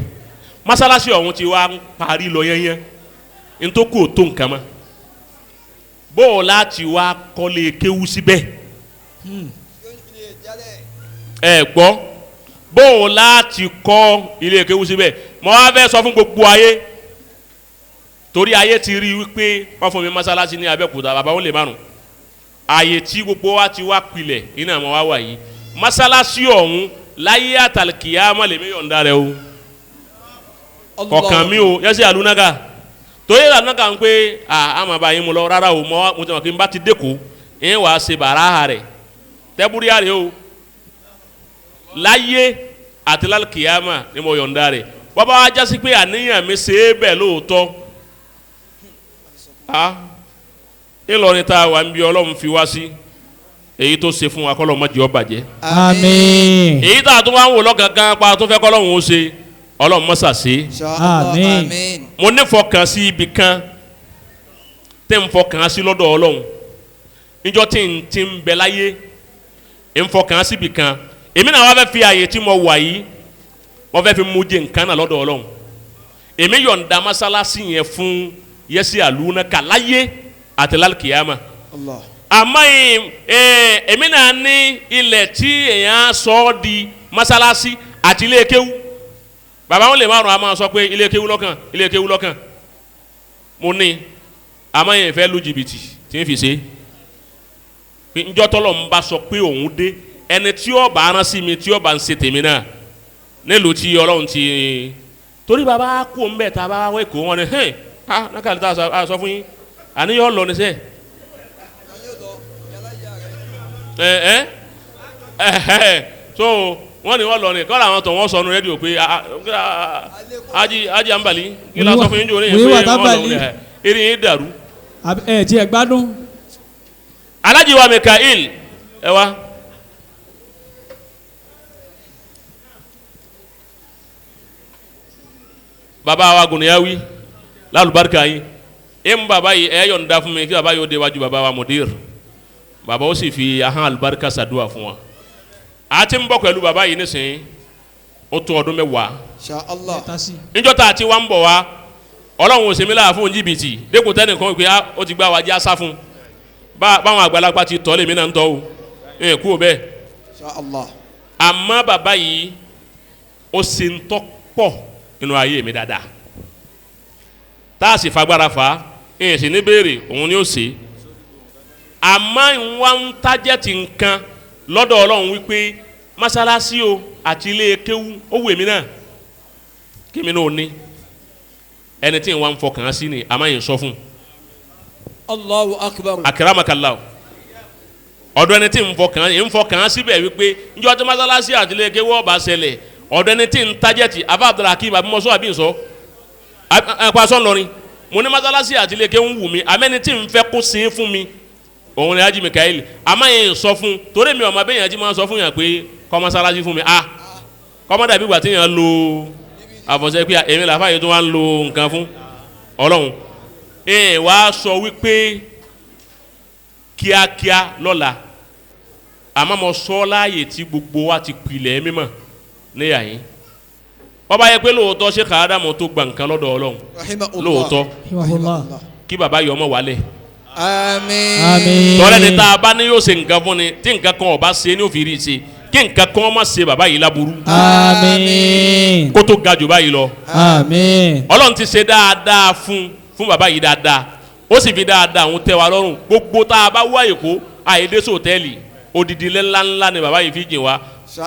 masalasi ọ̀hún ti wá ń parí lọ yẹ́nyẹ́ ntoko tó nǹkan mọ́ bó o láti wá kọ́lé kéwú síbẹ̀ ẹ gbọ́ bó o láti kọ́ ilé kéwú síbẹ̀ mo wá fẹ́ sọ fún gbogbo ayé torí ayé ti rí wípé wọ́n fún mi masalasi ní Abẹ́òkúta bàbá wọn lè márùn ààyè tí gbogbo wa ti wá pilẹ̀ iná àmọ́ wá wà yìí masalasi ọ̀hún láyé àtàlùkìyà má lè mí yọ̀ǹda rẹ o kọ̀ọ̀kan mi o yẹ́sẹ̀ Alunaka torí ìlànà kan pé àmọ́ báyìí mo lọ rárá o mo ti mọ̀ kí n bá ti dẹ́kun ìyẹn wàá ṣe bàrà rẹ̀ tẹ́búríyà rẹ̀ o láyé àti lálùkìyàmà ni mo yọ̀ǹda rẹ̀ bàbá wa jásí pé àníyàn mi ṣe é bẹ́ẹ̀ lóòótọ́ ńlọrin tá a wà ń bí Ọlọ́run fi wá sí èyí tó ṣe fún wa kọ́ lọ́ọ́ má jẹ́ ó bàjẹ́. Àmín. èyí tá a tún wá ń wò lọ́gàgán pa tó fẹ́ kọ́ lọ́hùn ó ṣe Ọlọ́run má ṣàṣe. Àmín. mo ní fọkàn sí ibì kan tẹ́ ń fọkàn sí lọ́dọ̀ Ọlọ́run níjọ́ tí ń ti ń bẹ láyé ń fọkàn sí ibì kan èmi náà wá fẹ́ fi àyè tí mo wà yìí wọ́n fẹ́ fi mú jẹ nǹkan náà lọ́dọ̀ Ọlọ́run èmi yọ̀ǹda mọ́sálásí yẹn fún yẹ́sì àlùnàkà láyé àti lálùkìyàmà àmọ́ èmi náà ní ilẹ̀ tí èèyàn sọ ọ́ di mọ́sálásí àti ilé kéwú bàbá wọn lè márùn-ún a máa sọ pé ilé kéwú lọ́kàn mo ní àmọ́ yẹn fẹ́ lu jìbìtì tí ń fi ṣe njọ́ tọ́lọ̀ ń bá sọ pé òun dé ẹni tí ó bá rán sí mi tí ó bá ń ṣe tèmi náà nílùú tí Ọlọ́run ti torí bàbá kú ń bẹ̀ tá a bá wẹ̀ kó wọn ni nákàlí tá a sọ fún yín àníyàn lọ ní sẹ́ẹ̀. So wọ́n ní wọ́n lọ ní kọ́ra àwọn tó wọ́n sọnù rédíò pé Haji Ambali kí la sọ fún yín jò ní yẹn pé wọ́n lọ ní eré yín dàrú. ẹ ti ẹ gbádùn. Alhaji wa Mikael ẹ wá. Baba wa Guniyawi lálùbáríkà yìí em baba yìí ẹ yọ̀ǹda fún mi kí baba yìí ó dé wájú baba wa Mudir baba ó sì fi ahọ́n alùbáríkà ṣàdúrà fún wa a ti ń bọ̀ pẹ̀lú baba yìí nísìnyí ó tó ọdún mẹ́wàá níjọ́ tá a ti wá ń bọ̀ wá Ọlọ́run ò sèmi láà fún jìbìtì dẹ́kun tẹ́nìkan pé ó ti gbá wa já sá fún báwọn àgbàlagbà ti tọ́ lèmi náà ń tọ́ o ẹ̀ kú o bẹ́ẹ̀ àmọ́ baba yìí ó sì ń tọ́ pọ̀ nínú ayé mi dáadáa tá a sì fagbára fa ẹ̀ sì ní béèrè òun ni ó ṣe àmọ́ ìwà ń tájẹ́tì nǹkan lọ́dọ̀ Ọlọ́run wípé mọ́sálásí o àti ilé kéwú ó wù mí náà kí mi náà ní ẹni tí ìwà ń fọkàn sí ni àmọ́ yìí ń sọ fún un. Allahu akbar. Akramakallah ọ̀dọ̀ ẹni tí ń fọkàn síbẹ̀ wípé njọ́ tí mọ́sálásí àti ilé kéwú ó bá ṣẹlẹ̀ ọ̀dọ̀ ẹni tí ń tájẹ́tì Afa Abdulhakeem abimọ́sọ́ àbí nsọ́ àpasọ́ ńlọrin mo ní mọ́sálásí àti ilé kéwú wù mí àmẹ́ni tí ń fẹ́ kó ṣe fún mi òun ni Haji Mikael àmọ́ yẹn sọ fún torí mi ọmọ abẹ́yẹn máa sọ fún yàn pé kọ́ mọ́sálásí fún mi kọ́mọ́dà bí gbà tí yàn lo àfọ̀sẹ́ pé èmi làfà yìí tó wá ń lo nǹkan fún Ọlọ́run wá sọ wípé kíákíá lọ́la àmọ́ mo sọ láàyè tí gbogbo wa ti pilẹ̀ mímọ̀ níyà yín wọ́n bá yẹ pé lóòótọ́ ṣé kàádámọ̀ tó gba nǹkan lọ́dọ̀ Ọlọ́run lóòótọ́ kí bàbá yọ ọmọ wálẹ̀. Àmín. tọ́lẹ̀ ní tá a bá ní yóò ṣe nǹkan fún ni tí nǹkan kan ọba ṣe ní òfin rí ṣe kí nǹkan kan ọmọ ṣe bàbá yìí láburú. Àmín. kó tó ga jù báyìí lọ. Àmín. Ọlọ́run ti ṣe dáadáa fún bàbá yìí dáadáa ó sì fi dáadáa òun tẹ́ wa lọ́rùn gbogbo tá a bá wá Èkó àyèdè sòtẹ́ẹ̀lì odidi ńláńlá ni bàbá yìí fi jìn wá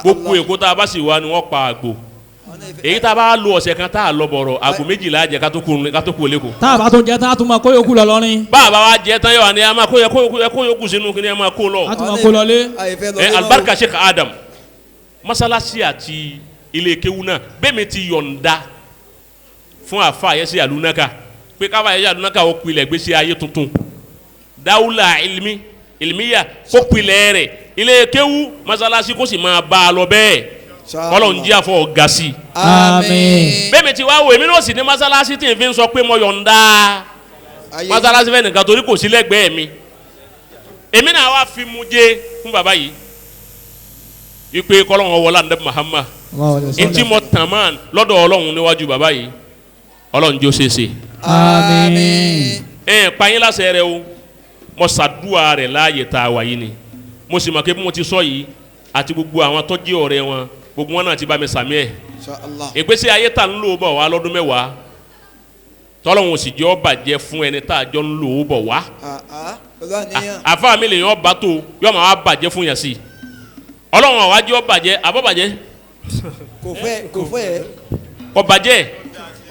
gbogbo Èkó tá a bá sì wá ni wọ́n pa àgbò èyí tá a bá lo ọ̀sẹ̀ kan tá a lọ bọ̀rọ̀ àgbo 12 jẹ ká tó kú lẹ́kọ̀ọ́. tá a bá tó jẹ tán a tún máa kó yòókù lọ lọ́rin. bá a bá wa jẹ tán yóò wá ní a máa kó yòókù sínú kí ni a máa kó lọ. a tún máa kó lọ lé. alibarika Sheikh Adam masalasi àti ilé kéwú náà bẹ́ẹ̀ mi ti yọ̀ǹda fún àfa Yẹsi Alunaka pé káfa Yẹsi Alunaka ó pilẹ̀ gbèsè ayé tuntun dáwùlà ilmiya kó pilẹ̀ rẹ̀ ilé kéwú masalasi kó sì máa bá a lọ bẹ́ẹ̀ kọlọ́n jí àfọ gasi. Àmín. bẹ́ẹ̀ mi ti wá wo èmi náà sì ní masalasi tí n fi sọ pé mo yọ̀ǹda masalasi fẹ́ nìkan torí kò sí lẹ́gbẹ̀ẹ́ mi èmi náà wá fi mu jẹ fún bàbá yìí ipe kọlọ́n wọlé àndé Muhammad ntí mo tàn máa lọ́dọ̀ Ọlọ́run níwájú bàbá yìí Ọlọ́run jẹ́ ó ṣeéṣe. Àmín. pààyàn lásẹ̀ rẹ o mo ṣàdúrà rẹ̀ láàyè tá a wà yìí ni mo sì mọ̀ pé mo ti sọ yìí àti gbogbo àwọn tó jẹ́ ọ̀rẹ́ wọn gbogbo wọn náà ti bá mi sàmì ẹ̀. ìgbésí ayé tá ń lò bọ̀ wá lọ́dún mẹ́wàá tọ́lọ́hún sì jẹ́ ó bàjẹ́ fún ẹni tá a jọ ń lò ó bọ̀ wá. àfa mi lè yàn ọ́ bá tó yọ máa wá bàjẹ́ fún yàn sí i Ọlọ́run àwa jẹ́ ó bàjẹ́ àbọ̀ bàjẹ́. kò fẹ́ kò bàjẹ́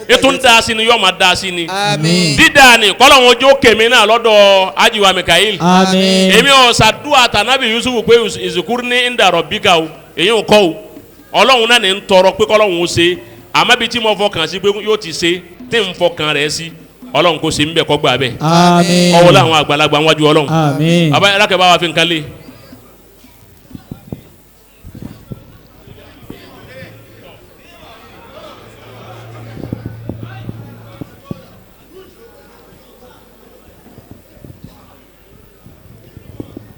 ètò ń da sí ni yóò máa da sí ni Àmín. dídá ni kọ́lọ́hún ojú kèmí náà lọ́dọ̀ ajiwa Mikael Àmín. èmi ò ṣàdúrà tànàbí Yusuf pé ìsìnkúrú ní ìdàrọ̀ bíkà o èyí ò kọ́ o ọlọ́run náà ní ń tọrọ pé kọ́lọ́hún ó ṣe àmọ́ bí tí mo fọkàn sí pé yóò ti ṣe tí ń fọkàn rẹ̀ sí ọlọ́run kò ṣe ń bẹ̀ kọ́ gbà bẹ́ẹ̀ Àmín. ọwọ́ làwọn àgbàlagbà wájú ọlọ́run Àmín. àbá alákẹ́ bá wa fi nǹkan lé.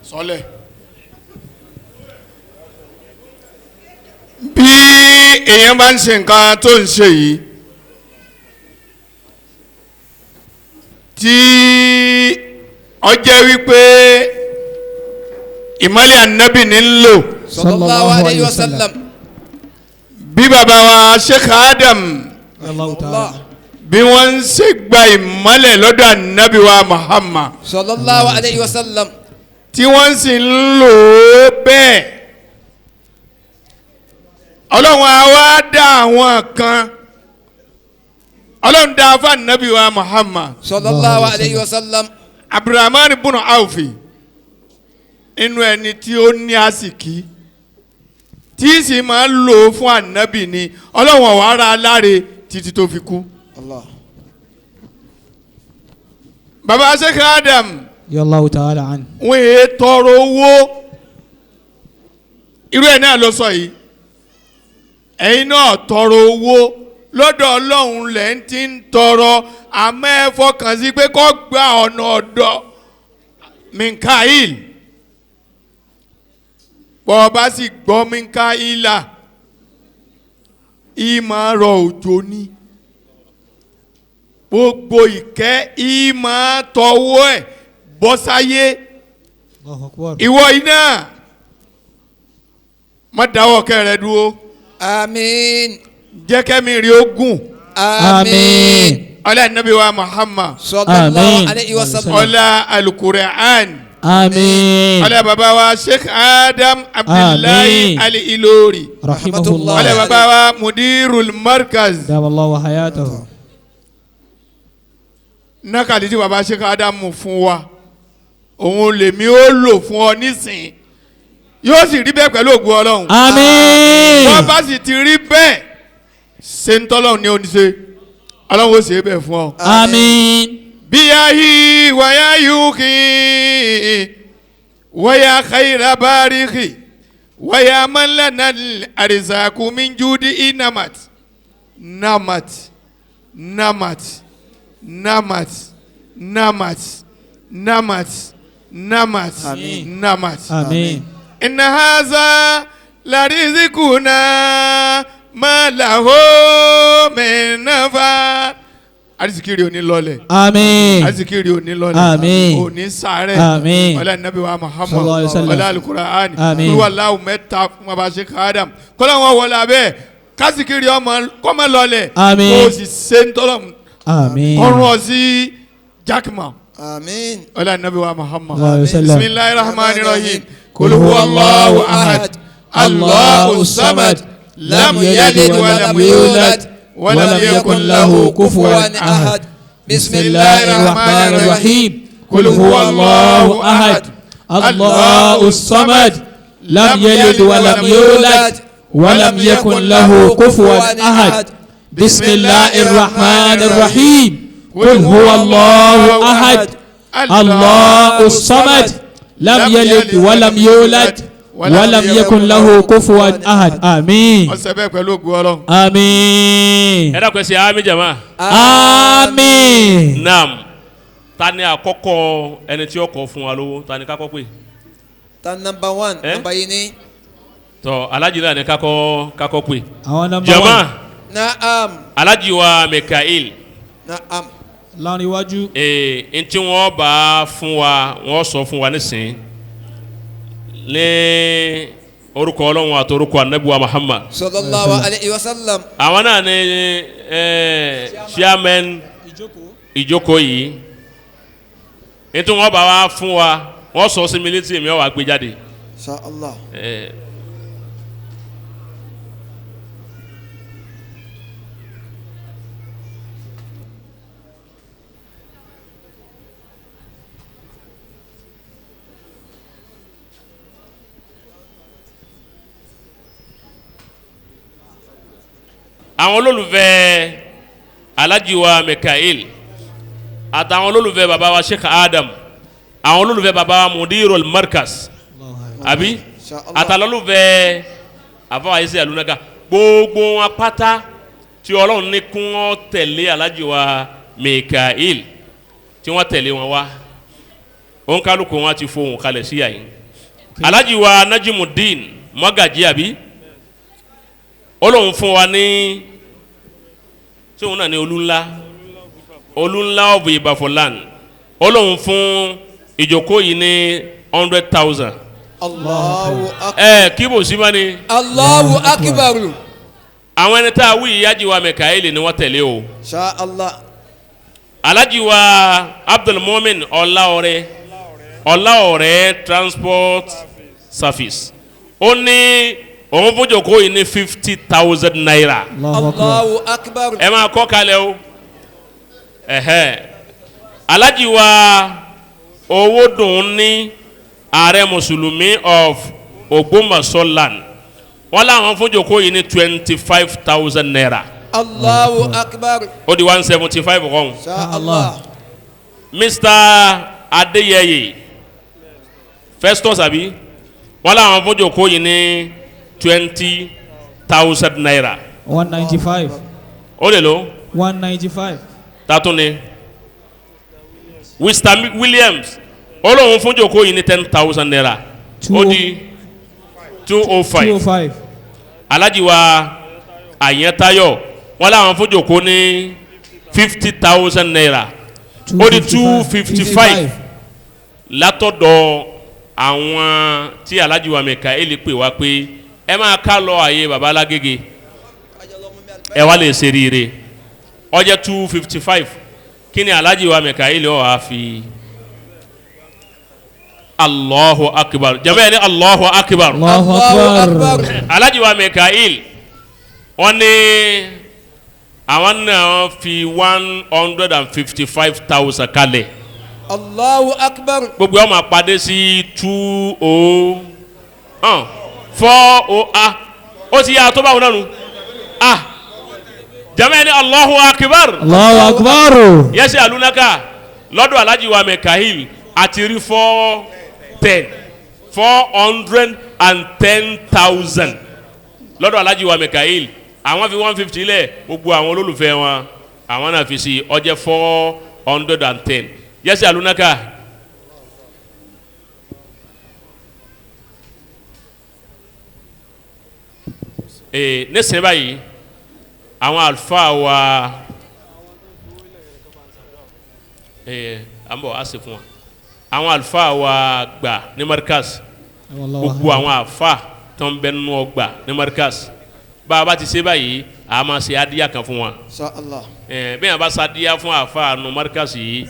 sọlẹ̀ bí èèyàn bá ń ṣe nǹkan tó ń ṣe yìí tí ó jẹ́ wípé ìmọ́lẹ̀ ànábì ní ń lò sallallahu alayhi wa sallam. bí bàbá wa Sheikh Adam Allahu ta'ala. bí wọ́n ń ṣe gba ìmọ́lẹ̀ lọ́dọ̀ ànábì wa Muhammad sallallahu alayhi wa sallam. tí wọ́n sì ń lò ó bẹ́ẹ̀ ọlọ́run á wá dá àwọn kan ọlọ́run dá fún ànábì wa Muhammad sallallahu alayhi wa sallam. Abdurrahman ibn Awfi inú ẹni tí ó ní àsìkí tí sì máa ń lò ó fún ànábì ni ọlọ́run ọ̀wá ara aláre títí tó fi kú. Allah. baba Sheikh Adam Allahu ta'ala an. wọ́n yé tọrọ owó irú ẹ̀ náà ló sọ yìí ẹ̀yin náà tọrọ owó lọ́dọ̀ ọlọ́run lẹ́ ń ti ń tọrọ àmọ́ ẹ fọkàn sí pé kó gba ọ̀nà ọ̀dọ̀ Mikael bọ́ ọ bá sì gbọ́ Mikaela ìmọ̀ rọ òjò ní gbogbo ìkẹ́ ìmọ̀ tọwọ́ ẹ̀ bọ́sáyé Allahu akbar. ìwọ iná má dáwọ́ kẹrẹ dúró Àmín. jẹ́ kẹ́mi rí ogun Àmín. ọlá nàbí wa Muhammad sallallahu Àmín. alayhi wa sallam. ọlá alukur'an Àmín. ọlá bàbá wa Sheikh Adam Abdullahi Àmín. Ali Ilori Rahimahullah. ọlá bàbá wa Mudirul Markaz Daballahu hayatahu. nákàlí tí bàbá Sheikh Adam fún wa òun lèmi ó lò fún ọ nísìn yóò sì rí bẹ́ẹ̀ pẹ̀lú ògùn ọlọ́run Àmín. wọ́n bá sì ti rí bẹ́ẹ̀ ṣe ń tọ́lọ́run ní oníṣe ọlọ́run ó ṣe é bẹ́ẹ̀ fún ọ. Àmín. biyahi waya yuki waya khayra bariki waya man lana arizaku min judi inamat namat namat namat namat namat namat Àmín. namat. Àmín. إن هذا لرزقنا ما له من نفاد arizikiri òní lọlẹ̀ Àmín. arizikiri òní lọlẹ̀ Àmín. òní sàárẹ̀ Àmín. ọlá nàbí wa Muhammad Sallallahu alaihi wasallam. ọlá alukur'ani Àmín. olúwaláwù mẹ́ta fún baba Sheikh Adam kọ́lá wọn wọlé abẹ́ kásìkiri ọmọ kọ́mọ lọlẹ̀ Àmín. kó o sì ṣe ń tọ́lọ̀ Àmín. ọrùn ọ sí jákèmá Àmín. ọlá nàbí wa Muhammad Sallallahu alaihi wasallam. bisimilahi rahman rahim kul huwa Allahu ahad Allahu samad lam yalid wa lam yulad wa lam yakun lahu kufuwan ahad. بسم الله الرحمن الرحيم قل هو الله أحد الله الصمد لم يلد ولم يولد ولم يكن له كفوا أحد بسم الله الرحمن الرحيم قل هو الله أحد الله الصمد لم يلد ولم يولد ولم يكن له كفوا أحد آمين ọ̀sẹ̀ bẹ́ẹ̀ pẹ̀lú ògùn ọlọ́run. آمين ẹ dákun ẹ ṣe àmì jama. آمين naam ta ni àkọ́kọ́ ẹni tí ó kọ fún wa lówó ta ni kakọ́ pé ta number one. Eh? number yìí ni. tọ alájí náà ni kakọ́ pé àwọn number jama one Naam. alájí wa Mikael Naam. láàrin iwájú ntí wọ́n bá fún wa wọ́n sọ fún wa nísìnyí ní orúkọ ọlọ́run àti orúkọ anabiwa Muhammad sallallahu alayhi wa sallam. àwọn náà ní chairman ìjókòó yìí ntí wọ́n bá wa fún wa wọ́n sọ sí mi létí mi wọ́n wá gbé jáde. insha Allah. àwọn olólùfẹ́ Alhaji wa Mikael àtàwọn olólùfẹ́ baba wa Sheikh Adam àwọn olólùfẹ́ baba wa Mudirul Markaz àbí àtàwọn olólùfẹ́ àfọwọ́ ayé sí àlùnága gbogbo wọn pátá tí Ọlọ́run ní kí wọ́n tẹ̀lé Alhaji wa Mikael tí wọ́n tẹ̀lé wọn wá òun kálukú wọn ti fohùn kalẹ̀ sí àyìn Alhaji wa Najimuddin Magaji àbí Ọlọ́run fún wa ní tí òun náà ní olúńlá of Ibafoland Ọlọ́run fún ìjókòó yìí ní 100,000. Allahu akbar. Kíbo sí ma ni. Allahu akbar. àwọn ẹni tá a wí Alhaji wa Mikael ni wọ́n tẹ̀lé o. Sha Allah. Alhaji wa Abdulmumin Ọláọ̀rẹ́ transport service ó ní òun fún ìjókòó yìí ní 50,000 naira. Allahu akbar. ẹ máa kọ́ kalẹ̀ o. Alhaji wa Owódùn ní ààrẹ mùsùlùmí of Ògbómọ̀ṣọ́ land wọ́n láwọn fún ìjókòó yìí ní 25,000 naira. Allahu akbar. ó di 175 kọ́hún. Sha Allah. Mr. Adeyeye Festus àbí wọ́n láwọn fún ìjókòó yìí ní 20,000 naira. 195. ó lè lò 195. tatún ni Mr. Williams ó lóun fún ìjókòó yìí ní 10,000 naira. ó di 205. 205. Alhaji wa Ayetayo wọ́n láwọn fún ìjókòó ní 50,000 naira. ó di 255 látọ̀dọ̀ àwọn tí Alhaji wa Mikael pè wá pé ẹ máa ká lọ àyè baba alágége ẹ wá lè ṣe rire ó jẹ́ 255 kí ni Alhaji wa Mikael ó wá fi Allahu akbar jama ni Allahu akbar. Allahu akbar. Alhaji wa Mikael wọ́n ní àwọn náà fi 155,000 kalẹ̀. Allahu akbar. gbogbo ọmọ àpàdé sí 40 ó ti yà tó báwọn náà nù jama ni Allahu akbar. Allahu akbar. yẹsẹ alunaka lọ́dọ̀ Alhaji wa Mikael àti rí 410,000 lọ́dọ̀ Alhaji wa Mikael àwọn fi 150 lẹ̀ gbogbo àwọn olólùfẹ́ wọn àwọn náà fi sí ó jẹ́ 410 yẹsẹ alunaka ne sẹ́ báyìí àwọn àlùfáà wa an bọ̀ a se fún wa àwọn àlùfáà wa gbà ní Markaz gbogbo àwọn àfáà tó ń bẹ nínú ọgbà ní Markaz bá a bá ti ṣe báyìí a máa ṣe adíyà kan fún wa. Insha Allah. bí a bá ṣe adíyà fún àfáà nínú Markaz yìí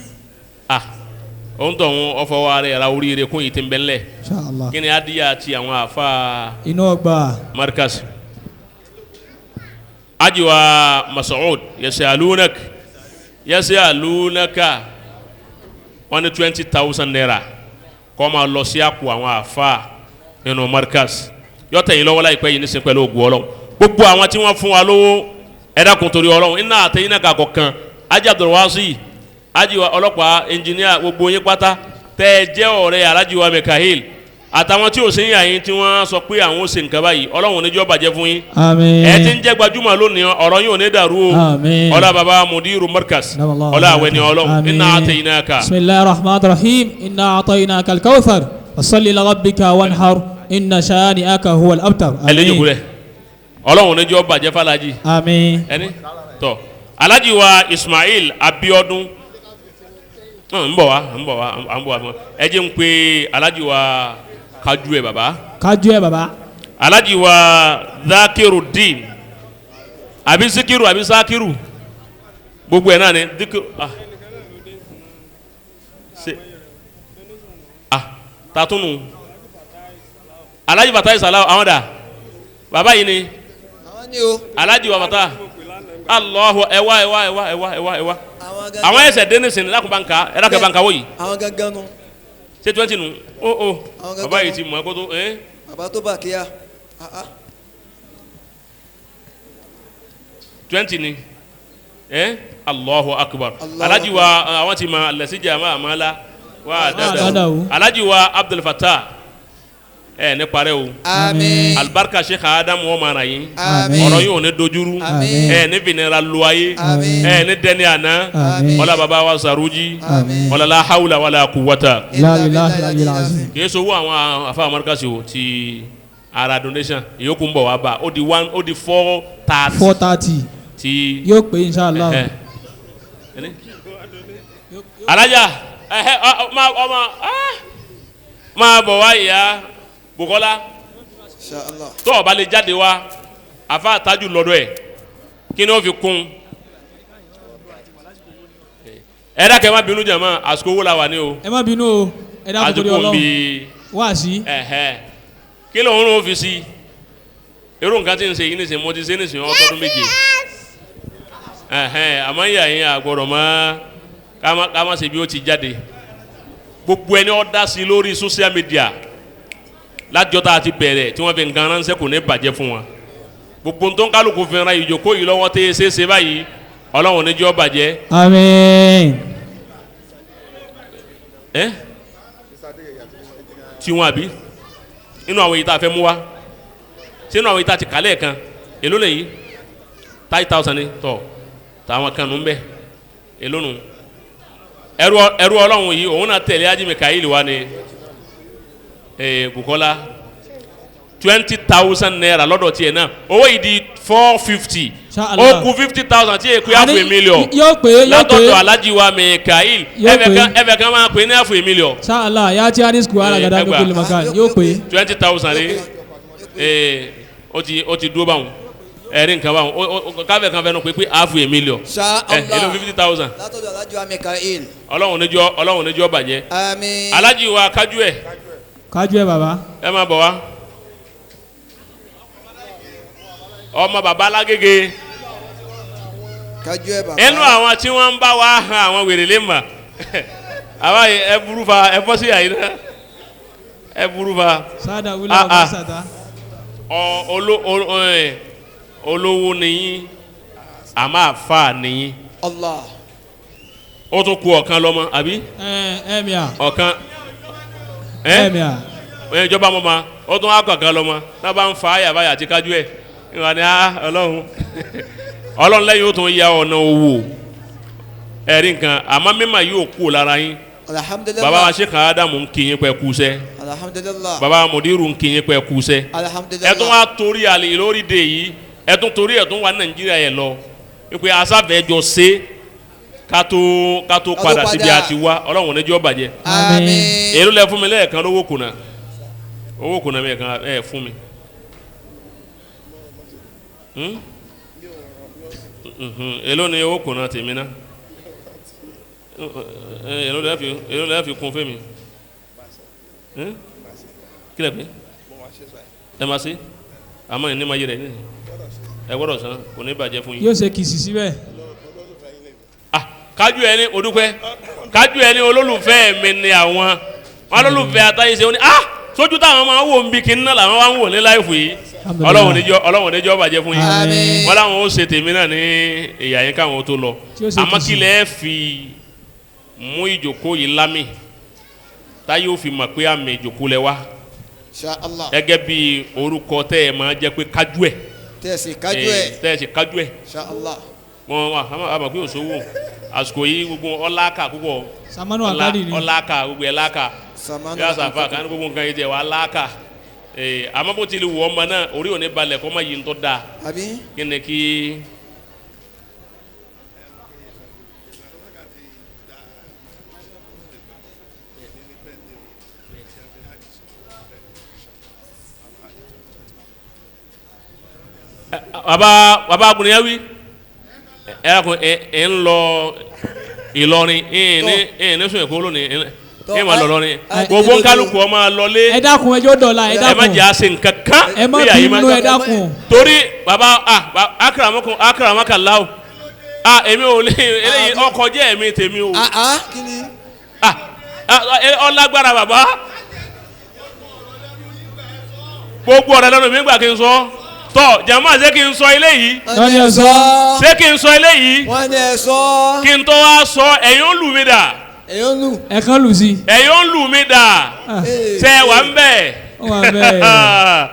òun tó ń ọfọ wa rẹ̀ ra oríire kún yìí ti ń bẹ ńlẹ̀. Insha Allah. kí ni adíyà ti àwọn àfáà inú ọgbà. Markaz. Alhaji wa Masoud yasalunaka wọ́n ní 20,000 naira kọ́ máa lọ sí àpò àwọn àfa nínú Markaz yọtẹ̀ yìí lọ́wọ́ láìpẹ́ yìí nísìnyí pẹ̀lú ògùn Ọlọ́run gbogbo àwọn tí wọ́n fún wa lówó ẹ̀dá kun torí Ọlọ́run iná àtẹ̀yìn náà kà kọ̀kan Haji Abdulwasi Haji wa ọlọ́pàá ẹnjìníà gbogbo yín pátá tẹ́ ẹ jẹ́ ọ̀rẹ́ Alhaji wa Mikael àtàwọn tí ò sí yàn yín tí wọ́n sọ pé àwọn ò ṣe nǹkan báyìí Ọlọ́run oníjọ́ bàjẹ́ fún yín. Àmín. ẹ ti ń jẹ́ gbajúmọ̀ lónìí ọ̀rọ̀ yín ò ní dàrú o. Àmín. ọlá baba Mudiru Markaz ọlá àwẹ̀ni Ọlọ́run inna ataynaka. Bismillahir rahmanir rahim inna ataynaka al-kawthar fasalli li rabbika wanhar inna shani'aka huwal abtar. ẹlẹ́yìn kulẹ̀ Ọlọ́run oníjọ́ bàjẹ́ fàlájì. Àmín. ẹni tọ́ Alhaji wa Ismail Abiodun ń bọ̀ wá ẹ jẹ́ ń pe Alhaji wa Kajue baba. Kajue baba. Alhaji wa Zakirudin àbí Zikiru àbí Sakiru gbogbo ẹ̀ náà ni Zikiru tatunu Alhaji Fatai Salau àwọn dà baba yìí ni Àwọn ni o. Alhaji wa Fatai Allahu ẹwà àwọn ẹsẹ̀ dẹ́ni sìn lákùnbáǹkà ẹ̀dákẹ́ báǹkà wọ̀nyí. Àwọn gangan nu. ṣé 20 nu Àwọn baba yìí ti mọ̀ ẹ́ kó tó Bàbá tó bà kíá. 20 ni Allahu akbar. Allahu Alhaji wa àwọn tí ma lẹ́sìjà máa ma la wa dada o. Alhaji wa Abdul Fattah ne parẹ́ o. Àmín. Alibarika Sheikh Adam wọ́n mara yín. Àmín. Ọ̀rọ̀ yìí ò ní dojúrú. Àmín. Ne finira luwaye. Àmín. Ne dẹni àná. Àmín. Wala baba wa Saruji. Àmín. Wala la hawla wala quwwata. La ilaha illallah azim. Kìí sọ wọ́n àwọn afa amarikasi o ti ara donation ìyókù ń bọ̀ wá bá ó di 430 4:30 ti yóò pé inshallah. Alájà máa bọ̀ wá ìyá Bukola Inshallah. tó o bá lè jáde wá afa àtàjù lọ́dọ̀ ẹ̀ kí ni ó fi kún ẹ dákẹ́ má bínú jàmá àsìkò owó la wà ní o ẹ má bínú o ẹ dákun torí àsìkò ń Ọlọ́run bi wá sí. kí ló ń rún ọ́fíìsì irú nǹkan tí ń ṣe yìí ní sìn mo ti ṣe ní sìn ọtọ́dún méje àmọ́ ìyá yín àgbọ̀rọ̀ mọ́ ká má ṣe bí ó ti jáde gbogbo ẹni ó dá sí lórí social media lájọ́ tá a ti bẹ̀rẹ̀ tí wọ́n fi nǹkan ránṣẹ́ kò ní bàjẹ́ fún wọn gbogbo tó ń kálukú fi ran ìjókòó yìí lọ́wọ́ tẹ́ ṣe é ṣe báyìí Ọlọ́run níjọ́ bàjẹ́. Àmín. tí wọn àbí inú àwọn yìí tá a fẹ́ mú wa sínú àwọn yìí tá a ti kálẹ̀ kan èló lè yí 30,000 ni tọ̀ táwọn kan nù ń bẹ̀ èló nù ẹrú Ọlọ́run yìí òun náà tẹ̀lé Haji Mikael wa ni Bukola 20,000 naira lọ́dọ̀ tiẹ̀ náà owó yìí di 450 ó kù 50,000 tí èkó half a million yóò pé látọ̀dọ̀ Alhaji wa Mikael ẹ̀fẹ̀ kan máa pè ní half a million. Inshallah ya ti hadis ku ala gada gbogbo lè maka yóò pé 20,000 ni ó ti dúró báwọn ẹ̀rí nǹkan báwọn káfẹ́ kan fẹ́ nu pé half a million èlò 50,000 látọ̀dọ̀ Alhaji wa Mikael. Ọlọ́run níjọ́ bàjẹ́. Àmín. Alhaji wa kájú ẹ̀ baba. ẹ máa bọ̀ wá ọmọ baba Lágége Kájú ẹ̀ baba. ẹnu àwọn tí wọ́n ń bá wa hàn àwọn wèrè lè mà àwa ẹ burú fa ẹ bọ́ sí àyíná ẹ burú fa. sada wula ọba sata. olówó nìyí àmọ́ àfa nìyí. Allah. ó tún kù ọ̀kan lọ́mọ àbí. ẹ̀mìà. ọ̀kan. ẹ̀mìà. ìjọba mọ́ ma ó tún wá kọ̀ọ̀kan lọ́mọ náà bá ń fa àyàbáyà àti kájú ẹ̀ ìwà ni Ọlọ́run lẹ́yìn ó tún ya ọ̀nà owó ẹ̀rí nǹkan àmọ́ mímọ̀ yóò kú lára yín. Alhamdulillah. baba wa Sheikh Adamu ń kí yín pẹ́ kúṣẹ́. Alhamdulillah. baba wa Mudiru ń kí yín pẹ́ kúṣẹ́. Alhamdulillah. ẹ tún wá torí àlè lórí de yìí ẹ tún torí ẹ tún wà Nàìjíríà yẹn lọ wípé asáfẹ́ jọ ṣe ká tó padà síbi àti wá Ọlọ́run níjọ́ bàjẹ́. Àmín. èrò lẹ fún mi lẹ́ẹ̀kan lówó kùnà mi kan ẹ fún mi. èló ni owó kùnà tèmi ná èló lẹ́ẹ̀ fi kún fún mi kílẹ̀ pé ẹ máa ṣe àmọ́ ẹ̀ ní ma yé rẹ̀ ẹ gbọ́dọ̀ san kò ní bàjẹ́ fún yín. yóò ṣe kìsì síbẹ̀. kájú ẹ ní odúpẹ́ kájú ẹ ní olólùfẹ́ mi ni àwọn olólùfẹ́ àtàyè ṣe ó ní sójú táwọn máa ń wò ń bí kí n náà làwọn máa ń wò ní láìfù yìí Ọlọ́run níjọ́ bàjẹ́ fún yín. Àmín. wọ́n láwọn ó ṣe tèmi náà ní ìyá yín káwọn tó lọ àmọ́ kí lẹ́ẹ̀ fi mú ìjòkó yìí lámì táyé ó fi mọ̀ pé àmì ìjòkó lẹ wá Inshallah. gẹ́gẹ́ bí orúkọ tẹ́ ẹ máa jẹ́ pé kájú ẹ̀ tẹ̀sí kájú ẹ̀. tẹ́ẹ̀sì kájú ẹ̀ Inshallah. wọn wà àmọ̀ pé òṣòwò àsìkò yìí gbogbo ọláàkà púpọ̀ samanu akadi ni. ọláàkà gbogbo ẹ̀ láàkà Samanu yóò sàfà kan gbogbo nǹkan yìí jẹ́ wà láàkà àmọ́ bó ti lè wọ̀ ọmọ náà orí òní balẹ̀ kọ́ máa yí ń tọ́ da Àbí. kí ni kí. baba agbóniyawi ẹ ń lọ Ìlọrin ní sùn èkó lónìí ẹ máa lọ lọrin gbogbo kálukú ọmọ lọlé ẹ dákun ẹjọ́ dọ̀la ẹ ẹ dákun. má jẹ́ àṣẹ nǹkan kan ẹ má bínú ẹ dákun. torí baba akaramakallahu èmi ò lè eléyìí ọkọ jẹ́ ẹ̀mí tèmi o Kí ni. ọlágbára baba gbogbo ọ̀rẹ́ lọ́nà mi gbà kí n sọ tọ́ jama ṣé kí n sọ eléyìí wọ́n ní ẹ sọ. ṣé kí n sọ eléyìí wọ́n ní ẹ sọ. kí n tó wá sọ ẹ̀yin ó lù mí dà èyí ń lù. ẹ kàn lù sí. ẹ̀yin ó lù mí dà ṣe wà ń bẹ̀. ó wà bẹ́ẹ̀.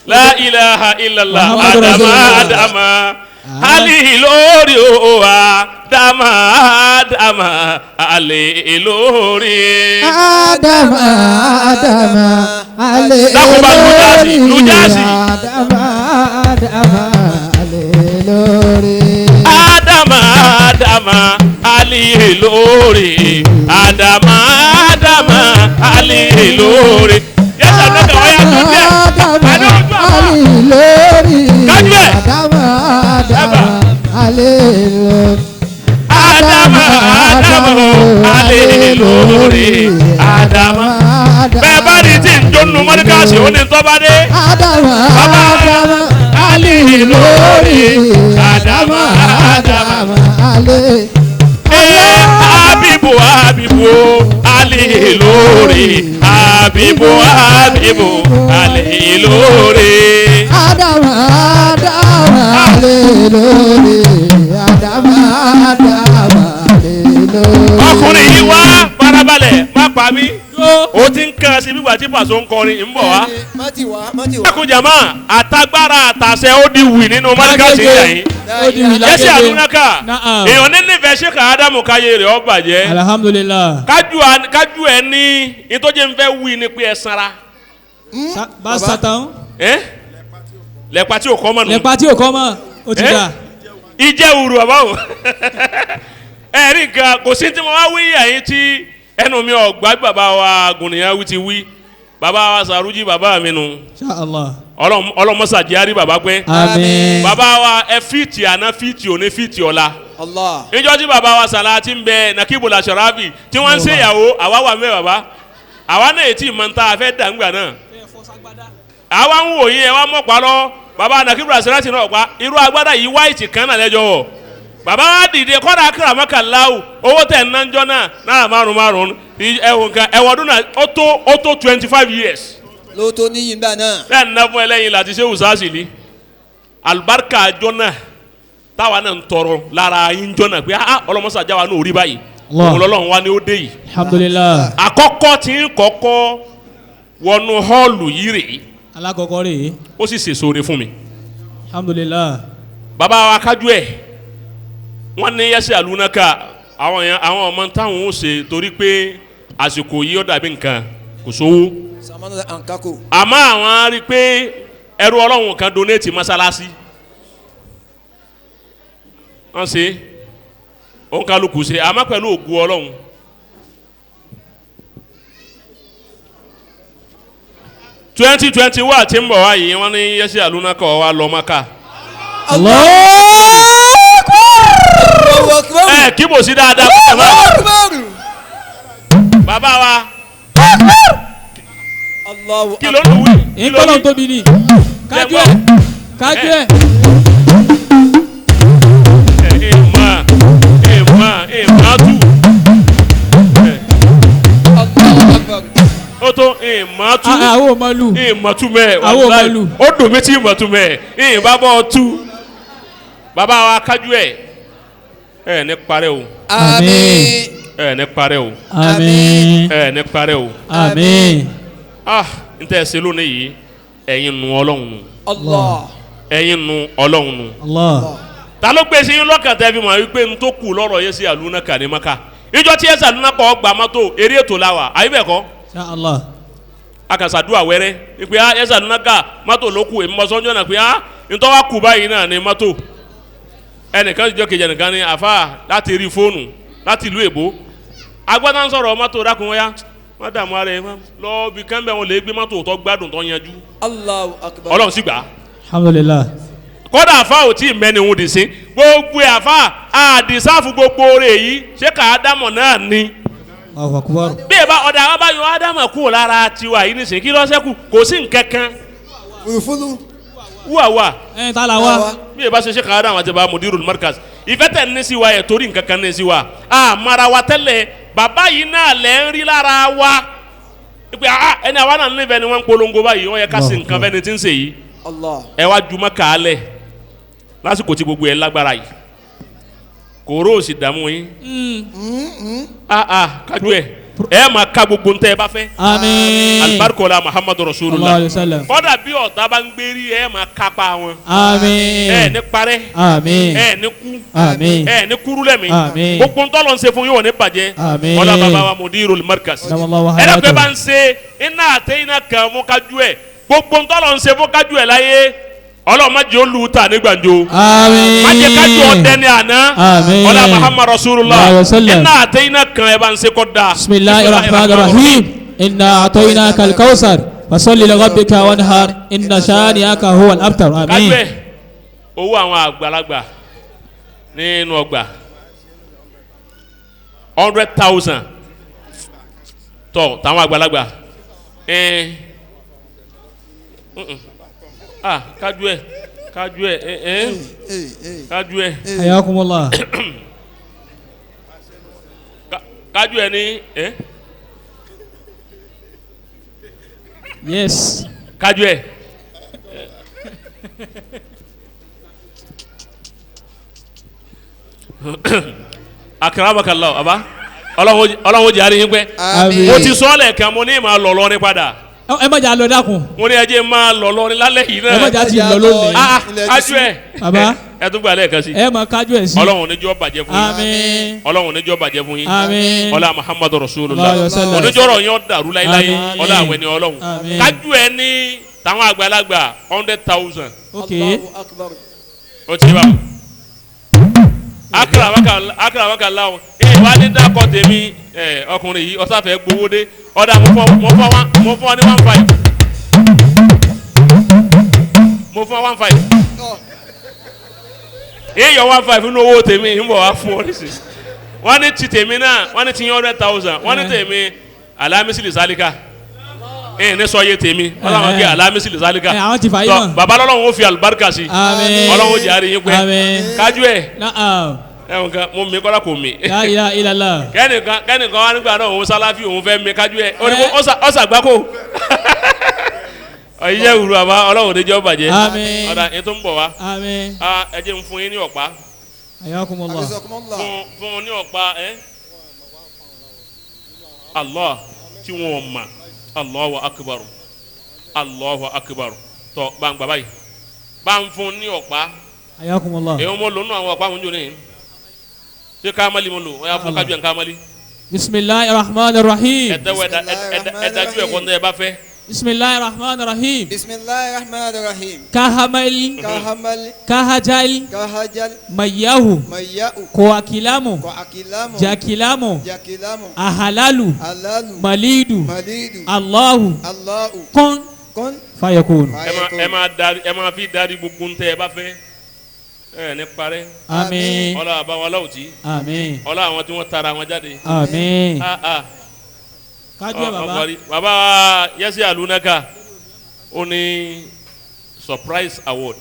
la ilaha illallah Muhammadu adama Rasulullah. adama ali lórí o adama adama ali lórí. Adama ale Dákun bá lu jáàsì. Adama ale lórí. Adama Adama Ali lórí Adama Adama Ali lórí. Yẹ́sà lọ́kàn wáyà tó jẹ́ àná ojú àbá. Ali lórí. Kájú ẹ̀. Adama ale lórí. Adama Adama Ali lórí Adama. Bẹ́ẹ̀ bá rí tí ń jónu mọ́ríkàsì ó ní tọ́ba dé. Adama Ali lórí Adama Adama. ale. Abibu Abibu Ali lórí Abibu Abibu Ali lórí. Adama ale lórí. Adama ale lórí. Ọkùnrin yìí wá farabalẹ̀ má pa mí o ti ń kàn sí gbígbà tí pàṣẹ ń kọrin ń bọ̀ wá. má ti wá má ti wá. Ẹkùn jàmá àtagbára àtàṣẹ ó di wì nínú mọ́ríkàsì yẹn. ó di wì Yẹ́sì lágége. àdúnákà èèyàn ní nífẹ̀ẹ́ ṣé ká Ádámù káyé rẹ̀ ó bàjẹ́. alhamdulilah. Kájú ẹ ní ìtọ́jú ń fẹ́ wí ni pé ẹ sanra. bá satan. Lẹ́pa tí ò kọ́ mọ́ nù. lẹ́pa tí ò kọ́ mọ́ ó ti dà. Ìjẹ́ òru bàbá o. Ẹ̀rí nǹkan kò sí tí mo wá wí ẹ̀yìn tí ẹnu mi ọ̀gbá bàbá wa Gùnìyàn wí ti wí. Bàbá wa Sàrújì bàbá mi nù. inshallah. Ọlọ́mọsà járí bàbá pẹ́. àmín. Bàbá wa ẹ fìtì àná fìtì òní fìtì ọ̀la. Allah. Níjọ́ tí bàbá wa Sàlá ti ń bẹ Nakibul Ashrafi tí wọ́n ń ṣèyàwó àwa wà mẹ́ bàbá. Àwa náà ètí ìmọ̀ ta fẹ́ dàngbà náà. Àwa ń wò yín ẹ wá mọ̀ pa lọ. Bàbá Nakibul Ashrafi náà pa irú agbádá yìí wáìtì kan náà lẹ́jọ́ wọ̀. Bàbá wa dìde kọ́dà akérèmọ́kà láwù owó tẹ̀ ń nájọ́ náà náírà márùn-ún ẹ̀wọ̀n nǹkan ẹ̀wọ̀n ọdún náà ó tó 25 years. lóòótọ́ níyìn bá náà. Bẹ́ẹ̀ ni fún ẹlẹ́yin láti ṣe òṣàṣìlì alibarika àjọ náà táwa náà ń tọrọ lára yín jọ náà pé ọlọ́mọṣàjà wa náà ò rí báyìí òun lọ́lọ́run wa ni ó dé yìí. alhamdulilah. Àkọ́kọ́ tí ń kọ́kọ́ wọnú họ́ọ̀lù yìí rèé alákọ̀ọ́kọ́ rèé. ó sì ṣèṣore fún mi. alhamdulilah. Bàbá wa kájú ẹ̀ wọ́n ní yẹ́sẹ̀ àlùnáka àwọn ọmọ táwọn ó ṣe torí pé àsìkò yìí ó dàbí nǹkan kò sówó. samanu ankako. Àmọ́ àwọn rí i pé ẹrú Ọlọ́run kan donate mọ́sálásí wọ́n ṣe òun kálukú ṣe àmọ́ pẹ̀lú ògùn Ọlọ́run. twenty wà tí ń bọ̀ wá yìí wọ́n ní yẹ́sẹ̀ àlùnáka wa lọ Mákà. Allahu akbar. Kí bò sí dáadáa fún ẹ̀ máa. Bàbá wa Allahu kí ló ń wí. ìkọlọ̀ tóbi ni. kájú ẹ̀ kájú ẹ̀. Ìmọ̀ tú. Allahu akbar. Ó tó ìmọ̀ tú. àwọn ò mọ lù. Ìmọ̀ tú mẹ́. Àwọn ọmọ ìlú. Ó dùn mí tí ìmọ̀ tú mẹ́. Ìbá bọ́ tú. Bàbá wa kájú ẹ̀ ní parẹ́ o. Àmín. Ní parẹ́ o. àmín. Ní parẹ́ o. àmín. N tẹ́ ẹ ṣe lónìí yìí ẹ̀yin nu Ọlọ́run nu. Allah. Ẹ̀yin nu Ọlọ́run nu. allah. Ta ló gbé sí yín lọ́kàn tẹ́ fi mọ̀ wípé n tó kù lọ́rọ̀ yẹ sí àlùnáka ní Mákà. Ìjọ tí ẹsẹ̀ àlùnáka ọgbà mọ́tò eré ètò la wà àyè bẹ́ẹ̀ kọ́. inshallah. Akàṣàdúrà wẹ́rẹ́ ìpè ẹsẹ̀ àlùnáka mọ́tò ló kù èmi mọ́sánjọ́ náà pé ntọ́wá kù báyìí náà ní mọ́tò. Ẹnìkan ìjọ kejì ẹnìkan ní àfa láti rí fóònù láti ìlú èbó. Agbádá ń sọ̀rọ̀ mọ́tò dákun wọ́yá wọ́n dààmú ara ẹ̀ lọ bí kánbẹ́ wọn lè gbé mọ́tò tó gbádùn tó yanjú. Allahu akbar. Ọlọ́run sì gbà á. alhamdulilah. Kódà àfa ò tí ì mẹ́ni òun dì sí gbogbo ẹ̀ àfa àdìsáfù gbogbo rẹ̀ yìí ṣé ká Ádámọ̀ náà ni. Allahu akbar. Bí ẹ bá ọ̀dà wa bá yọ Ádámọ̀ kúrò lára tiwa yìí nísìnyí kí ló ṣẹ́kù kò sí nǹkankan Fúlufúlu. wúwàwà. ẹ̀ ta la wa. Bí ẹ bá ṣe ṣe ká Ádámọ̀ àti bá Mudirul Markaz ìfẹ́ tẹ̀ ní sí wa ẹ̀ torí nǹkankan ní sí wa mara wa tẹ́lẹ̀ bàbá yìí náà lẹ́ ń rí lára wa. Ìpè ẹni àwa náà nífẹ̀ẹ́ ni wọ́n ń polongo báyìí wọ́n yẹ ká sí nǹkan bẹ́ẹ̀ ni tí ń ṣe yìí Allah. ẹ wá jùmọ̀ kàálẹ̀ lásìkò tí gbogbo ẹ lágbára yìí kòró sì dààmú yín kájú ẹ máa ka gbogbo ntẹ ẹ bá fẹ́. Àmín. alibarikola muhammadu rasulullah Sallallahu alaihi wasallam. kódà bí ọ̀tá bá ń gbérí ẹ máa kápá wọn. Àmín. ẹ ní parẹ́. Àmín. ẹ ní kú. Àmín. ẹ ní kúrúlẹ̀mí. Àmín. gbogbo ntọ́lọ̀ ń ṣe fún yín wọ́n ní bàjẹ́. Àmín. ọlá bàbá wa mudirul markaz. Sallallahu ẹ dàgbé hayatahu. bá ń ṣe iná àtẹ iná kan mú kájú ẹ gbogbo ntọ́lọ̀ ń ṣe fún kájú ẹ láyé ọlọ́run má jẹ́ olú ta ní gbàǹjo. Àmín. má jẹ́ kájú ọdẹ ní àná. Àmín. ọlá muhammad rasulullah Sallallahu alaihi wasallam. iná àtẹ iná kan ẹ bá ń ṣe kọ́ da. Bismillahir rahmanir rahim. Inna a'tainaka al-kawthar fasalli li rabbika wanhar inna shani'aka huwal abtar. kájú Àmín. ẹ owó àwọn àgbàlagbà nínú ọgbà 100,000 tọ táwọn àgbàlagbà kájú ẹ kájú ẹ Hayakumullah. kájú ẹ ní Yes. kájú ẹ akarabakallah aba ọlọ́run jẹ́ àríyìn pẹ́ Àmín. mo ti sọ́ọ̀lẹ̀ kan mo ní ìmọ̀ lọ́lọ́ ní padà Ẹ má jà lọ dákun. mo ní ẹjẹ́ máa lọ́lọ́ ní lálẹ́ yìí Ẹ má náà jà ti lọ lónìí. kájú ẹ Baba. ẹ tún gbà lẹ́ẹ̀kan sí Ẹ má kájú ẹ̀ sí. ọlọ́run oníjọ́ bàjẹ́ fún yín Àmín. ọlọ́run oníjọ́ bàjẹ́ fún yín Àmín. ọlá muhammadu rasulullah Allahu sallam. oníjọ́rọ̀ yín ó dàrú láíláí Àmín. ọlá àwọn ẹni ọlọ́run Àmín. kájú ẹ ní táwọn àgbàlagbà 100,000 Okay. Allahu akbar. ó ti bá akaramakala o ìwà ní dákọ̀ tèmi ọkùnrin yìí ọ̀sáfẹ́ gbowó dé ọ̀dà mo fọ́ ní 1.5 mo fọ́ 1.5 èèyàn 1.5 nínú owó tèmi ń bọ̀ wá fún ọ nísìnyí wọ́n ní ti tèmi náà wọ́n ní ti 100,000 wọ́n ní tèmi alámísìlì sálíkà ní sọ yé tèmi wọ́n làwọn kí alámísìlì sálíkà Àwọn ti fà yín mọ̀. bàbá lọ́lọ́run ó fi àlùbáríkà sí Àmín. ọlọ́run ó jẹ́ àárín yín pẹ́ Àmín. kájú ẹ̀ Na'am. ẹ̀wọ̀n kan mo mi kọ́ra kò mi La ilaha illallah. kẹ́nìkan wá nígbà náà òun sáláfì òun fẹ́ mi kájú ẹ̀ ó ní kó ọ̀sàgbákò ọ̀yẹ́ wùrù àbá ọlọ́run ní jẹ́ ọ̀bàjẹ́ Àmín. ọ̀dà ètò ń bọ̀ wá Àmín. ẹ jẹ́ ń fún yín ní ọ̀pá Hayakumullah. Abizakumullah. fún ní ọ̀pá Allah tí wọ́n mọ̀ Allahu akbar Allahu akbar tọ́ gbàǹgbà báyìí bá ń fún ní ọ̀pá Hayakumullah. èèyàn mo lò nínú àwọn ọ̀pá àwọn oúnjẹ ní ṣé kámálì mo lò ọ̀yà fún kájú ẹ̀ kámálì Bismillahir rahmanir rahim. ẹ̀dájú ẹ̀kọ́ ní ẹ bá fẹ́. Bismillahir rahmanir rahim. Bismillahir rahmanir rahim. Kahamal. Kahamal. Kahajal. Kahajal. Mayahu. Mayya'u. Koakilamu. Koakilamu. Jakilamu. Jakilamu. Ahalalu. Alalu. Malidu. Malidu. Allahu. Allahu. Kun. Kun. Fayakun. ẹ máa fi darí gbogbo ntẹ ẹ bá fẹ́ ẹ ní parẹ́ Àmín. ọlá àbáwọn aláwùtí Àmín. ọlá àwọn tí wọ́n tara wọn jáde. Àmín. Kájú ẹ̀ bàbá. bàbá yẹsẹ alunaka ó ní surprise award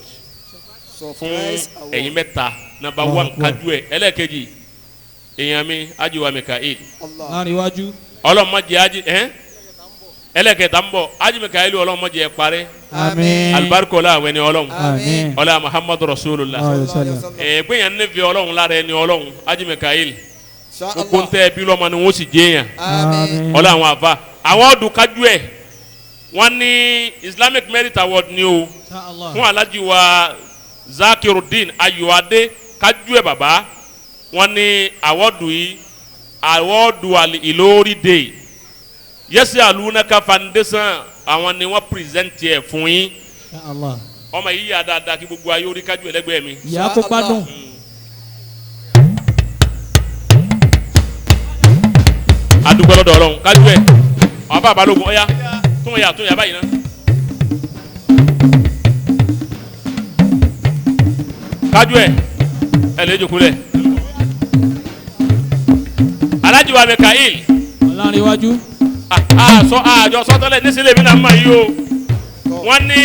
fún Surprise award. ẹ̀yin mẹ́ta number 1 kájú ẹ̀ ẹlẹ́ẹ̀kejì èèyàn mi ajiwa mikael Allah. Láàrin iwájú. ọlọ́mọdé ẹlẹ́kẹta ń bọ̀ aji mikael ọlọ́mọdé parẹ́ Àmín. alibarikola àwọn ẹni ọlọ́run Àmín. ọlá muhammadu rasulullah gbẹ̀yàn nífẹ̀ẹ́ ọlọ́run lára ẹni ọlọ́run aji mikael gbogbo ń tẹ́ bí lọ́mọ ni wọ́n sì jẹ́ yàn Àmín. ọlá àwọn àfa àwọn ọdún kájú ẹ̀ wọ́n ní islamic merit award ni o fún alhaji wa zakirudin ayọ̀adé kájú ẹ̀ bàbá wọ́n ní àwọ̀dù yìí àwọ̀dù ìlórí day yẹ́sẹ̀ alunaka foundation àwọn ni wọ́n present ẹ̀ fún yín ọmọ yìí yà dáadáa kí gbogbo ayé orí kájú ẹ̀ lẹ́gbẹ̀ẹ́ mi. Ìyá kó gbádùn. adúgbò lọ́dọ̀ ọlọ́run kájú ẹ̀ àwọn bá balógun ọ̀ya tún yà báyìí náà. kájú ẹ̀ ẹ̀ lè jókòó lẹ̀. Alhaji wa Mikael. Láàrin iwájú. àjọ sọtọlẹ nísìlẹ̀ mi náà mọ̀ yìí o wọ́n ní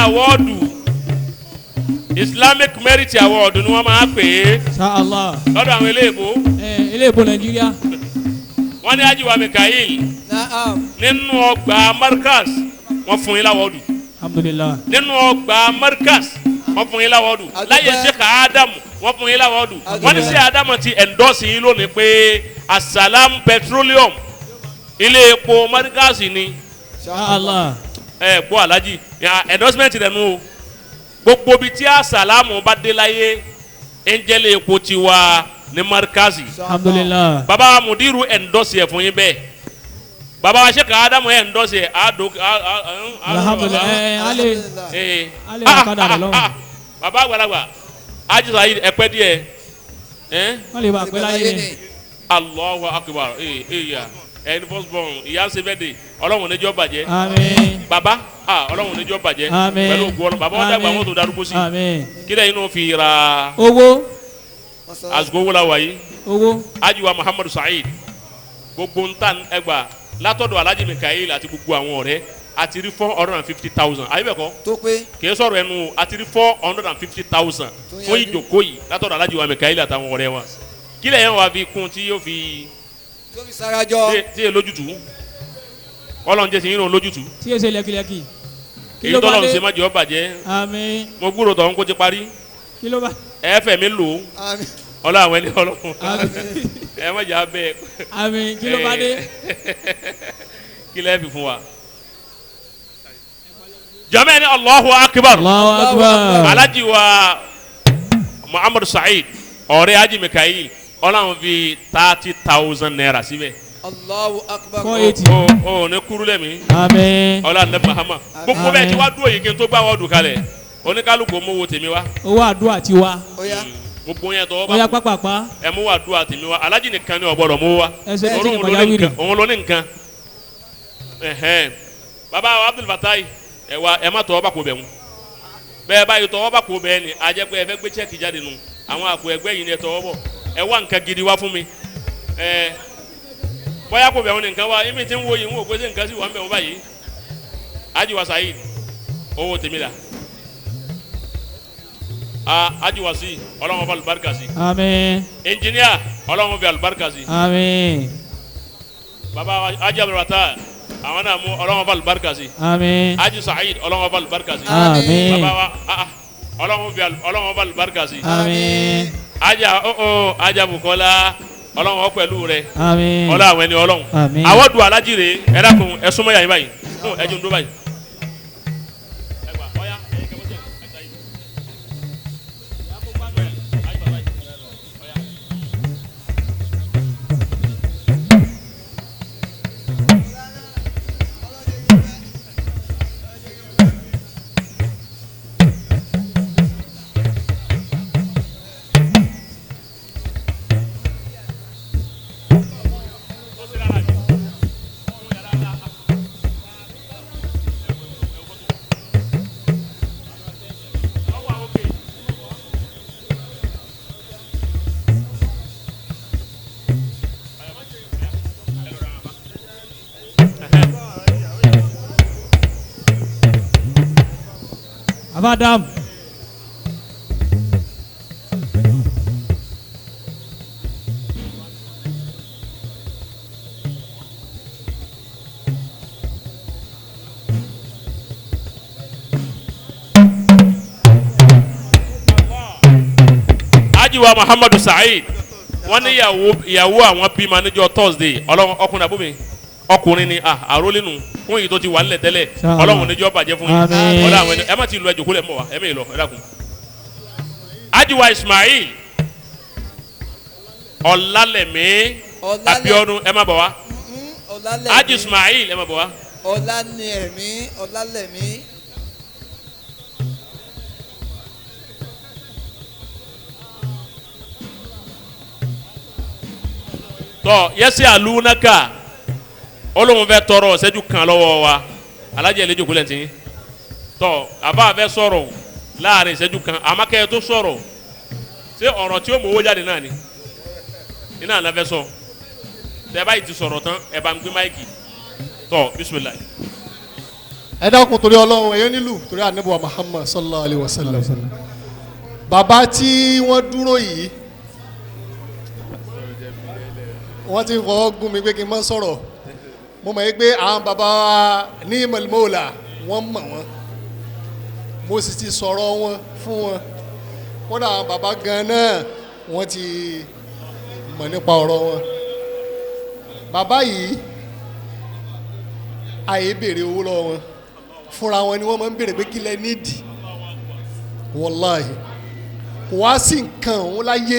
àwọ́ọ̀dù Islamic Merit Award ni wọ́n máa pè é lọ́dọ̀ àwọn eléèbó eléèbó Nàìjíríà. wọ́n ní Alhaji wa Mikael Naam. nínú ọgbà Markaz wọ́n fún yín láwọ́dù alhamdulillah nínú ọgbà Markaz wọ́n fún yín láwọ́dù láyé Sheikh Adamu wọ́n fún yín láwọ́dù wọ́n ní Sheikh Adamu ti endorse yín lónìí pé Asalam Petroleum ilé epo Markaz ni Allah gbọ́ alájí endorsement rẹ̀ nù o gbogbo bíi tí Asalamu bá dé láyé ẹnjẹ́lẹ̀ epo ti wá ní Markaz alhamdulillah baba mudiru endorse yẹ fún yín bẹ́ẹ̀ baba Sheikh Adamu endorse yẹ alhamdulillah ale akada rẹ lọ́wọ́ baba àgbàlagbà ajisa yìí ẹpẹ díẹ̀ wọ́n lè bá pẹ́ láyé ni Allahu Akbar ya ẹni first born ìyá ṣe bẹ́ẹ̀ de Ọlọ́run níjọ́ bàjẹ́ àmín baba Ọlọ́run níjọ́ bàjẹ́ àmín pẹ̀lú ògùn Ọlọ́run baba wọn dàgbà wọn tó darúgbó sí àmín kílẹ̀ yìí n'o fi ra owó àsìkò wọlé wa yìí owó ajiwa Muhammadu Saheed gbogbo nta ẹgbà látọ̀dọ̀ Alhaji Mikael àti gbogbo àwọn ọ̀rẹ́ àti rí 450,000 ayé bẹ̀ kọ́ tó pé kìí sọ̀rọ̀ ẹnu àti rí 450,000 fún ìjókòó yìí látọ̀dọ̀ Alhaji wa Mikael àtàwọn ọ̀rẹ́ wa kílẹ̀ yẹn wà fi kún tí yóò fi tó fi sarajọ tí yẹ lójútu Ọlọ́run jẹ́ sí yín lójútu tí yóò ṣe lẹ́kìlẹ́kì kí èyí ló bá tọ́lọ́run dé ṣe má jẹ́ ọ bàjẹ́ àmín mo gbúrò tọ̀hún kó ti parí kí ló bá ẹ̀ẹ́fẹ̀ mi lò ó àmín Ọlọ́run àwọn ẹni Ọlọ́run àmín ẹ má jà bẹ́ẹ̀ àmín kí ló bá dé kí lẹ́ẹ̀ fi fún wa. jama ni Allahu Akbar Allahu akbar Alhaji wa Muhammadu Saheed ọ̀rẹ́ Haji Mikael Ọlọ́run fi 30,000 naira síbẹ̀. Allahu akbar 480 o ne kuru lẹ́mi àmín Ọlọ́run ne Mahama gbogbo bẹ́ẹ̀ tí wàá dúró yìí kí n tó gbá wọ́ọ̀dù kalẹ̀ oníkálukú mú wo tèmi wá owó àdúrà ti wá oya gbogbo yẹn tọwọ́ ó yá bá pápápá ẹ mú wá dúró tèmi wá Alhaji nìkan ni ọ̀gbọ́dọ̀ mú wá ẹsẹ̀ tí ní pàjáwìrì òun ló ní nǹkan baba wa Abdul Fatai ẹ wá ẹ má tọwọ́ bá kó bẹ̀ mu bẹ́ẹ̀ báyìí tọwọ́ bá kó bẹ́ẹ̀ ni ajẹ́ pé ẹ fẹ́ gbé chẹ́ẹ̀kì jáde nù àwọn àpò ẹgbẹ́ yìí ni ẹ tọwọ́ bọ̀ ẹ wá nǹkan gidi wá fún mi bóyá kó bẹ̀ wọn nìkan wá imi tí ń wo yìí ń wò pé ṣé nǹkan sì wà ń bẹ̀ wọn báyìí Haji wa Saheed owó tèmi la Haji wa sí Ọlọ́run fa àlùbáríkà sí àmín engineer Ọlọ́run fi àlùbáríkà sí àmín baba wa Haji Abdul Fatai àwọn náà mú Ọlọ́run fa àlùbáríkà sí àmín Haji Saheed Ọlọ́run fa àlùbáríkà sí àmín baba wa Ọlọ́run fa àlùbáríkà sí àmín Haji Bukola Ọlọ́run pẹ̀lú rẹ̀ àmín Ọlọ́run àwọn ẹni Ọlọ́run àmín àwọn dùn Alhaji rè ẹ dákun ẹ súnmọ́ yàrá báyìí ẹ jù ń dó báyìí. abadam Haji wa Muhammadu Saheed wọ́n ní ìyàwó àwọn bímọ níjọ́ Thursday Ọlọ́run ọkùnrin àbúmi ọkùnrin ni àrólínú fún èyí tó ti wà nílẹ̀ tẹ́lẹ̀ Ọlọ́run níjọ́ bàjẹ́ fún yín Àmín. Ọlọ́run àwọn ẹni ẹ má ti lu ẹjọ́ kúlẹ̀ mọ́ wa ẹ mẹ́yìn lọ ẹ dákun. Haji wa Ismail Ọlálẹ̀mí Abíọ́dún ẹ má bọ̀ wá Haji Ismail ẹ má bọ̀ wá. Ọlálẹ̀mí tọ yẹsi alunaka Ọlọ́run fẹ́ tọrọ ṣẹ́jú kan lọ́wọ́ wa Alhaji ẹlẹjọ kulẹ ti tọ àbá fẹ́ sọ̀rọ̀ láàrin ṣẹ́jú kan amakẹ tó sọ̀rọ̀ ṣé ọ̀rọ̀ tí ó mọ owó jáde náà ni iná àná fẹ́ sọ tẹ báyìí ti sọ̀rọ̀ tán ẹ bá ń gbé máìkì tọ bisimilayi. ẹ dákun torí Ọlọ́run ẹyọ nílùú torí anabiwa Muhammad sallallahu alayhi wa sallam bàbá tí wọ́n dúró yìí wọ́n ti fọwọ́ gún mi pé kí n má sọ̀rọ̀ mo mọ̀ yí pé àwọn bàbá wa ní mọ̀lẹ́mọ́lá wọ́n mọ̀ wọ́n mo sì ti sọ̀rọ̀ wọn fún wọn kódà àwọn bàbá gan náà wọ́n ti mọ̀ nípa ọ̀rọ̀ wọn bàbá yìí àyè béèrè owó lọ́wọ́ wọn fúnra wọn ni wọ́n máa ń béèrè pé kí lẹ nídìí wàláhì kò wá sí nǹkan òun láyé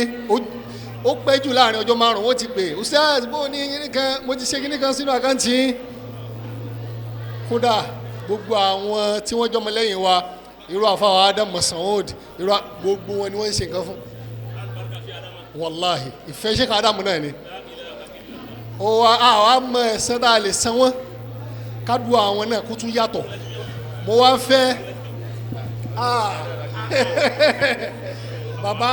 ó pẹ́ jù láàrin ọjọ́ márùn-ún ó ti pè ustaz bó ní kíní kan mo ti ṣe kíní kan sínú àkáǹtì kódà gbogbo àwọn tí wọ́n jọmọ lẹ́yìn wa irú àfàwọ̀ Adam Masoud irú gbogbo wọn ni wọ́n ń ṣe nǹkan fún wàláhì ìfẹ́ ṣe ká Adam náà ni ó wá àwọn àmọ́ ẹ̀sán tá a lè san wọ́n kádùn àwọn náà kó tún yàtọ̀ mo wá fẹ́ bàbá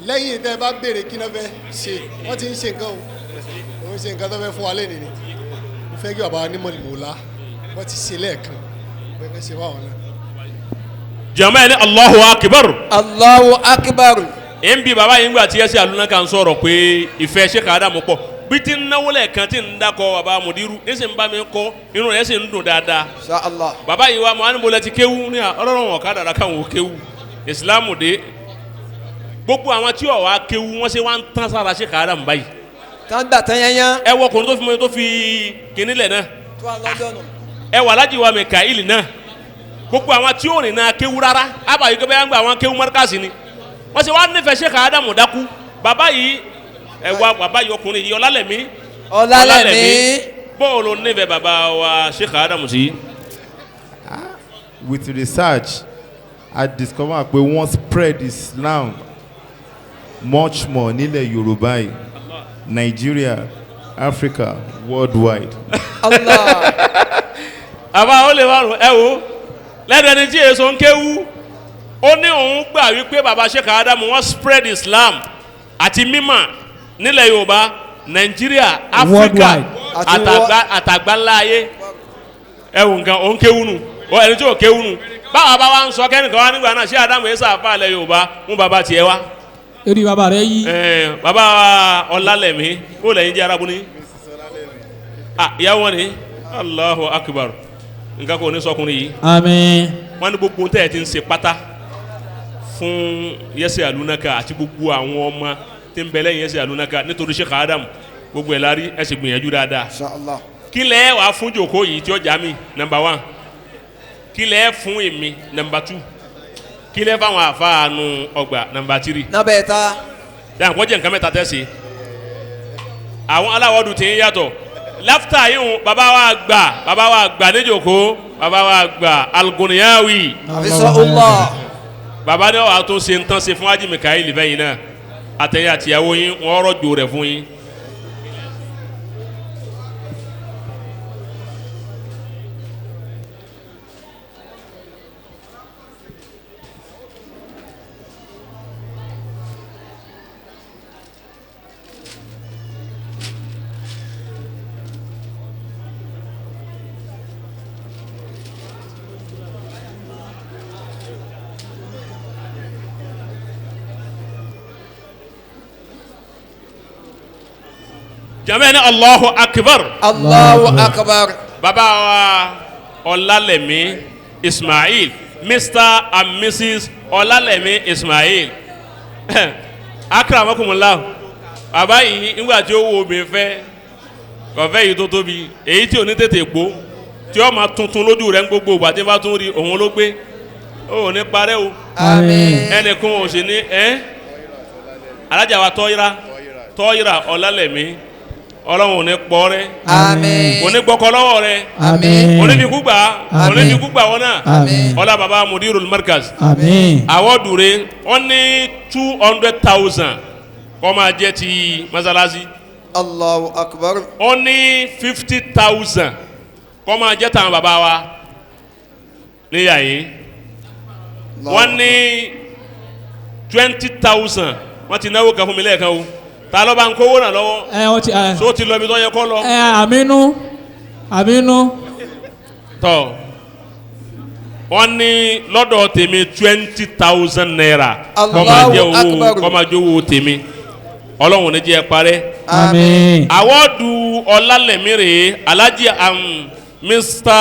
lẹ́yìn tẹ́ bá béèrè kí náà fẹ́ ṣe wọ́n ti ń ṣe nǹkan o òun ṣe nǹkan tó fẹ́ fún wa lẹ́nìí ni mo fẹ́ kí bàbá onímọ̀ ìmọ̀lá wọ́n ti ṣe lẹ́ẹ̀kan bẹ́ẹ̀ fẹ́ ṣe fáwọn náà. jama ni Allahu akbar. Allahu akbar. n bí baba yìí ń gbà tí yẹsẹ aluna kan sọ̀rọ̀ pé ìfẹ́ Sheikh Adamu pọ̀ bí ti ń náwó lẹ́ẹ̀kan tí ń dakọ̀ baba mudiru ní sì ń bá mi kọ́ inú rẹ̀ sì ń dùn dáadáa. Insha Allah. baba yìí wa mọ àni bọ́lá ti kéwú ní ọlọ́run wọn ká dara káwọn ò kéwú ìsìlámù dé gbogbo àwọn tí ò wá kéwú wọ́n ṣe wá ń tán sára Sheikh Adamu báyìí. tán gbà tán yẹnyẹn. ẹ wọ kòtò tó fi kíní lẹ̀ náà tó a lọ́jọ́ nù. ẹ wà lájì wa Mikaeli náà gbogbo àwọn tí ò rìn náà kéwú rárá àbáyé kébé yẹn gba àwọn kéwú mọ́ríkàsì ni wọ́n ṣe wá nífẹ̀ẹ́ Sheikh Adamu dákú bàbá yìí ẹ wá bàbá yìí ọkùnrin yìí Ọlálẹ̀mí bọ́ọ̀lù nífẹ̀ẹ́ bàbá wa Sheikh Adamu sí. With research I discover pé wọ́n spread Islam much more nílẹ̀ Yorùbá yìí Nigeria Africa worldwide. Allah. àbá ó lè wá ẹ wo lẹ́nu ẹni tí èso ń kéwú ó ní òun gbà wípé bàbá Sheikh Adamu wọ́n spread Islam àti mímọ̀ nílẹ̀ Yorùbá Nigeria Africa àtàgbáláyé ẹ wò nǹkan òun kéwú nù ẹni tí ò kéwú nù báwa bá wa ń sọ kẹ́nìkan wá nígbà náà Sheikh Adamu yẹn sàfà lẹ̀ Yorùbá mú bàbá tiẹ̀ wá. eri bàbá rẹ yí. bàbá Ọlálẹ̀mí ó lẹ́yìn jẹ́ arabu ni ìyàwó ni Allahu Akbar nǹkan kò ní sọkùnrin yìí. àmín. wọ́n ní gbogbo tẹ́ ẹ ti ń ṣe pátá fún Yẹsẹ Alunaka àti gbogbo àwọn ọmọ tí ń bẹ lẹ́yìn Yẹsẹ Alunaka nítorí Sheikh Adamu gbogbo ẹ̀ lárí ẹ sì gbìyànjú dáadáa. Insha Allah. kí lẹ́ wàá fún jòkó yìí tí ó jà mí number 1 kí lẹ́ fún èmi number 2 kí lẹ́ fáwọn àfáànù ọgbà number 3. nábẹ́ ta. dáhùn kọjá nǹkan mẹ́ta tẹ́sí àwọn aláwọ̀dù tí ń yàtọ̀ láfítà yìí bàbá wa gbà níjòkó bàbá wa gbà Al-Guniyawi. Hafizahullah. bàbá ní wàá tó ṣe ń tán ṣe fún Haji Mikaeli bẹ́yìn náà àtẹ̀yìn àtìyàwó yín wọ́n rọ̀jò rẹ̀ fún yín. jamani Allahu Akbar. Allahu Akbar. bàbá wa Ọlálẹ̀mí Ismail Mr and Mrs Ọlálẹ̀mí Ismail akramakumullah bàbá yìí nígbà tí ó wo obìnrin fẹ́ kọfẹ́ yìí tó tóbi èyí tí ò ní tètè gbó tí ó máa tuntun lójú rẹ̀ ń gbogbo ìgbà tí bá tún rí òun ló gbé ó ní parẹ́ o. àmín. ẹnìkan ò sì ní alájà wa Tọ́yìrà Ọlálẹ̀mí Ọlọ́run ò ní pọ́ rẹ́. àmín. kò ní gbọ́kọ lọ́wọ́ rẹ̀. àmín. kò ní fi kúgbà kò ní fi kúgbà wọn náà. àmín. ọlá baba Mudirul Markaz. àmín. àwọ̀dù rẹ̀ wọ́n ní 200,000 kọ́ máa jẹ́ ti masalasi. Allahu Akbar. wọ́n ní 50,000 kọ́ máa jẹ́ tàn bàbá wa níyà yìí. wọ́n ní 20,000 wọ́n ti náwó kan fún mi lẹ́ẹ̀kan o ta ló bá ń kówó náà lọ́wọ́ wọ́n ti. so ti lọ ibi tó yẹ kó lọ. àmínú. tọ́ wọ́n ní lọ́dọ̀ tèmi 20,000 naira kọ́ máa jẹ́ owó tèmi ọlọ́run ní jẹ́ parẹ́. Àmín. Awọ́ọ̀dù ọlálẹ̀mírè Alhaji Mr.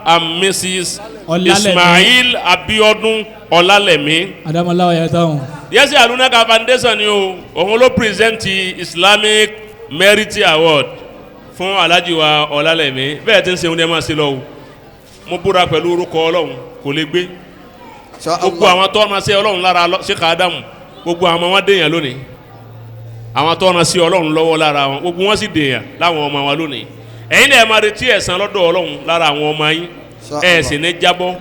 and Mrs. Ọlálẹ̀mí. Ismail Abiodun Ọlálẹ̀mí. Adamala ya taun. Yẹ́sì Alunaka Foundation ni o òun ló present Islamic Merit Award fún Alhaji wa Ọlálẹ̀mí bẹ́ẹ̀ tí ń ṣe ohun ẹ̀ máa ṣe lọ́wọ́ mo búra pẹ̀lú orúkọ ọlọ́run kò lè gbé gbogbo àwọn tó ọ̀nà sí ọlọ́run lára Sheikh Adamu gbogbo àwọn ọmọ wọn dèèyàn lónìí àwọn tó ọ̀nà sí ọlọ́run lọ́wọ́ lára wọn gbogbo wọn sì dèèyàn láwọn ọmọ wọn lónìí ẹ̀yin náà ẹ máa retí ẹ̀san lọ́dọ̀ ọlọ́run lára àwọn ọmọ yín ẹ̀ sì ní jábọ́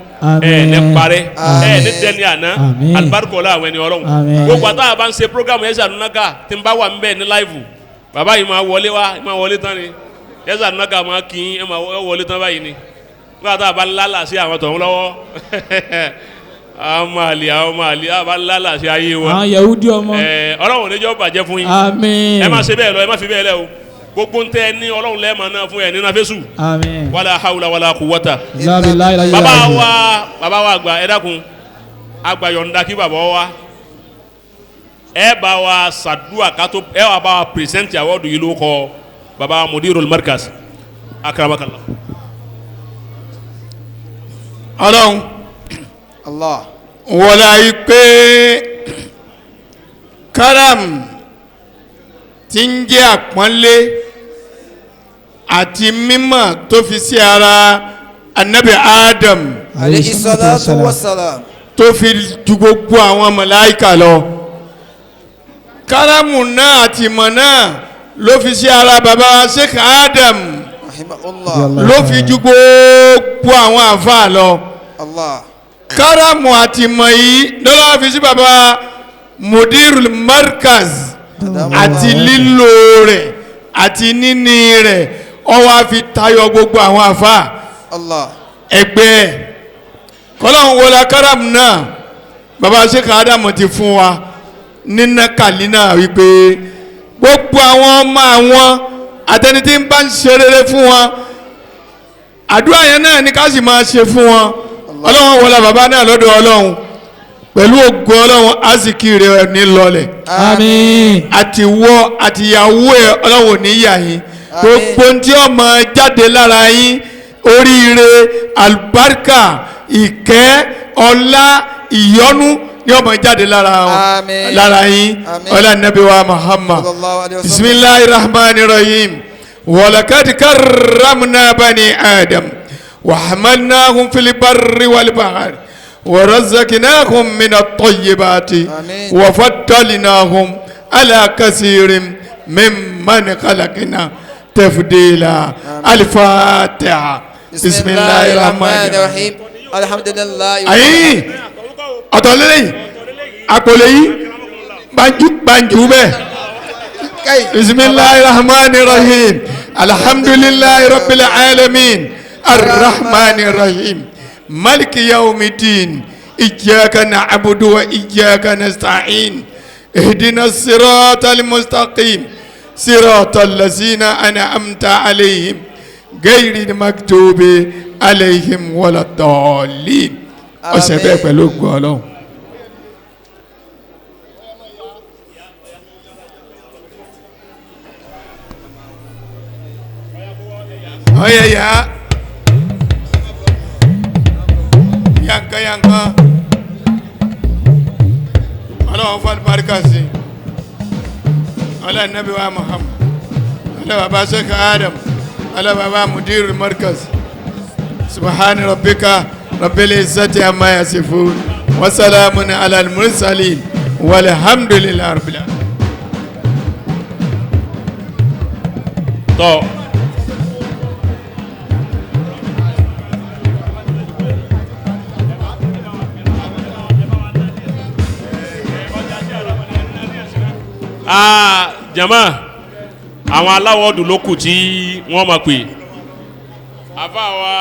ẹ̀ ní parẹ́ ẹ̀ ní dẹni àná alibarikọ̀lá àwọn ẹni ọlọ́run gbogbo àtàwọn bá ń ṣe program Yẹ́sì Alunaka tí ń bá wà ń bẹ̀ ní láìvù bàbá yìí máa wọlé tán ni Yẹ́sì Alunaka máa kí ẹ máa wọlé tán báyìí ni nígbà tá a bá lálà sí àwọn tọ̀hún lọ́wọ́ àwọn ọmọ àlè a bá lálà sí ayé wọn. àwọn Yahudi ọmọ. ọlọ́run níjọ́ bàjẹ́ fún yín. Àmín. ẹ má ṣe bẹ́ẹ̀ lọ ẹ má fi bẹ́ẹ̀ lẹ o gbogbo ń tẹ ní ọlọ́run lẹ́ẹ̀mọ̀ náà fún ẹ nínú afẹ́sù. Àmín. wala hawla wala quwwata. bàbá wa àgbà ẹ dákun àgbà yọ̀ǹda kí bàbá wa ẹ bá wa ṣàdúrà kátó ẹ wà bá wa pírẹsẹ̀ntì àwọ̀dù yìí ló kọ bàbá mudirul markaz akramakallah. ọlọ́run Allah. wọlá yìí pé karam tí ń jẹ́ àpọ́nlé àti mímọ̀ tó fi sí ara anabi Adam alayhi salatu wa salam. tó fi ju gbogbo àwọn màláíkà lọ karamu náà àti ìmọ̀ náà ló fi sí ara baba Sheikh Adam rahimahullah. ló fi ju gbogbo àwọn àfáà lọ Allah. karamu àti ìmọ̀ yìí lọ́la fi sí baba mudirul markaz àti lílo rẹ̀ àti níní rẹ̀ ó wá fi tayọ gbogbo àwọn àfáà Allah. ẹgbẹ́ kọ́lọ́hún wọlé karamu náà baba Sheikh Adam ti fún wa nínú kàlínà wípé gbogbo àwọn ọmọ àwọn àtẹni tí ń bá ń ṣe rere fún wọn àdúrà yẹn náà ní ká sì máa ṣe fún wọn ọlọ́run wọlé bàbá náà lọ́dọ̀ ọlọ́run pẹ̀lú ògo ọlọ́run azikì rẹ̀ ní lọlẹ̀ Àmín. àtiwọ́ àtìyàwó ẹ̀ ọlọ́run níyà yín gbogbo tí ọmọ jáde lára yín oríire àlùbáríkà ìkẹ́ ọlá ìyọ́nú ní ọmọ jáde lára wọn Àmín. lára yín Àmín. ọlá nàbí wa Muhammad sallallahu alayhi wa sallam. bisimilahi rahmani rahim walakadi karramna bani adam وحملناهم في البر والبحر ورزقناهم من الطيبات آمين. وفضلناهم على كثير ممن خلقنا تفضيلا الفاتحة بسم الله الرحمن الرحيم الحمد لله. أي أتولي أقولي بانجو به بسم الله الرحمن الرحيم الحمد لله رب العالمين الرحمن الرحيم مالك يوم الدين إياك نعبد وإياك نستعين اهدنا الصراط المستقيم صراط الذين أنعمت عليهم غير المكتوب عليهم ولا الضالين أشهد بلوغ الله يا yanka ọlọ́run fún alibarika sí ọlọ́run nabi wa Muhammad ọlọ́run baba Sheikh Adam ọlọ́run baba mudir markaz subhani rabbika rabbil izzati amma yasifun wa salamun ala al mursalin walhamdulillahi rabbil alamin. tọ́ jama àwọn aláwọ̀ ọdún ló kù tí wọ́n máa pè àbá wa.